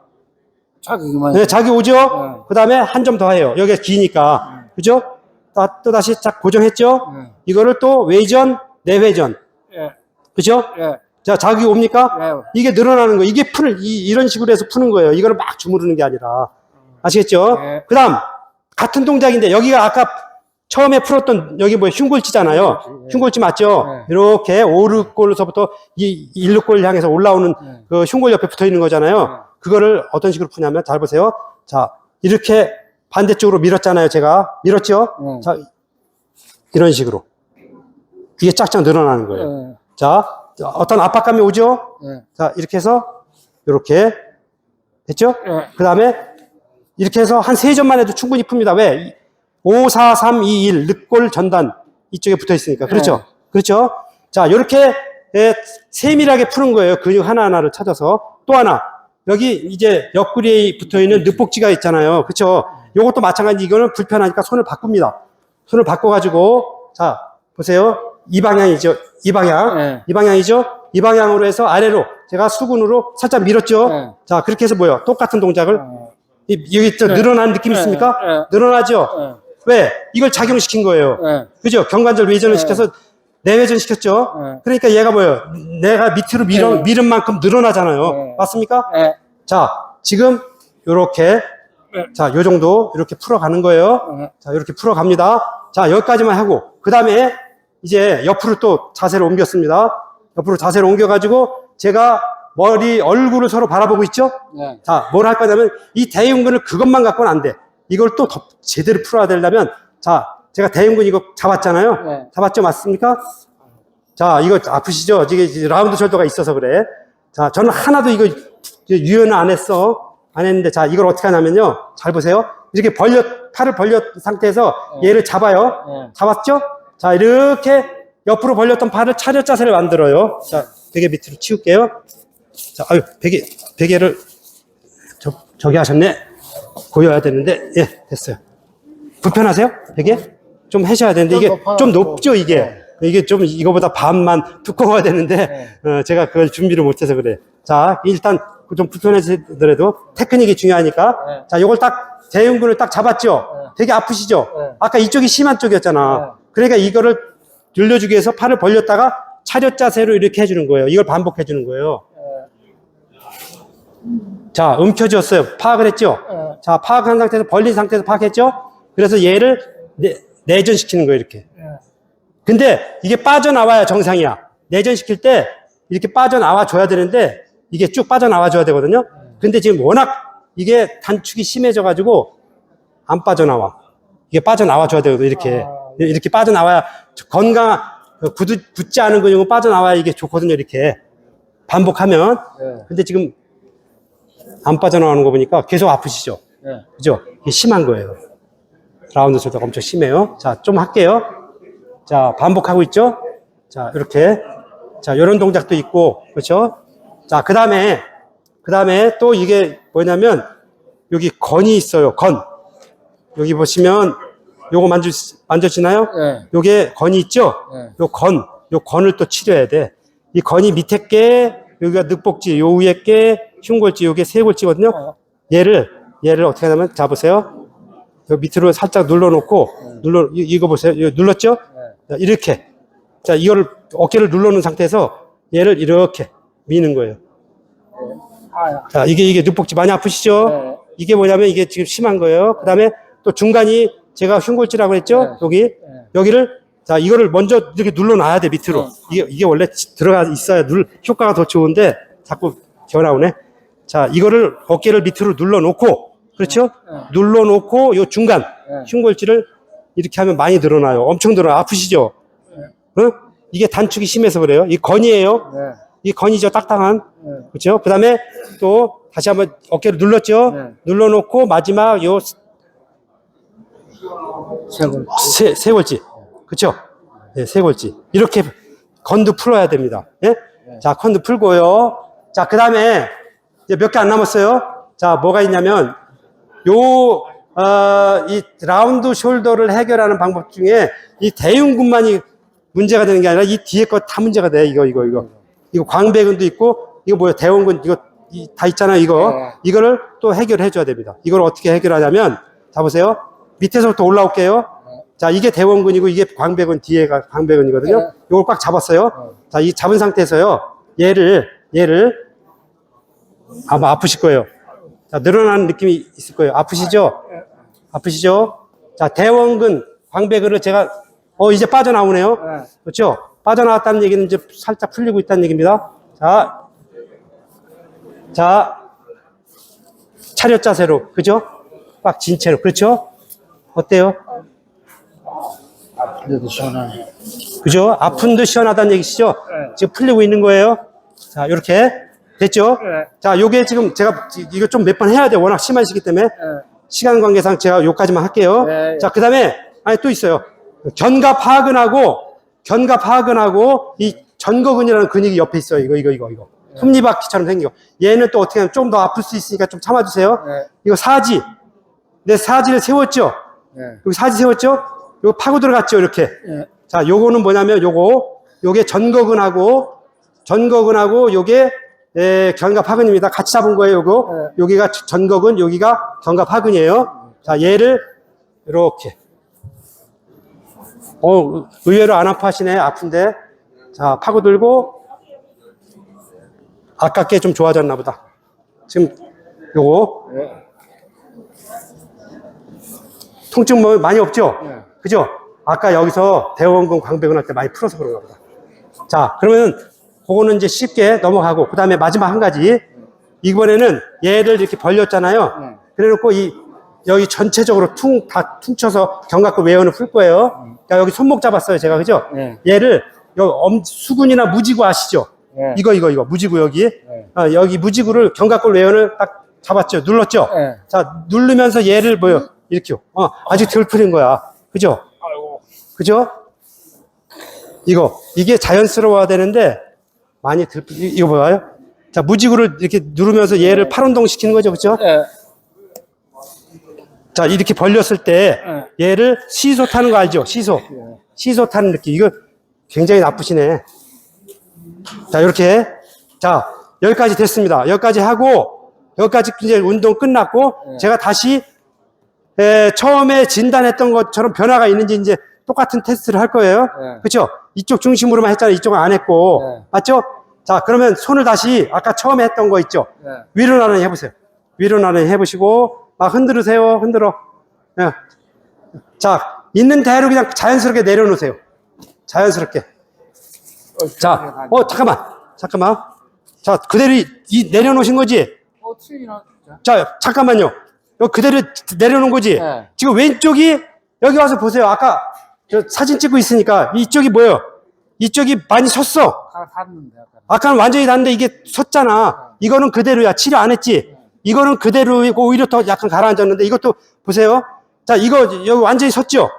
Speaker 1: 네, 자기 오죠? 그 다음에 한 점 더 해요. 여기가 기니까. 그죠? 또 다시 딱 고정했죠? 이거를 또 외전, 내회전. 그죠? 자, 자기 옵니까? 이게 늘어나는 거예요. 이게 이런 식으로 해서 푸는 거예요. 이거를 막 주무르는 게 아니라. 아시겠죠? 그 다음, 같은 동작인데, 여기가 아까 처음에 풀었던, 여기 흉골지잖아요. 흉골지 맞죠? 이렇게 오르골서부터 이 일루골 향해서 올라오는 그 흉골 옆에 붙어 있는 거잖아요. 그거를 어떤 식으로 푸냐면, 잘 보세요. 자, 이렇게 반대쪽으로 밀었잖아요. 제가. 밀었죠? 자, 이런 식으로. 이게 짝짝 늘어나는 거예요. 자, 어떤 압박감이 오죠? 자, 이렇게 해서, 이렇게. 됐죠? 그 다음에, 이렇게 해서 한 3점만 해도 충분히 풉니다. 왜? 5, 4, 3, 2, 1, 늑골 전단. 이쪽에 붙어 있으니까. 그렇죠? 그렇죠? 자, 이렇게 세밀하게 푸는 거예요. 근육 하나하나를 찾아서. 또 하나. 여기 이제 옆구리에 붙어 있는 늑복지가 있잖아요. 그렇죠? 요것도 마찬가지. 이거는 불편하니까 손을 바꿉니다. 손을 바꿔가지고, 자, 보세요. 이 방향이죠. 이 방향. 이 방향이죠. 이 방향으로 해서 아래로 제가 수근으로 살짝 밀었죠. 자, 그렇게 해서 뭐예요? 똑같은 동작을. 여기 또 늘어나는 느낌 있습니까? 늘어나죠? 왜? 이걸 작용시킨 거예요. 그죠? 경관절 외전을 시켜서 내외전 시켰죠? 그러니까 얘가 뭐예요? 내가 밑으로 밀은 만큼 늘어나잖아요. 맞습니까? 자, 지금 요렇게 자, 요 정도 이렇게 풀어가는 거예요. 자, 이렇게 풀어갑니다. 자, 여기까지만 하고 그 다음에 이제 옆으로 또 자세를 옮겼습니다. 옆으로 자세를 옮겨가지고 제가 얼굴을 서로 바라보고 있죠? 자, 뭘 할 거냐면 이 대흉근을 그것만 갖고는 안 돼. 이걸 또 제대로 풀어야 되려면 자, 제가 대흉근 이거 잡았잖아요. 잡았죠? 맞습니까? 자, 이거 아프시죠? 이게 라운드 숄더가 있어서 그래. 자, 저는 하나도 이거 유연을 안 했는데 자, 이걸 어떻게 하냐면요. 잘 보세요. 이렇게 팔을 벌렸 상태에서 얘를 잡아요. 잡았죠? 자, 이렇게 옆으로 벌렸던 팔을 차렷 자세를 만들어요. 자, 베개 밑으로 치울게요. 자, 아유, 베개를 저기 하셨네. 고여야 되는데, 예, 됐어요. 불편하세요? 베개? 좀 하셔야 되는데, 이게 좀 높죠, 이게. 이게 좀 이거보다 반만 두꺼워야 되는데, 제가 그걸 준비를 못해서 그래. 자, 일단 좀 불편해지더라도 테크닉이 중요하니까. 자, 요걸 대흉근을 딱 잡았죠? 되게 아프시죠? 아까 이쪽이 심한 쪽이었잖아. 그러니까 이거를 늘려주기 위해서 팔을 벌렸다가 차렷 자세로 이렇게 해주는 거예요. 이걸 반복해주는 거예요. 자, 움켜쥐었어요. 파악을 했죠? 자, 파악한 상태에서 벌린 상태에서 파악했죠? 그래서 얘를 내전시키는 거예요, 이렇게. 근데 이게 빠져나와야 정상이야. 내전시킬 때 이렇게 빠져나와 줘야 되는데 이게 쭉 빠져나와 줘야 되거든요. 근데 지금 워낙 이게 단축이 심해져가지고 안 빠져나와. 이게 빠져나와 줘야 되거든요, 이렇게. 이렇게 빠져나와야 건강, 굳지 않은 근육은 빠져나와야 이게 좋거든요. 이렇게 반복하면.
Speaker 3: 네.
Speaker 1: 근데 지금 안 빠져나오는 거 보니까 계속 아프시죠?
Speaker 3: 네.
Speaker 1: 그죠? 이게 심한 거예요. 라운드 숄더가 엄청 심해요. 자, 좀 할게요. 자, 반복하고 있죠? 자, 이렇게. 자, 요런 동작도 있고, 그렇죠? 자, 그 다음에 또 이게 뭐냐면, 여기 건이 있어요. 건. 여기 보시면, 요거 만져지나요?
Speaker 3: 네.
Speaker 1: 요게 건이 있죠?
Speaker 3: 네.
Speaker 1: 요 건을 또 치료해야 돼. 이 건이 밑에 게, 여기가 늑복지, 요 위에 게, 흉골지, 요게 쇄골지거든요. 얘를 어떻게 하냐면, 자, 보세요. 요 밑으로 살짝 눌러놓고, 이거 보세요. 이거 눌렀죠? 자, 이렇게. 자, 이거를, 어깨를 눌러놓은 상태에서 얘를 이렇게 미는 거예요. 자, 이게 늑복지 많이 아프시죠?
Speaker 3: 네.
Speaker 1: 이게 뭐냐면 이게 지금 심한 거예요. 그 다음에 또 중간이 제가 흉골지라고 했죠?
Speaker 3: 네.
Speaker 1: 여기를, 자, 이거를 먼저 이렇게 눌러놔야 돼, 밑으로. 이게 원래 들어가 있어야 효과가 더 좋은데 자꾸 튀어나오네. 자, 이거를 어깨를 밑으로 눌러놓고, 그렇죠? 눌러놓고 요 중간 흉골지를 이렇게 하면 많이 늘어나요. 엄청 늘어나요. 아프시죠? 응? 이게 단축이 심해서 그래요. 이 건이에요.
Speaker 3: 네.
Speaker 1: 이 건이죠. 딱딱한. 그렇죠? 그 다음에 또 다시 한번 어깨를 눌렀죠?
Speaker 3: 네.
Speaker 1: 눌러놓고 마지막 요 쇄골지. 그렇죠? 네, 쇄골지. 이렇게 건도 풀어야 됩니다. 예? 자, 건도 풀고요. 자, 그 다음에 이제 몇 개 안 남았어요. 자, 뭐가 있냐면 이 라운드 숄더를 해결하는 방법 중에 이 대흉근만이 문제가 되는 게 아니라 이 뒤에 거 다 문제가 돼. 이거 광배근도 있고, 이거 뭐야, 대원근, 이거 다 있잖아요. 이거를 또 해결해 줘야 됩니다. 이걸 어떻게 해결하냐면, 자, 보세요. 밑에서부터 올라올게요. 자, 이게 대원근이고, 이게 광배근, 뒤에가 광배근이거든요. 이걸 꽉 잡았어요. 자, 이 잡은 상태에서요. 얘를 아마 아프실 거예요. 자, 늘어나는 느낌이 있을 거예요. 아프시죠? 자, 대원근, 광배근을 제가, 이제 빠져나오네요. 그렇죠? 빠져나왔다는 얘기는 이제 살짝 풀리고 있다는 얘기입니다. 자, 차렷 자세로, 그죠? 꽉 진 채로, 그렇죠? 어때요?
Speaker 3: 아픈데도 시원하네.
Speaker 1: 그죠? 아픈 듯 시원하다는 얘기시죠? 지금 풀리고 있는 거예요. 자, 요렇게. 됐죠? 자, 요게 지금 제가 이거 좀 몇 번 해야 돼요. 워낙 심하시기 때문에. 시간 관계상 제가 요까지만 할게요. 자, 그 다음에, 또 있어요. 견갑하근하고 이 전거근이라는 근육이 옆에 있어요. 이거. 톱니바퀴처럼 생기고. 얘는 또 어떻게 하면 좀 더 아플 수 있으니까 좀 참아주세요. 이거 사지. 내 사지를 세웠죠? 여기 사지 세웠죠? 요거 파고 들어갔죠? 이렇게. 자, 요거는 뭐냐면 요게 전거근하고 요게 견갑하근입니다. 같이 잡은 거예요, 여기가 전거근, 여기가 견갑하근이에요. 자, 얘를 이렇게. 의외로 안 아파하시네. 아픈데. 자, 파고들고. 아깝게 좀 좋아졌나 보다. 지금 요거. 통증 뭐 많이 없죠? 그죠? 아까 여기서 대원근, 광배근 할 때 많이 풀어서 그런가 보다. 자, 그러면 그거는 이제 쉽게 넘어가고, 그 다음에 마지막 한 가지. 이번에는 얘를 이렇게 벌렸잖아요. 그래 놓고 여기 전체적으로 다 퉁쳐서 견갑근 외연을 풀 거예요. 그러니까 여기 손목 잡았어요, 제가. 그죠? 얘를, 여기 수근이나 무지구 아시죠? 이거. 무지구 여기. 여기 무지구를 견갑근 외연을 딱 잡았죠? 눌렀죠? 자, 누르면서 얘를 이렇게요. 아직 덜 풀린 거야. 그죠? 그죠? 이게 자연스러워야 되는데, 많이 이거 봐요. 자, 무지구를 이렇게 누르면서 얘를 팔운동 시키는 거죠. 그죠? 자, 이렇게 벌렸을 때 얘를 시소 타는 거 알죠? 시소 타는 느낌. 이거 굉장히 나쁘시네. 자, 이렇게. 자, 여기까지 됐습니다. 여기까지 하고, 여기까지 이제 운동 끝났고, 제가 다시 처음에 진단했던 것처럼 변화가 있는지 이제 똑같은 테스트를 할 거예요. 그렇죠? 이쪽 중심으로만 했잖아요. 이쪽은 안 했고. 맞죠? 자, 그러면 손을 다시 아까 처음에 했던 거 있죠? 위로 나란히 해보세요. 위로 나란히 해보시고 막 흔들으세요. 흔들어. 자, 있는 대로 그냥 자연스럽게 내려놓으세요. 자연스럽게. 자, 잠깐만. 자, 그대로 내려놓으신 거지? 자, 잠깐만요. 여기 그대로 내려놓은 거지? 지금 왼쪽이 여기 와서 보세요. 아까 저 사진 찍고 있으니까 이쪽이 뭐예요? 이쪽이 많이 섰어.
Speaker 2: 샀는데 아까.
Speaker 1: 아까는 완전히 닿는데 이게 섰잖아. 이거는 그대로야. 치료 안 했지? 이거는 그대로이고 오히려 더 약간 가라앉았는데 이것도 보세요. 자, 이거 여기 완전히 섰죠?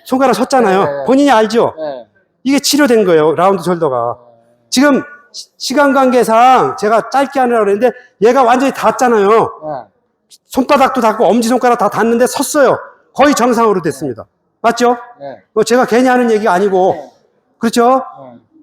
Speaker 1: 손가락 섰잖아요.
Speaker 2: 네.
Speaker 1: 본인이 알죠?
Speaker 2: 네.
Speaker 1: 이게 치료된 거예요. 라운드 숄더가. 지금 시간 관계상 제가 짧게 하느라고 그랬는데 얘가 완전히 닿았잖아요.
Speaker 2: 네.
Speaker 1: 손바닥도 닿고 엄지손가락 다 닿는데 섰어요. 거의 정상으로 됐습니다. 맞죠?
Speaker 2: 네.
Speaker 1: 뭐 제가 괜히 하는 얘기가 아니고. 그렇죠?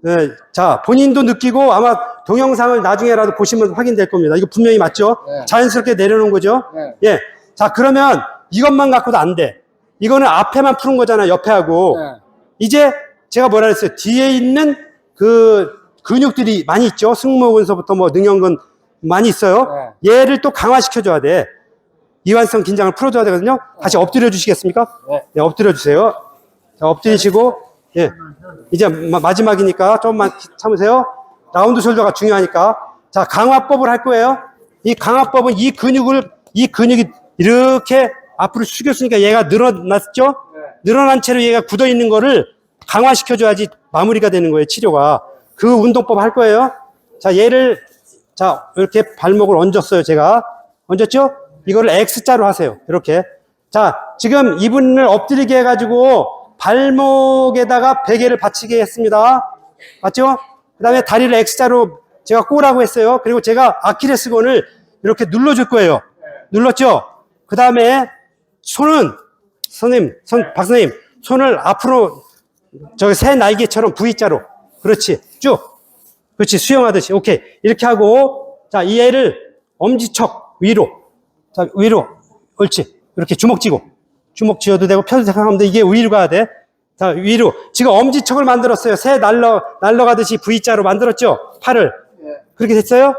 Speaker 2: 네.
Speaker 1: 네. 자, 본인도 느끼고 아마 동영상을 나중에라도 보시면 확인될 겁니다. 이거 분명히 맞죠?
Speaker 2: 네.
Speaker 1: 자연스럽게 내려놓은 거죠?
Speaker 2: 네.
Speaker 1: 예. 자, 그러면 이것만 갖고도 안 돼. 이거는 앞에만 푸는 거잖아, 옆에 하고.
Speaker 2: 네.
Speaker 1: 이제 제가 뭐라 그랬어요? 뒤에 있는 그 근육들이 많이 있죠? 승모근서부터 뭐 능형근 많이 있어요? 얘를 또 강화시켜줘야 돼. 이완성 긴장을 풀어줘야 되거든요? 다시 엎드려 주시겠습니까?
Speaker 2: 네.
Speaker 1: 네, 엎드려 주세요. 자, 엎드리시고, 예. 이제 마지막이니까 조금만 참으세요. 라운드 숄더가 중요하니까. 자, 강화법을 할 거예요. 이 강화법은 이 근육이 이렇게 앞으로 숙였으니까 얘가 늘어났죠? 늘어난 채로 얘가 굳어 있는 거를 강화시켜줘야지 마무리가 되는 거예요, 치료가. 그 운동법 할 거예요. 자, 얘를, 자, 이렇게 발목을 얹었어요, 제가. 얹었죠? 이거를 X자로 하세요. 이렇게. 자, 지금 이분을 엎드리게 해가지고 발목에다가 베개를 받치게 했습니다. 맞죠? 그 다음에 다리를 X자로 제가 꼬라고 했어요. 그리고 제가 아킬레스건을 이렇게 눌러줄 거예요. 눌렀죠? 그 다음에 손은, 박사님, 손을 앞으로 저기 새 날개처럼 V자로. 그렇지. 쭉. 그렇지. 수영하듯이. 오케이. 이렇게 하고, 자, 이 애를 엄지척 위로. 자, 위로. 옳지. 이렇게 주먹 쥐고. 주먹 쥐어도 되고, 펴도 생각하면 돼. 이게 위로 가야 돼. 자, 위로. 지금 엄지척을 만들었어요. 새 날러가듯이 V자로 만들었죠? 팔을. 그렇게 됐어요?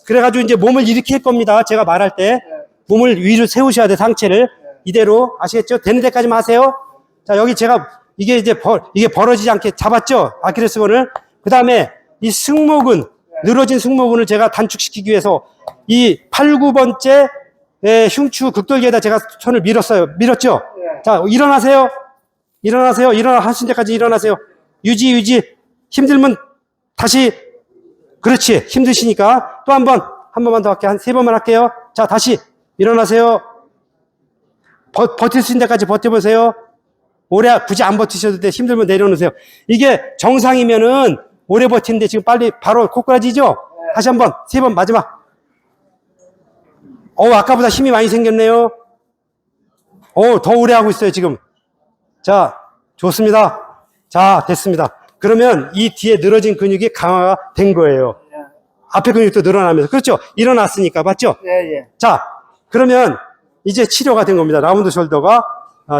Speaker 1: 그래가지고 이제 몸을 일으킬 겁니다. 제가 말할 때. 몸을 위로 세우셔야 돼, 상체를. 이대로. 아시겠죠? 되는 데까지만 하세요. 자, 여기 제가, 이게 벌어지지 않게 잡았죠? 아킬레스건을. 그 다음에 이 승모근, 늘어진 승모근을 제가 단축시키기 위해서 이 8, 9번째 흉추 극돌기에다 제가 손을 밀었어요. 밀었죠? 자, 일어나세요. 일어나세요. 하신 데까지 일어나세요. 유지. 힘들면 다시. 그렇지. 힘드시니까 또 한 번만 더 할게요. 한 3번만 할게요. 자, 다시 일어나세요. 버틸 수 있는 데까지 버텨보세요. 오래 굳이 안 버티셔도 돼. 힘들면 내려놓으세요. 이게 정상이면은 오래 버티는데 지금 빨리 바로 코꾸라지죠? 다시 한번 3번 마지막. 아까보다 힘이 많이 생겼네요. 더 오래 하고 있어요 지금. 자, 좋습니다. 자, 됐습니다. 그러면 이 뒤에 늘어진 근육이 강화가 된 거예요. 앞에 근육도 늘어나면서. 그렇죠? 일어났으니까. 맞죠?
Speaker 2: 예.
Speaker 1: 자, 그러면 이제 치료가 된 겁니다. 라운드 숄더가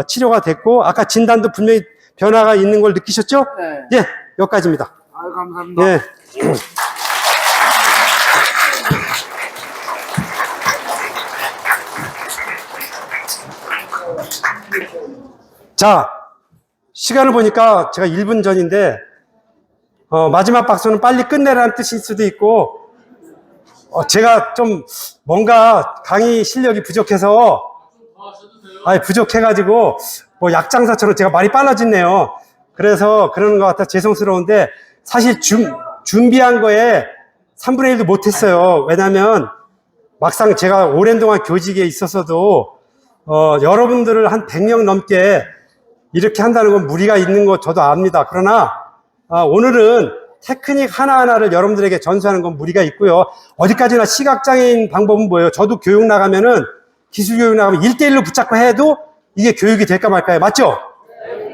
Speaker 1: 치료가 됐고, 아까 진단도 분명히 변화가 있는 걸 느끼셨죠?
Speaker 2: 네.
Speaker 1: 예, 여기까지입니다.
Speaker 2: 아유, 감사합니다.
Speaker 1: 예. 자, 시간을 보니까 제가 1분 전인데, 마지막 박수는 빨리 끝내라는 뜻일 수도 있고, 제가 좀 뭔가 강의 실력이 부족해서, 부족해가지고, 뭐 약장사처럼 제가 말이 빨라졌네요. 그래서 그러는 것 같아 죄송스러운데, 사실 준비한 거에 3분의 1도 못했어요. 왜냐면, 막상 제가 오랜 동안 교직에 있었어도, 여러분들을 한 100명 넘게 이렇게 한다는 건 무리가 있는 거 저도 압니다. 그러나, 오늘은 테크닉 하나하나를 여러분들에게 전수하는 건 무리가 있고요. 어디까지나 시각장애인 방법은 뭐예요? 저도 교육 나가면은, 기술교육 나가면 1대1로 붙잡고 해도 이게 교육이 될까 말까요? 맞죠?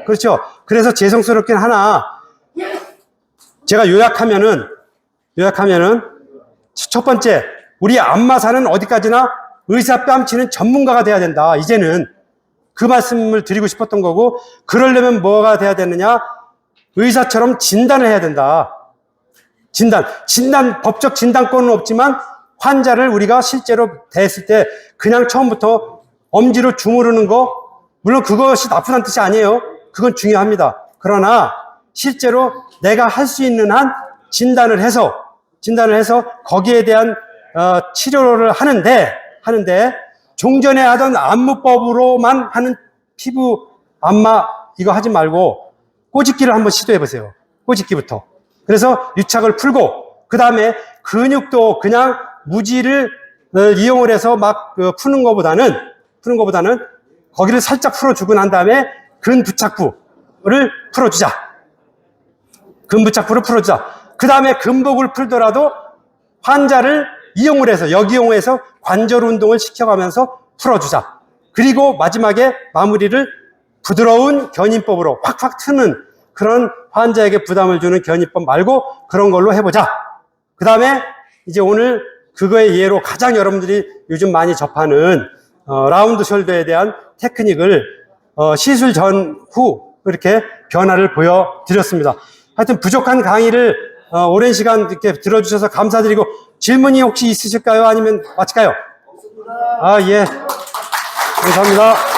Speaker 1: 그렇죠? 그래서 죄송스럽긴 하나, 제가 요약하면은, 첫 번째, 우리 안마사는 어디까지나 의사 뺨치는 전문가가 돼야 된다. 이제는 그 말씀을 드리고 싶었던 거고, 그러려면 뭐가 돼야 되느냐? 의사처럼 진단을 해야 된다. 법적 진단권은 없지만 환자를 우리가 실제로 대했을 때 그냥 처음부터 엄지로 주무르는 거, 물론 그것이 나쁘다는 뜻이 아니에요. 그건 중요합니다. 그러나 실제로 내가 할 수 있는 한 진단을 해서 거기에 대한 치료를 하는데 종전에 하던 안무법으로만 하는 피부 안마 이거 하지 말고 꼬집기를 한번 시도해 보세요. 꼬집기부터. 그래서 유착을 풀고 그 다음에 근육도 그냥 무지를 이용을 해서 막 푸는 것보다는 거기를 살짝 풀어주고 난 다음에 근부착부를 풀어주자. 근부착부를 풀어주자. 그 다음에 근복을 풀더라도 환자를 이용을 해서 역이용해서 관절 운동을 시켜가면서 풀어주자. 그리고 마지막에 마무리를 부드러운 견인법으로 확확 트는 그런 환자에게 부담을 주는 견인법 말고 그런 걸로 해보자. 그 다음에 이제 오늘 그거의 예로 가장 여러분들이 요즘 많이 접하는 라운드 숄더에 대한 테크닉을 시술 전후 이렇게 변화를 보여드렸습니다. 하여튼 부족한 강의를 오랜 시간 이렇게 들어주셔서 감사드리고 질문이 혹시 있으실까요? 아니면 마칠까요? 아, 예. 감사합니다.